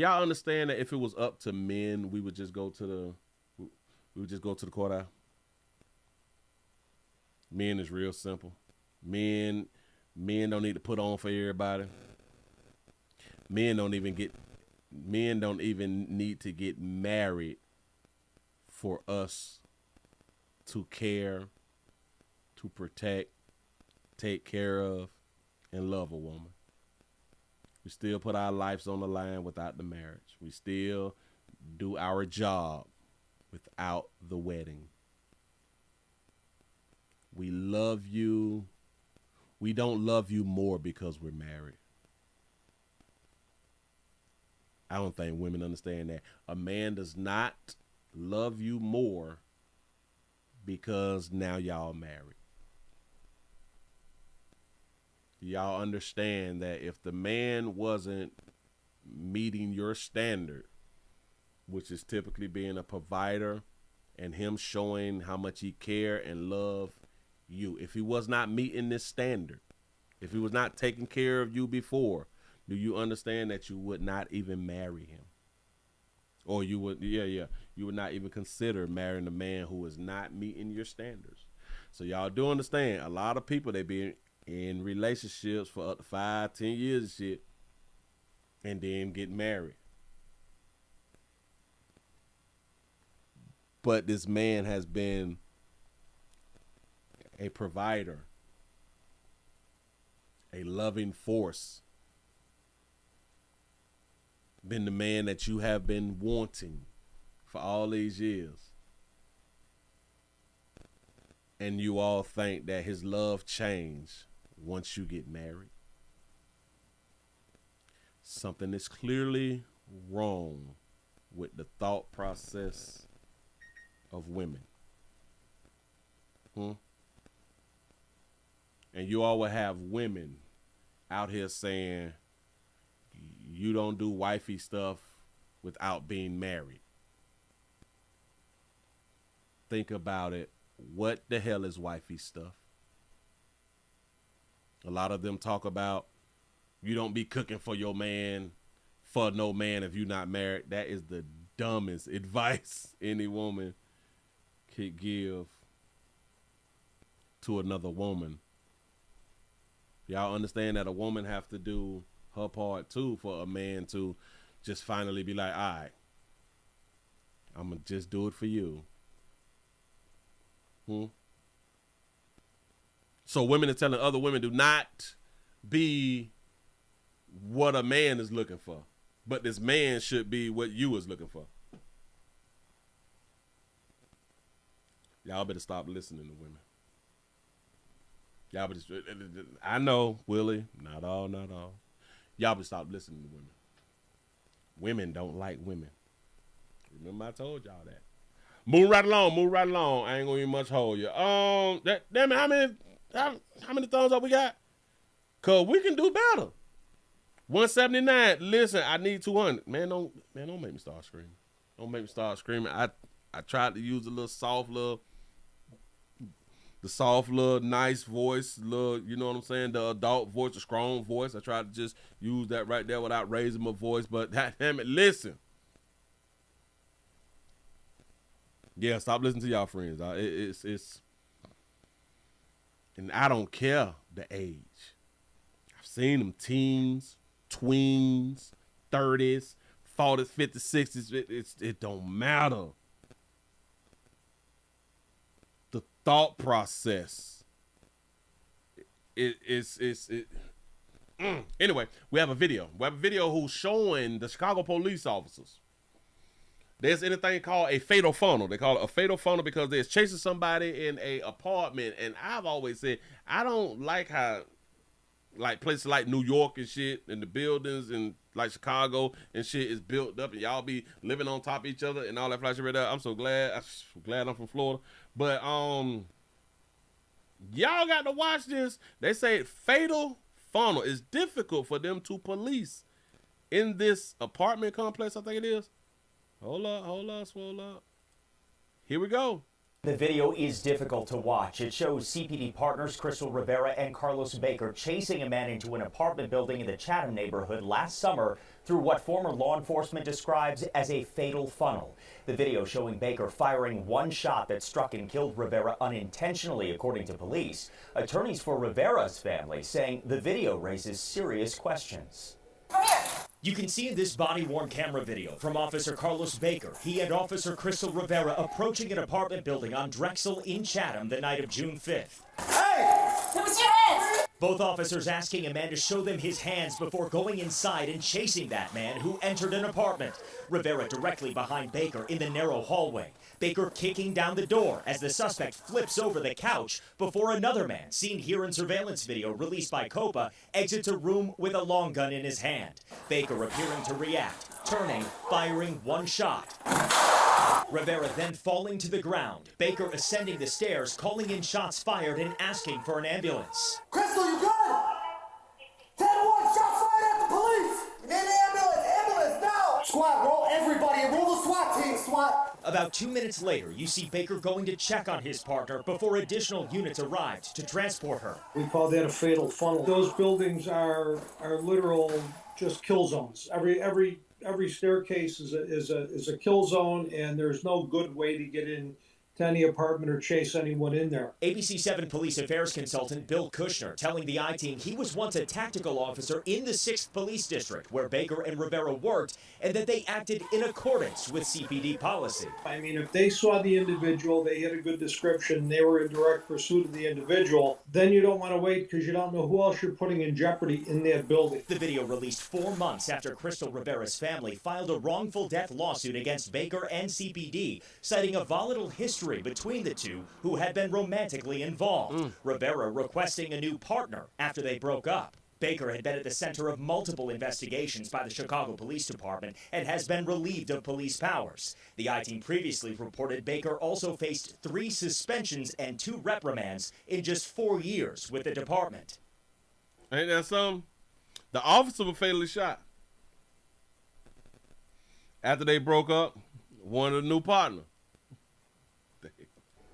y'all understand that if it was up to men, we would just go to the courthouse? Men is real simple. Men don't need to put on for everybody. Men don't even need to get married for us to care, to protect, take care of, and love a woman. We still put our lives on the line without the marriage. We still do our job without the wedding. We love you. We don't love you more because we're married. I don't think women understand that. A man does not love you more because now y'all married. Y'all understand that if the man wasn't meeting your standard, which is typically being a provider and him showing how much he care and love you, if he was not meeting this standard, if he was not taking care of you before, Do you understand that you would not even marry him? Or you would, you would not even consider marrying a man who is not meeting your standards. So y'all do understand, a lot of people, they be in relationships for up to 5, 10 years and shit, and then get married. But this man has been a provider, a loving force, been the man that you have been wanting for all these years. And you all think that his love changed once you get married. Something is clearly wrong with the thought process of women. And you all will have women out here saying, you don't do wifey stuff without being married. Think about it. What the hell is wifey stuff? A lot of them talk about you don't be cooking for your man, for no man if you're not married. That is the dumbest advice any woman could give to another woman. Y'all understand that a woman have to do her part too for a man to just finally be like, all right, I'm gonna just do it for you. So women are telling other women, do not be what a man is looking for, but this man should be what you is looking for. Y'all better stop listening to women. Y'all better, I know, Willie, not all. Y'all better stop listening to women. Women don't like women. Remember I told y'all that. Move right along. I ain't gonna even much hold you. Damn it, how many thumbs up we got? Cause we can do better. 179. Listen, I need 200. Man, don't make me start screaming. Don't make me start screaming. I tried to use the soft little nice voice, you know what I'm saying? The adult voice, the strong voice. I tried to just use that right there without raising my voice, but damn it, listen. Yeah, stop listening to y'all friends. It's and I don't care the age. I've seen them teens, tweens, 30s, 40s, 50s, 60s. It don't matter. The thought process. Anyway, we have a video. We have a video who's showing the Chicago police officers. There's anything called a fatal funnel. They call it a fatal funnel because they're chasing somebody in a apartment. And I've always said, I don't like how, like, places like New York and shit, and the buildings and like Chicago and shit is built up, and y'all be living on top of each other and all that flash right there. I'm so glad. I'm from Florida. But y'all got to watch this. They say fatal funnel is difficult for them to police in this apartment complex, I think it is. Hold up, swole up. Here we go. The video is difficult to watch. It shows CPD partners Crystal Rivera and Carlos Baker chasing a man into an apartment building in the Chatham neighborhood last summer through what former law enforcement describes as a fatal funnel. The video showing Baker firing one shot that struck and killed Rivera unintentionally, according to police. Attorneys for Rivera's family saying the video raises serious questions. Come here. You can see in this body-worn camera video from Officer Carlos Baker, he and Officer Crystal Rivera approaching an apartment building on Drexel in Chatham the night of June 5th. Hey! Give us your hands! Both officers asking a man to show them his hands before going inside and chasing that man who entered an apartment. Rivera directly behind Baker in the narrow hallway. Baker kicking down the door as the suspect flips over the couch before another man, seen here in surveillance video released by COPA, exits a room with a long gun in his hand. Baker appearing to react, turning, firing one shot. Rivera then falling to the ground. Baker ascending the stairs, calling in shots fired and asking for an ambulance. Crystal, you got it! 10-1, shots fired at the police! We need an ambulance! Ambulance, now! Squad, roll everybody and roll the SWAT team, SWAT! About 2 minutes later, you see Baker going to check on his partner before additional units arrived to transport her. We call that a fatal funnel. Those buildings are literal just kill zones. Every staircase is a kill zone, and there's no good way to get in to any apartment or chase anyone in there. ABC 7 Police Affairs consultant Bill Kushner telling the I-Team he was once a tactical officer in the 6th Police District where Baker and Rivera worked, and that they acted in accordance with CPD policy. I mean, if they saw the individual, they had a good description, they were in direct pursuit of the individual, then you don't want to wait because you don't know who else you're putting in jeopardy in that building. The video released 4 months after Crystal Rivera's family filed a wrongful death lawsuit against Baker and CPD, citing a volatile history between the two who had been romantically involved. Rivera requesting a new partner after they broke up. Baker had been at the center of multiple investigations by the Chicago Police Department and has been relieved of police powers. The I-Team previously reported Baker also faced 3 suspensions and 2 reprimands in just 4 years with the department. Ain't that something? The officer was fatally shot. After they broke up, wanted a new partner.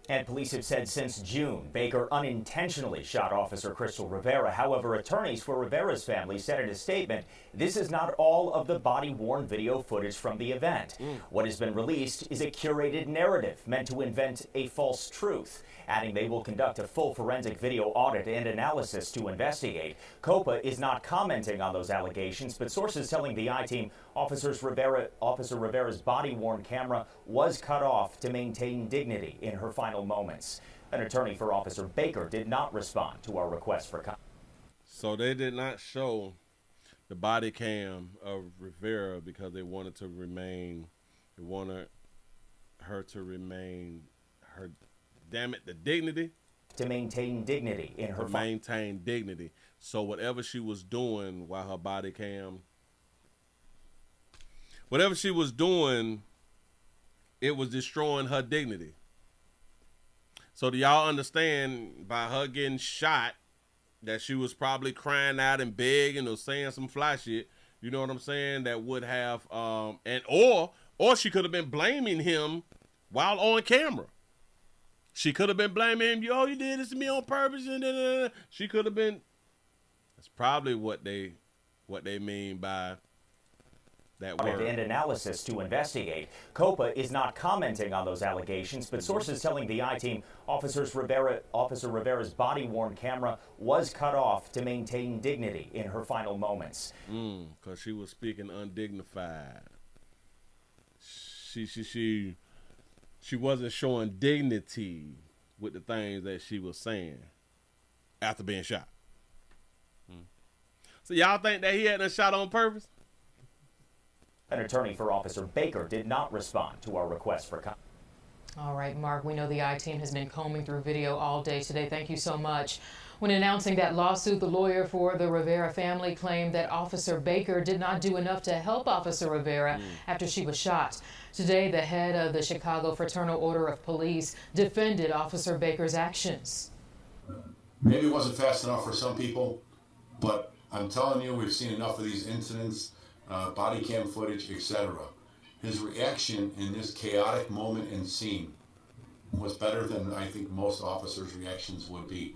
And police have said since June, Baker unintentionally shot Officer Crystal Rivera. However, attorneys for Rivera's family said in a statement, this is not all of the body-worn video footage from the event. What has been released is a curated narrative meant to invent a false truth, adding they will conduct a full forensic video audit and analysis to investigate. COPA is not commenting on those allegations, but sources telling the I-Team Officer Rivera's body-worn camera was cut off to maintain dignity in her final moments. An attorney for Officer Baker did not respond to our request for comment. So they did not show the body cam of Rivera because they wanted her to remain her, damn it, the dignity. To maintain dignity in her maintain dignity. So whatever she was doing while her body cam, whatever she was doing, it was destroying her dignity. So do y'all understand by her getting shot that she was probably crying out and begging or saying some fly shit, you know what I'm saying, that would have, or she could have been blaming him while on camera. She could have been blaming him, yo, you did this to me on purpose, and she could have been, that's probably what they mean by that word. And analysis to investigate. COPA is not commenting on those allegations, but sources telling the I-Team Officer Rivera's body-worn camera was cut off to maintain dignity in her final moments. Because she was speaking undignified. She wasn't showing dignity with the things that she was saying after being shot. So y'all think that he had a shot on purpose? An attorney for Officer Baker did not respond to our request for comment. All right, Mark, we know the I-Team has been combing through video all day today. Thank you so much. When announcing that lawsuit, the lawyer for the Rivera family claimed that Officer Baker did not do enough to help Officer Rivera after she was shot. Today, the head of the Chicago Fraternal Order of Police defended Officer Baker's actions. Maybe it wasn't fast enough for some people, but I'm telling you, we've seen enough of these incidents, body cam footage, etc. His reaction in this chaotic moment and scene was better than I think most officers' reactions would be.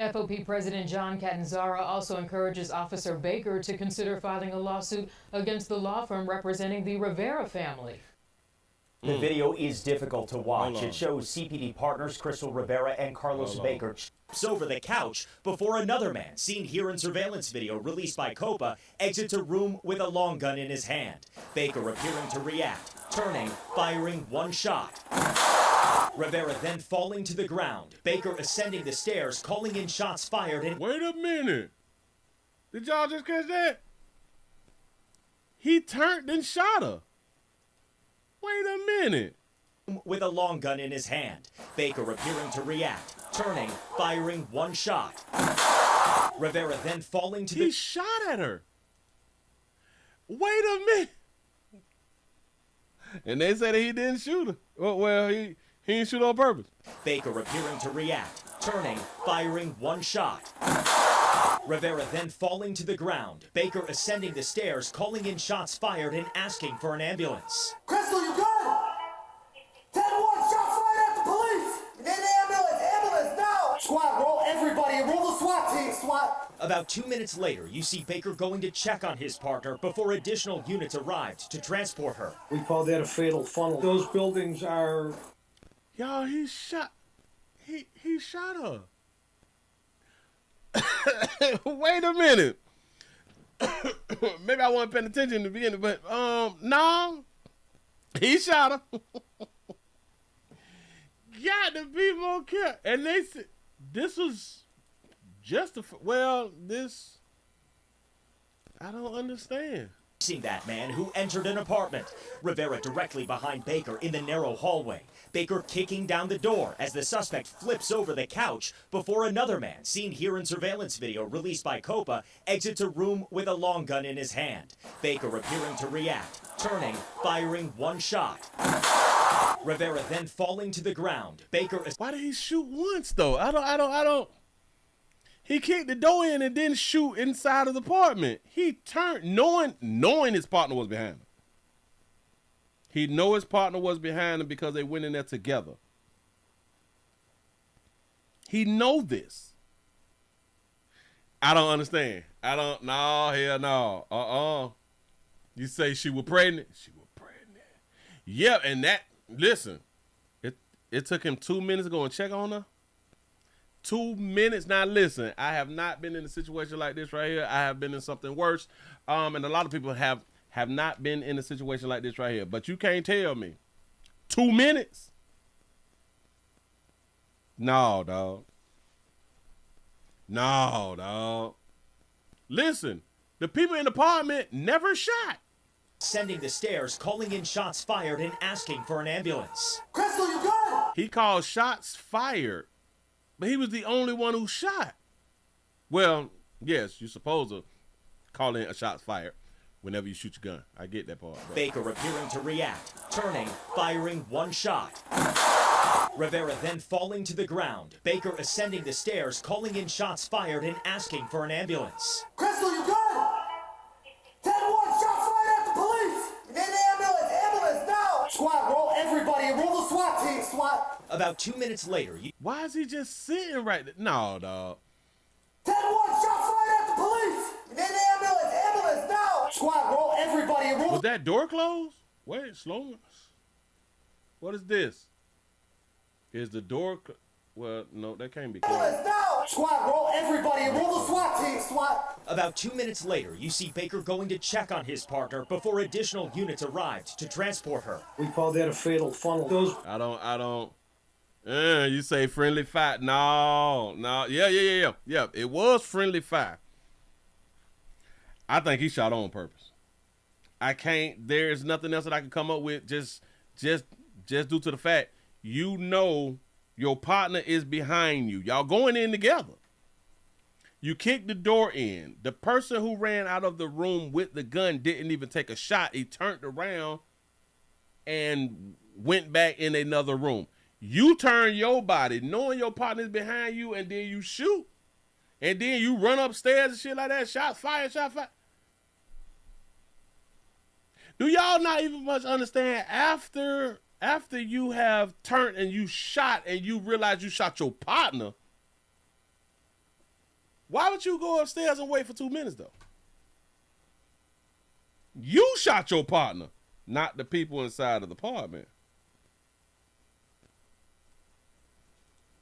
FOP President John Catanzara also encourages Officer Baker to consider filing a lawsuit against the law firm representing the Rivera family. The video is difficult to watch. It shows CPD partners Crystal Rivera and Carlos Baker over the couch before another man, seen here in surveillance video released by COPA, exits a room with a long gun in his hand. Baker appearing to react, turning, firing one shot. Rivera then falling to the ground. Baker ascending the stairs, calling in shots fired. And wait a minute. Did y'all just catch that? He turned and shot her. Wait a minute. With a long gun in his hand. Baker appearing to react, turning, firing one shot. Rivera then falling to He shot at her. Wait a minute. And they said that he didn't shoot her. Well, he didn't shoot on purpose. Baker appearing to react, turning, firing one shot. Rivera then falling to the ground. Baker ascending the stairs, calling in shots fired and asking for an ambulance. Crystal, you good? About 2 minutes later, you see Baker going to check on his partner before additional units arrived to transport her. We call that a fatal funnel. Those buildings are... Y'all, he shot her. Wait a minute. Maybe I wasn't paying attention in the beginning, but no. He shot her. Got to be more careful. And they said this was this I don't understand. Seeing that man who entered an apartment. Rivera directly behind Baker in the narrow hallway. Baker kicking down the door as the suspect flips over the couch before another man, seen here in surveillance video released by COPA, exits a room with a long gun in his hand. Baker appearing to react, turning, firing one shot. Rivera then falling to the ground. Baker is... Why did he shoot once though? I don't. He kicked the door in and didn't shoot inside of the apartment. He turned, knowing his partner was behind him. He know his partner was behind him because they went in there together. He know this. I don't understand. No, hell no. You say she was pregnant? She was pregnant. Yeah, and that, listen, it took him 2 minutes to go and check on her. 2 minutes. Now listen, I have not been in a situation like this right here. I have been in something worse. And a lot of people have not been in a situation like this right here. But you can't tell me 2 minutes. No, dog. No, dog. Listen, the people in the apartment never shot. Sending the stairs, calling in shots fired and asking for an ambulance. Crystal, you got it! He called shots fired. But he was the only one who shot. Well, yes, you're supposed to call in a shots fired whenever you shoot your gun. I get that part. Bro. Baker appearing to react, turning, firing one shot. Rivera then falling to the ground. Baker ascending the stairs, calling in shots fired and asking for an ambulance. Crystal, you got it! 10-1, shots fired at the police! In the ambulance now! Squad, roll everybody and roll the SWAT team, SWAT! About 2 minutes later, why is he just sitting right there? No, dog. 10-1, shots fired at the police! In the ambulance now! Squad, roll everybody and roll... Was that door closed? Wait, slow. What is this? Is the door... Well, no, that can't be closed. Now! Squad, roll everybody and roll the SWAT team, SWAT! About 2 minutes later, you see Baker going to check on his partner before additional units arrived to transport her. We call that a fatal funnel. Those... I don't... you say friendly fire. No. Yeah. It was friendly fire. I think he shot on purpose. I can't, there's nothing else that I can come up with just due to the fact, you know, your partner is behind you. Y'all going in together. You kicked the door in. The person who ran out of the room with the gun didn't even take a shot. He turned around and went back in another room. You turn your body, knowing your partner is behind you, and then you shoot. And then you run upstairs and shit like that. Shot fire. Do y'all not even much understand after you have turned and you shot and you realize you shot your partner, why would you go upstairs and wait for 2 minutes though? You shot your partner, not the people inside of the apartment.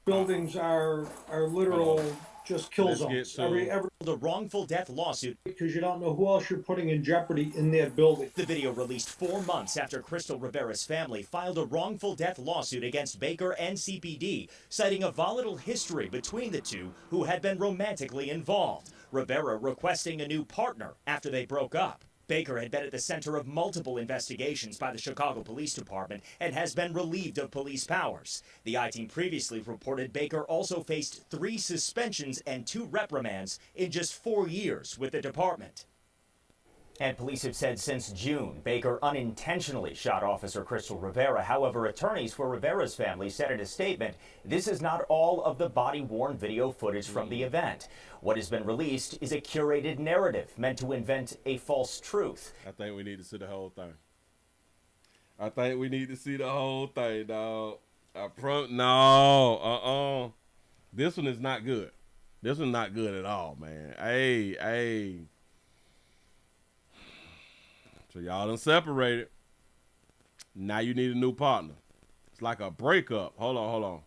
Buildings are literal just kill zones. The wrongful death lawsuit. Because you don't know who else you're putting in jeopardy in that building. The video released 4 months after Crystal Rivera's family filed a wrongful death lawsuit against Baker and CPD, citing a volatile history between the two who had been romantically involved. Rivera requesting a new partner after they broke up. Baker had been at the center of multiple investigations by the Chicago Police Department and has been relieved of police powers. The I-Team previously reported Baker also faced 3 suspensions and 2 reprimands in just 4 years with the department. And police have said since June, Baker unintentionally shot Officer Crystal Rivera. However, attorneys for Rivera's family said in a statement, this is not all of the body-worn video footage from the event. What has been released is a curated narrative meant to invent a false truth. I think we need to see the whole thing. dog. No, this one is not good. This is not good at all, man. Hey. So y'all done separated. Now you need a new partner. It's like a breakup. Hold on.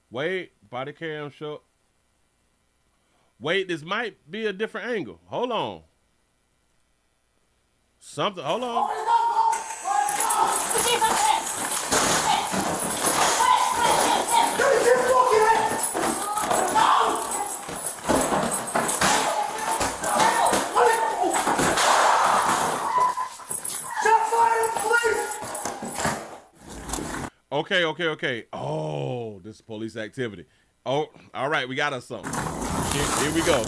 Wait, body cam show. Wait, this might be a different angle. Hold on. Hold on. Okay. Oh, this is police activity. Oh, all right, we got us something. Here we go.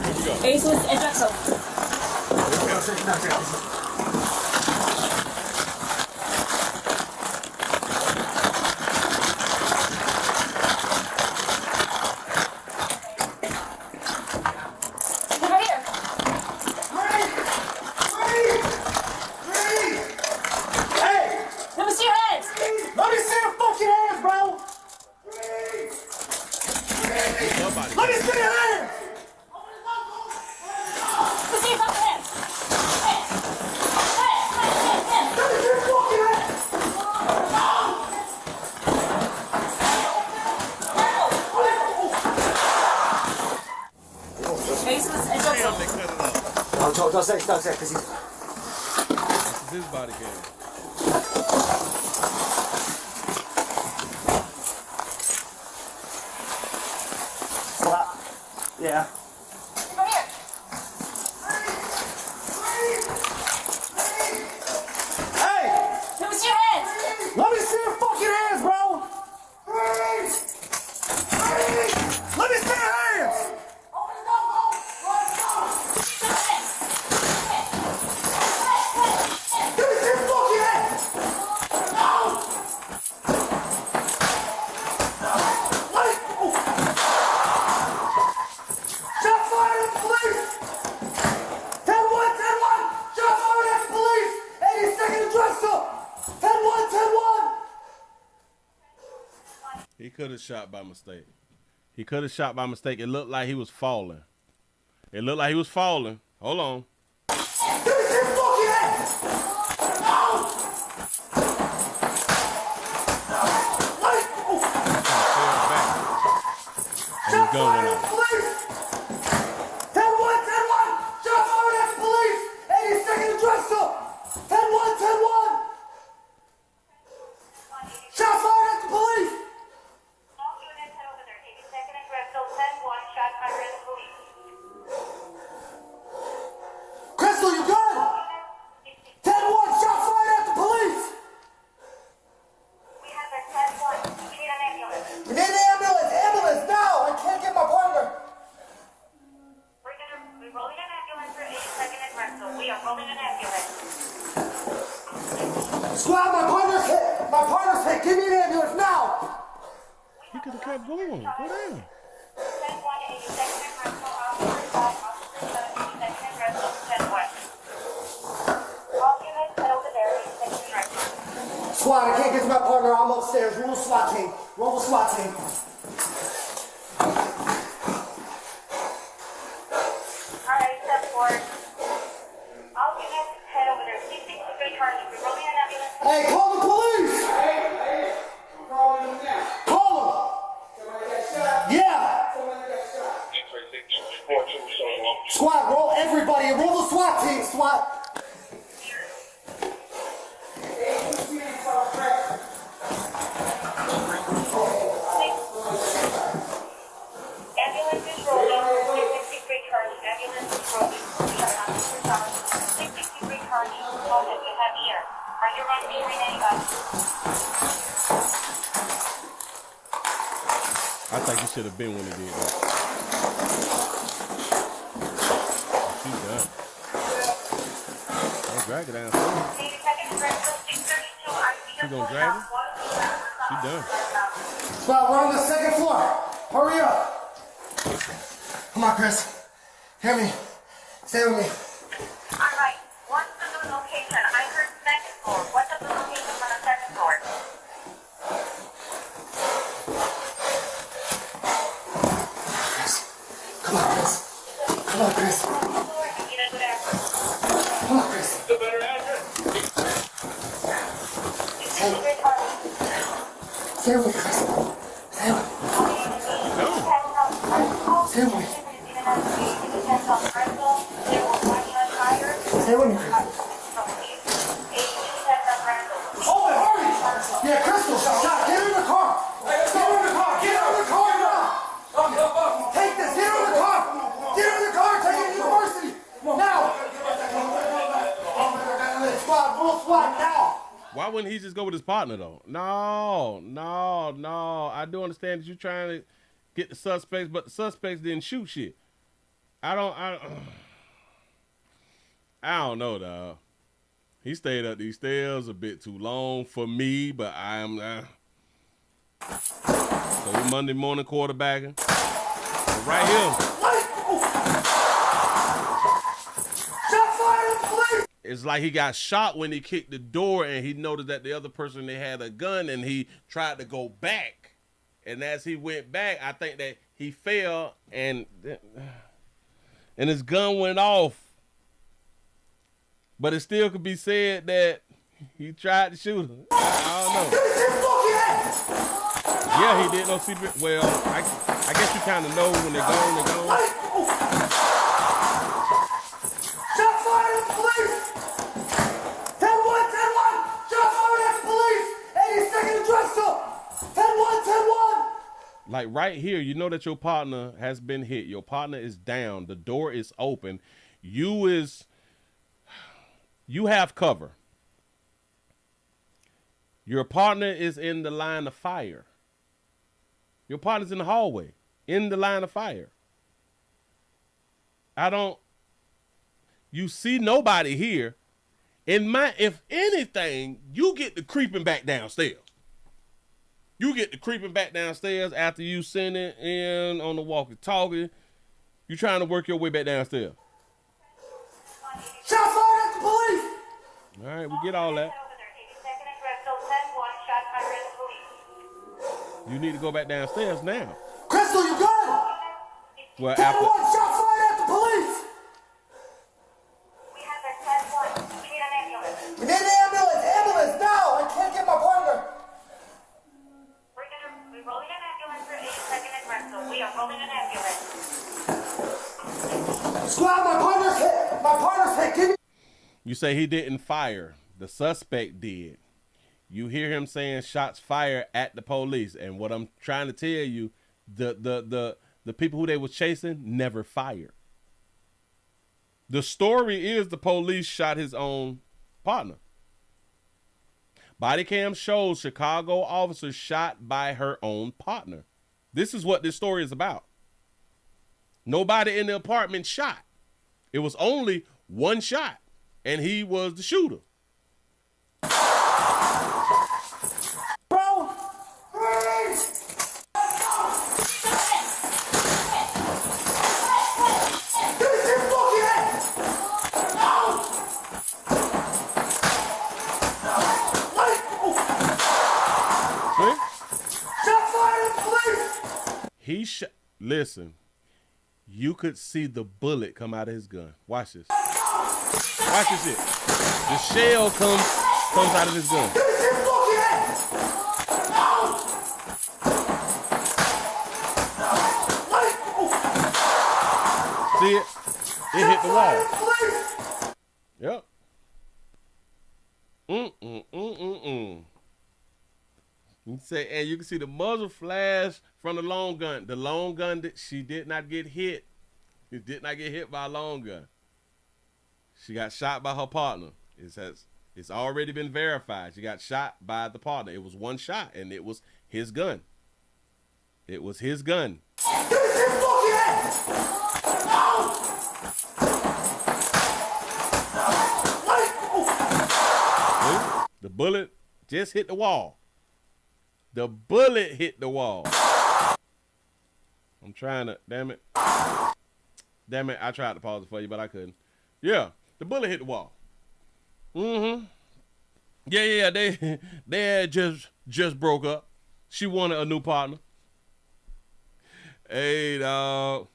Don't say, because he's... This is his body cam. Stop. Yeah. Come here. Hey! Let me see your hands. Let me see your fucking hands, bro! Let me see your hands! He could have shot by mistake. It looked like he was falling. Hold on. He's going on. 10-1, shot fired at the police, 82nd dress up. 10-1. Shot fired at the police. Crystal, you good? 10-1, shot fired at the police. We have a 10-1. We need an ambulance. We need an ambulance now. I can't get my partner. We're rolling an ambulance for 82nd and Bristol. We are rolling an ambulance. Squad, my partner's hit. Give me an ambulance now. He could have kept going. Go down. 10-1, 82nd and Bristol. Officer 82nd and Bristol. 10-1. All units head over there. 82nd and Bristol. Squad, I can't get to my partner. I'm upstairs. Roll the SWAT team. Alright, step forward. All units head over there. 63 charge. We're rolling an ambulance. Hey, call the police. Call them. Yeah. Squad, roll everybody. Roll the SWAT team. Ambulance is rolling. 63 charge. Ambulance is rolling. We are not to stop. 63 charge. Hold it. We have here. Are you ready to read anybody? I think he should have been when he did that. She's done. Don't drag it down. She gonna drag it? She done. Squad, we're on the second floor. Hurry up. Come on, Chris. Hear me. Stay with me. Alright. What's the new location? I heard second floor. What's the new location on the second floor? Come on, Chris. Come on, Chris. Stay with me, Chris. Stay with me. Stay with me. Stay with me, Chris. Oh, hurry! Yeah, Crystal, shot. Get her in the car. Get her in the car. Get her in the car now. Take this. Get her in the car. Get her in the car. Take her to university. Now. Squad, full squad now. Why wouldn't he just go with his partner, though? No. I do understand that you're trying to get the suspects, but the suspects didn't shoot shit. I don't know, dog. He stayed up these stairs a bit too long for me, but I am so we Monday morning quarterbacking. But right here. It's like he got shot when he kicked the door and he noticed that the other person, they had a gun, and he tried to go back. And as he went back, I think that he fell and his gun went off. But it still could be said that he tried to shoot him. I don't know. Yeah, he did no CPR. Well, I guess you kind of know when they're gone, they're gone. Shot fired at the police! 10-1, 10-1! Shot fired at the police! 82nd and Drexel! 10-1, 10-1! Like right here, you know that your partner has been hit. Your partner is down. The door is open. You have cover. Your partner is in the line of fire. Your partner's in the hallway, in the line of fire. You see nobody here. If anything, you get the creeping back downstairs. You get the creeping back downstairs after you send it in on the walkie-talkie. You trying to work your way back downstairs. Shot fired at the police! All right, we get all that. You need to go back downstairs now. Crystal, you got it! Well, 10-1, shot fired at the police! We have a 10-1. We need an ambulance. We need an ambulance! Ambulance, now! I can't get my partner! We're rolling an ambulance for 82nd and Drexel. We are rolling an ambulance. Squad, my partner's hit! My partner's hit! Give me... You say he didn't fire. The suspect did. You hear him saying shots fired at the police. And what I'm trying to tell you, the people who they was chasing never fired. The story is the police shot his own partner. Body cam shows Chicago officer shot by her own partner. This is what this story is about. Nobody in the apartment shot. It was only one shot, and he was the shooter. Bro! Listen, you could see the bullet come out of his gun. Watch this. Watch this shit. The shell comes out of his gun. See it? It hit the wall. Yep. You say, and you can see the muzzle flash from the long gun. The long gun, she did not get hit. She did not get hit by a long gun. She got shot by her partner. It's already been verified. She got shot by the partner. It was one shot, and it was his gun. It was his gun. The bullet just hit the wall. The bullet hit the wall. I'm trying to, damn it. Damn it, I tried to pause it for you, but I couldn't. Yeah, the bullet hit the wall. Mm-hmm. Yeah, they had just broke up. She wanted a new partner. Hey, dog.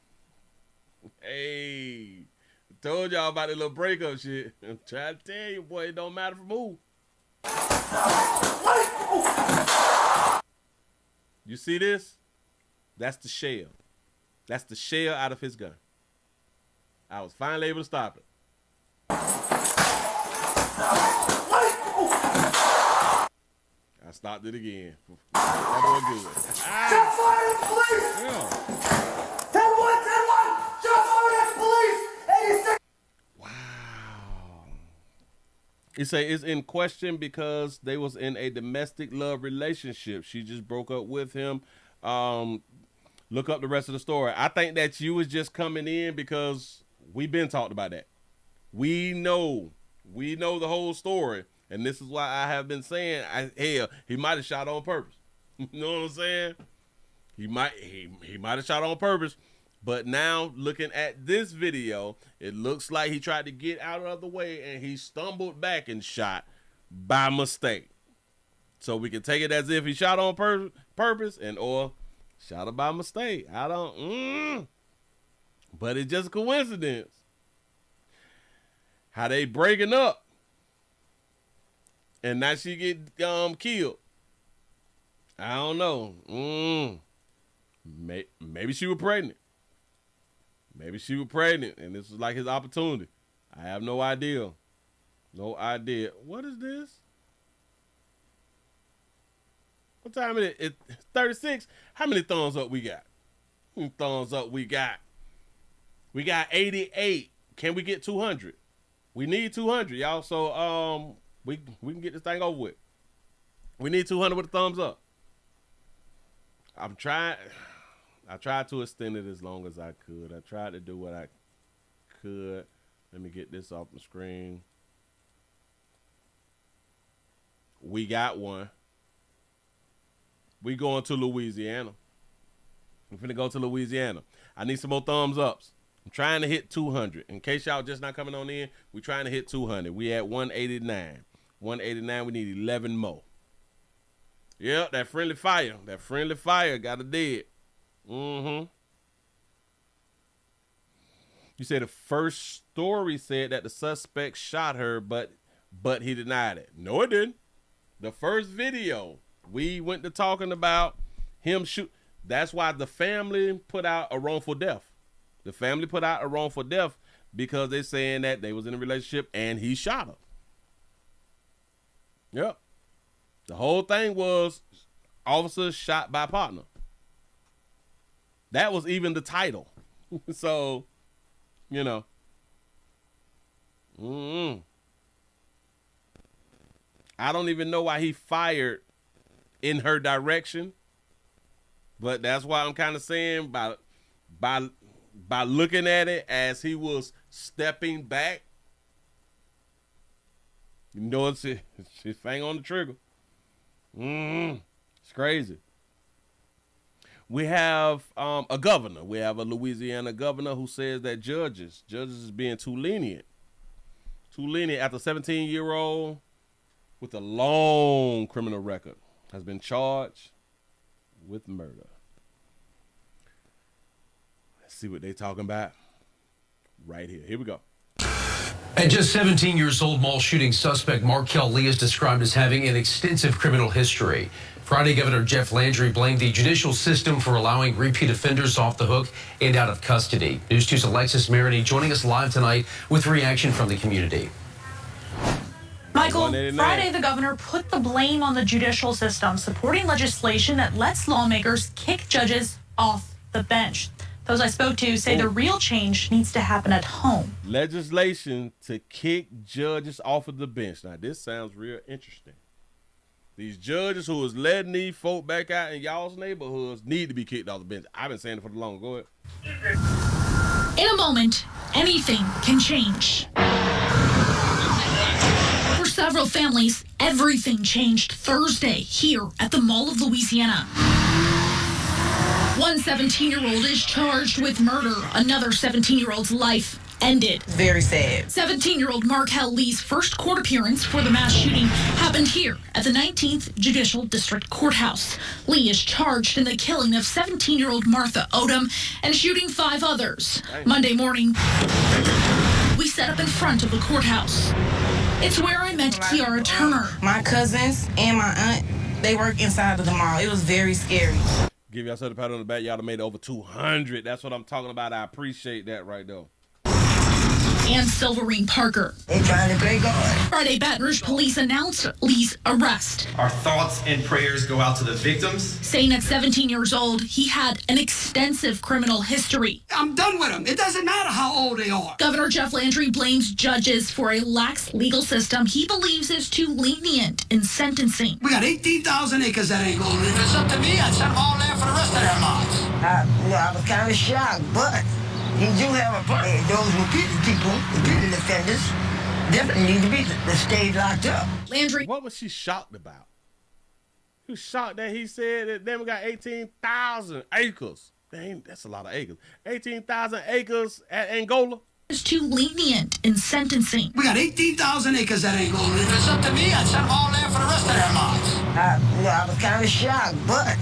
Hey, told y'all about that little breakup shit. I'm trying to tell you, boy, it don't matter from who. You see this? That's the shell. That's the shell out of his gun. I was finally able to stop it. I stopped it again. That boy good. Shots fired at police! Yeah. 10-1, 10-1! Shots fired at police! 86! He say it's in question because they was in a domestic love relationship. She just broke up with him. Look up the rest of the story. I think that you was just coming in because we've been talked about that. We know the whole story. And this is why I have been saying, hell, he might have shot on purpose. You know what I'm saying? He might have shot on purpose. But now, looking at this video, it looks like he tried to get out of the way and he stumbled back and shot by mistake. So we can take it as if he shot on purpose and or shot her by mistake. I don't, but it's just a coincidence. How they breaking up. And now she get killed. I don't know. Maybe she was pregnant. Maybe she was pregnant, and this was like his opportunity. I have no idea. No idea. What is this? What time is it? It's 36. How many thumbs up we got? How many thumbs up we got? We got 88. Can we get 200? We need 200, y'all. So we can get this thing over with. We need 200 with a thumbs up. I tried to extend it as long as I could. I tried to do what I could. Let me get this off the screen. We got one. We going to Louisiana. We're finna go to Louisiana. I need some more thumbs ups. I'm trying to hit 200. In case y'all just not coming on in, we're trying to hit 200. We at 189. 189, we need 11 more. Yep, that friendly fire. That friendly fire got a dead. You said the first story said that the suspect shot her, but he denied it. No, it didn't. The first video, we went to talking about him shoot. That's why the family put out a wrongful death. The family put out a wrongful death because they're saying that they was in a relationship and he shot her. Yep. The whole thing was officer shot by partner. That was even the title. So, you know. I don't even know why he fired in her direction. But that's why I'm kind of saying by looking at it as he was stepping back, you know, it's his finger on the trigger. It's crazy. We have a governor. We have a Louisiana governor who says that judges is being too lenient. Too lenient after a 17-year-old with a long criminal record has been charged with murder. Let's see what they're talking about right here. Here we go. At just 17 years old, mall shooting suspect Markel Lee is described as having an extensive criminal history. Friday, Governor Jeff Landry blamed the judicial system for allowing repeat offenders off the hook and out of custody. News 2's Alexis Maroney joining us live tonight with reaction from the community. Michael, Friday the governor put the blame on the judicial system, supporting legislation that lets lawmakers kick judges off the bench. Those I spoke to say the real change needs to happen at home. Legislation to kick judges off of the bench. Now, this sounds real interesting. These judges who is letting these folk back out in y'all's neighborhoods need to be kicked off the bench. I've been saying it for the long. Go ahead. In a moment, anything can change. For several families, everything changed Thursday here at the Mall of Louisiana. One 17-year-old is charged with murder. Another 17-year-old's life ended. Very sad. 17-year-old Markel Lee's first court appearance for the mass shooting happened here at the 19th Judicial District Courthouse. Lee is charged in the killing of 17-year-old Martha Odom and shooting 5 others. Monday morning, we set up in front of the courthouse. It's where I met Kiara Turner. My cousins and my aunt, they work inside of the mall. It was very scary. Give y'all a pat on the back. Y'all done made over 200. That's what I'm talking about. I appreciate that right there. And Silverine Parker. They trying to play God. Friday, Baton Rouge police announced Lee's arrest. Our thoughts and prayers go out to the victims. Saying at 17 years old, he had an extensive criminal history. I'm done with them. It doesn't matter how old they are. Governor Jeff Landry blames judges for a lax legal system he believes is too lenient in sentencing. We got 18,000 acres that ain't going. If it's up to me, I'd send them all there for the rest of their lives. I was kind of shocked, but you do have a point. Those repeated people, repeated offenders, definitely need to be stayed locked up. Landry. What was she shocked about? She was shocked that he said that then we got 18,000 acres. Dang, that's a lot of acres. 18,000 acres at Angola. Is too lenient in sentencing. We got 18,000 acres that ain't going. If it's up to me, I'd send them all there for the rest of their lives. I was kind of shocked, but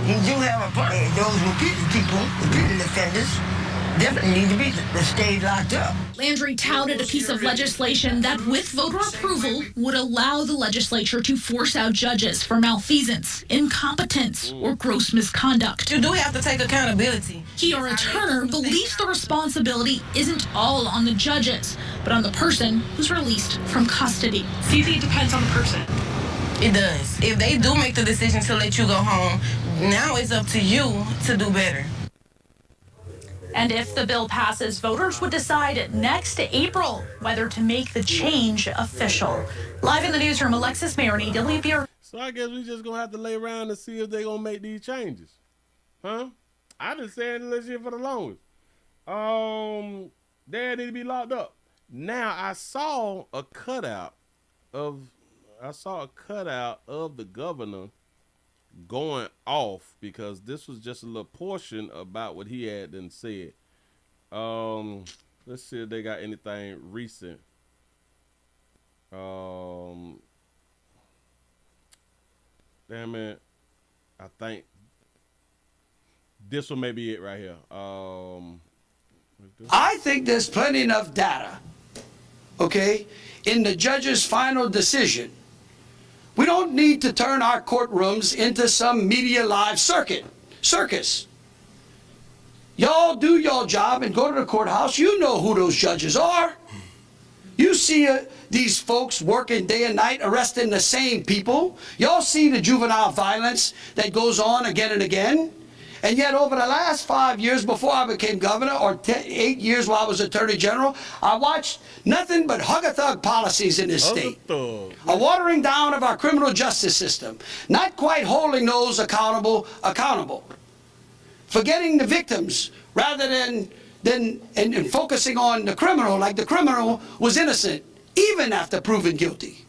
you do have a point. Those repeated people, repeated offenders, definitely need to be stayed locked up. Landry touted a piece of legislation that, with voter approval, would allow the legislature to force out judges for malfeasance, incompetence, or gross misconduct. You do have to take accountability. Kiara Turner believes the responsibility isn't all on the judges, but on the person who's released from custody. So you think it depends on the person? It does. If they do make the decision to let you go home, now it's up to you to do better. And if the bill passes, voters would decide next April whether to make the change official. Live in the newsroom, Alexis Maroney, WBR. So I guess we just going to have to lay around and see if they're going to make these changes. Huh? I've been saying this shit for the longest. They need to be locked up. Now, I saw a cutout of the governor going off because this was just a little portion about what he had then said. Let's see if they got anything recent. Damn it. I think this one may be it right here. I think there's plenty enough data, okay, in the judge's final decision. We don't need to turn our courtrooms into some media live circus. Y'all do your job and go to the courthouse. You know who those judges are. You see these folks working day and night, arresting the same people. Y'all see the juvenile violence that goes on again and again. And yet over the last 5 years before I became governor, or 8 years while I was attorney general, I watched nothing but hug-a-thug policies in this state. A watering down of our criminal justice system. Not quite holding those accountable. Forgetting the victims rather than focusing on the criminal, like the criminal was innocent, even after proven guilty.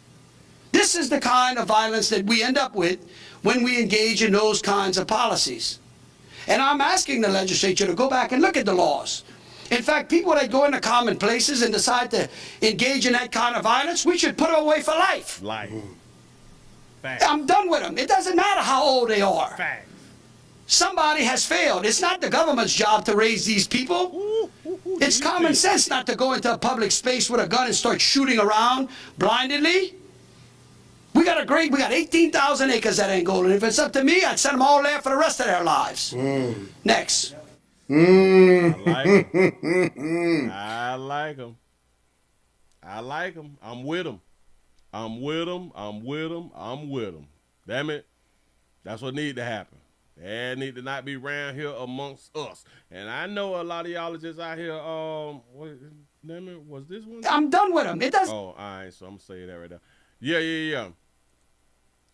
This is the kind of violence that we end up with when we engage in those kinds of policies. And I'm asking the legislature to go back and look at the laws. In fact, people that go into common places and decide to engage in that kind of violence, we should put them away for life. I'm done with them. It doesn't matter how old they are. Somebody has failed. It's not the government's job to raise these people. It's common sense not to go into a public space with a gun and start shooting around blindly. We got 18,000 acres at Angola, and if it's up to me, I'd send them all there for the rest of their lives. Next. I like them. I'm with them. Damn it. That's what need to happen. They need to not be around here amongst us. And I know a lot of y'all are just out here, was this one? I'm done with them. It does. Oh, all right, so I'm going to say that right now. Yeah.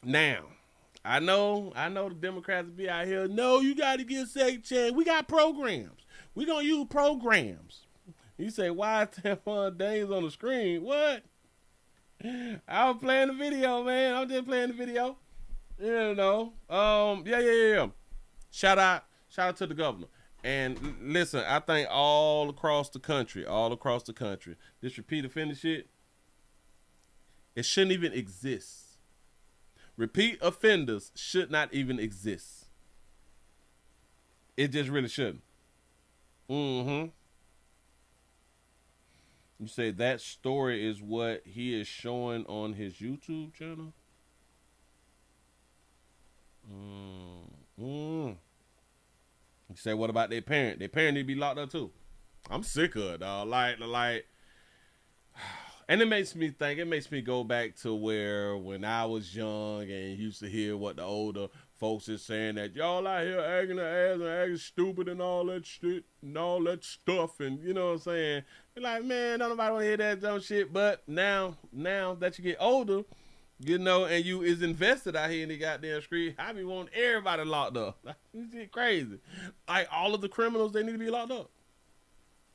Now, I know the Democrats will be out here. No, you got to get second chance. We got programs. We're going to use programs. You say, why is Stephon Dames on the screen? What? I was playing the video, man. I'm just playing the video. You know. Yeah. Shout out to the governor. And listen, I think all across the country, this repeat offender shit, it shouldn't even exist. Repeat offenders should not even exist. It just really shouldn't. You say that story is what he is showing on his YouTube channel? You say, what about their parent? Their parent need to be locked up too. I'm sick of it, dog. Like, and it makes me think, it makes me go back to where when I was young and used to hear what the older folks is saying, that y'all out here acting their ass and acting stupid and all that shit and all that stuff, and you know what I'm saying? You're like, man, don't nobody want to hear that dumb shit. But now that you get older, you know, and you is invested out here in the goddamn street, I be wanting everybody locked up. This shit crazy. Like, all of the criminals, they need to be locked up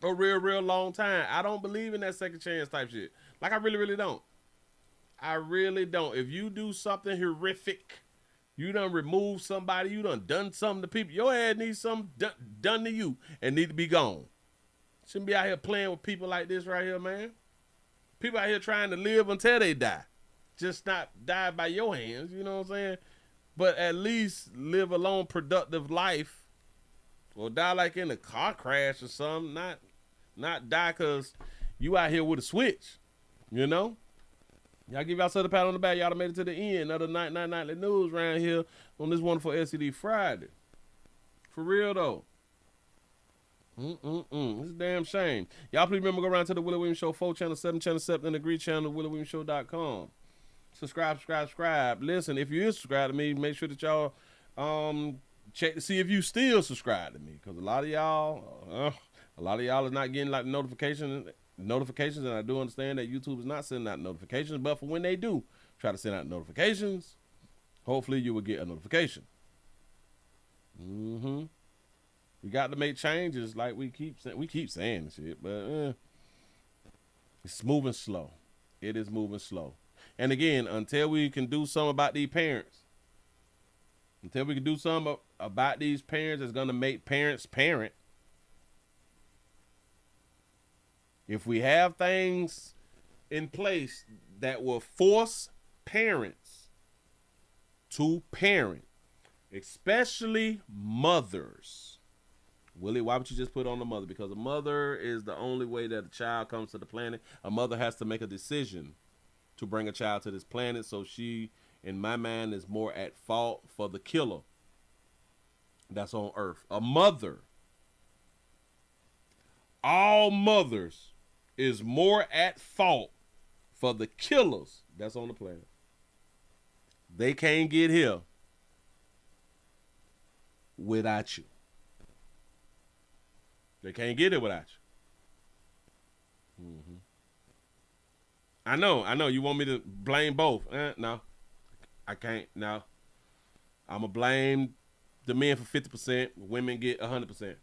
for a real long time. I don't believe in that second chance type shit. Like, I really don't. I really don't. If you do something horrific, you done remove somebody, you done something to people, your ass needs something done to you and need to be gone. Shouldn't be out here playing with people like this right here, man. People out here trying to live until they die. Just not die by your hands, you know what I'm saying? But at least live a long, productive life. Or die like in a car crash or something. Not die because you out here with a switch, you know? Y'all give yourself a pat on the back. Y'all done made it to the end. Another nightly news around here on this wonderful SCD Friday. For real, though. It's a damn shame. Y'all please remember, go around to the Willie Williams Show 4 channel, 7 channel, 7 and the Agree channel, WillieWilliamsShow.com. Subscribe. Listen, if you is subscribed to me, make sure that y'all check to see if you still subscribe to me, because a lot of y'all is not getting like notifications, and I do understand that YouTube is not sending out notifications, but for when they do try to send out notifications, hopefully you will get a notification. We got to make changes, like we keep saying shit, but it's moving slow. It is moving slow. And again, until we can do something about these parents, until we can do something about these parents that's going to make parents parent, if we have things in place that will force parents to parent, especially mothers. Willie, why would you just put on the mother? Because a mother is the only way that a child comes to the planet. A mother has to make a decision to bring a child to this planet, so she, in my mind, is more at fault for the killer that's on Earth. A mother, all mothers, is more at fault for the killers that's on the planet. They can't get here without you. They can't get it without you. I know. You want me to blame both? No, I can't. No, I'm going to blame the men for 50%. Women get 100%.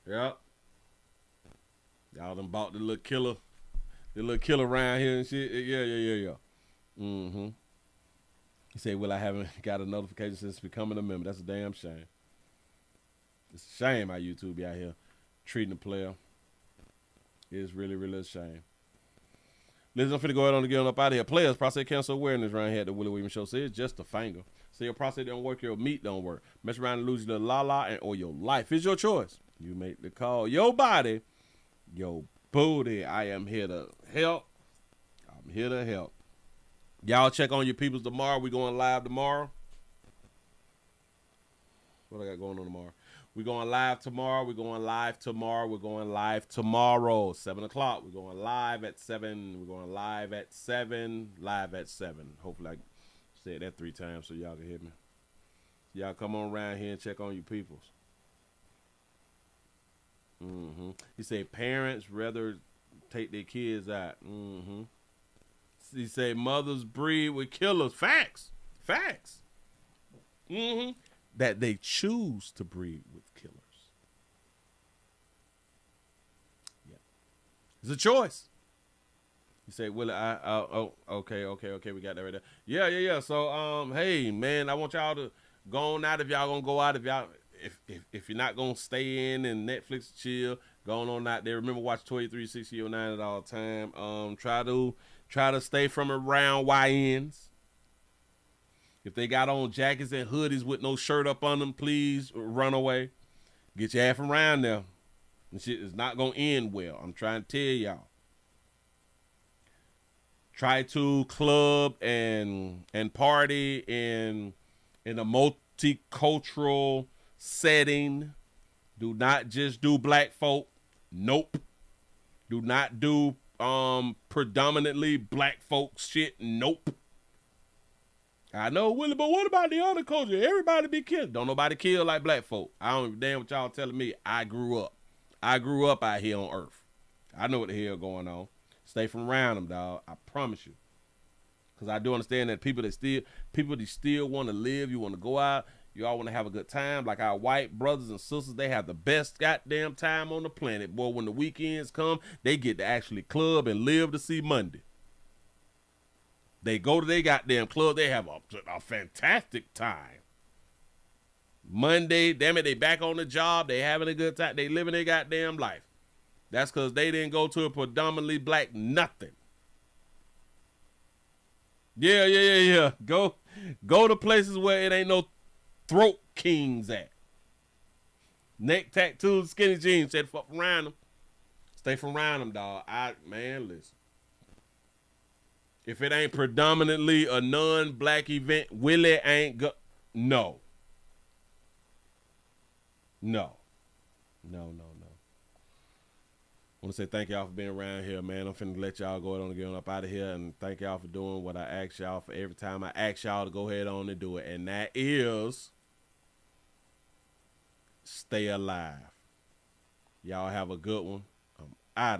Yep. Y'all done bought the little killer around here and shit. Yeah. You say, well, I haven't got a notification since becoming a member. That's a damn shame. It's a shame how YouTube be out here treating the player. It's really a shame. Listen, I'm finna go ahead on and get on up out of here. Players, prostate cancer awareness around here at the Willie Williams Show. Say it's just a finger. Say your prostate don't work, your meat don't work. Mess around and lose your la or your life. It's your choice. You make the call. Your body, your booty. I am here to help. I'm here to help. Y'all check on your peoples tomorrow. We going live tomorrow. What I got going on tomorrow? We're going live tomorrow. We're going live tomorrow. 7 o'clock. We're going live at 7. We're going live at 7. Live at 7. Hopefully I said that 3 times so y'all can hear me. Y'all come on around here and check on your peoples. He said parents rather take their kids out. He said mothers breed with killers. Facts. That they choose to breed with killers. Yeah, it's a choice. You say, Willie, okay, we got that right there. Yeah. So, hey, man, I want y'all to go on out if y'all gonna go out. if you're not gonna stay in and Netflix chill, going on out there. Remember, watch 236009 at all time. Try to stay from around YNs. If they got on jackets and hoodies with no shirt up on them, please run away. Get your ass from around there. And shit is not gonna end well. I'm trying to tell y'all. Try to club and party in a multicultural setting. Do not just do black folk. Nope. Do not do predominantly black folks shit. Nope. I know, Willie, but what about the other culture? Everybody be killed. Don't nobody kill like black folk. I don't give a damn what y'all telling me. I grew up out here on earth. I know what the hell going on. Stay from around them, dog. I promise you. Because I do understand that people that still want to live, you want to go out, you all want to have a good time. Like our white brothers and sisters, they have the best goddamn time on the planet. Boy, when the weekends come, they get to actually club and live to see Monday. They go to their goddamn club, they have a fantastic time. Monday, damn it, they back on the job, they having a good time, they living their goddamn life. That's because they didn't go to a predominantly black nothing. Yeah. Go to places where it ain't no throat kings at. Neck tattoos, skinny jeans, said fuck around them. Stay from around them, dog. Man, listen. If it ain't predominantly a non-black event, Willie ain't go. No. I want to say thank y'all for being around here, man. I'm finna let y'all go on and get on up out of here, and thank y'all for doing what I ask y'all for every time I ask y'all to go ahead on and do it, and that is stay alive. Y'all have a good one. I'm out.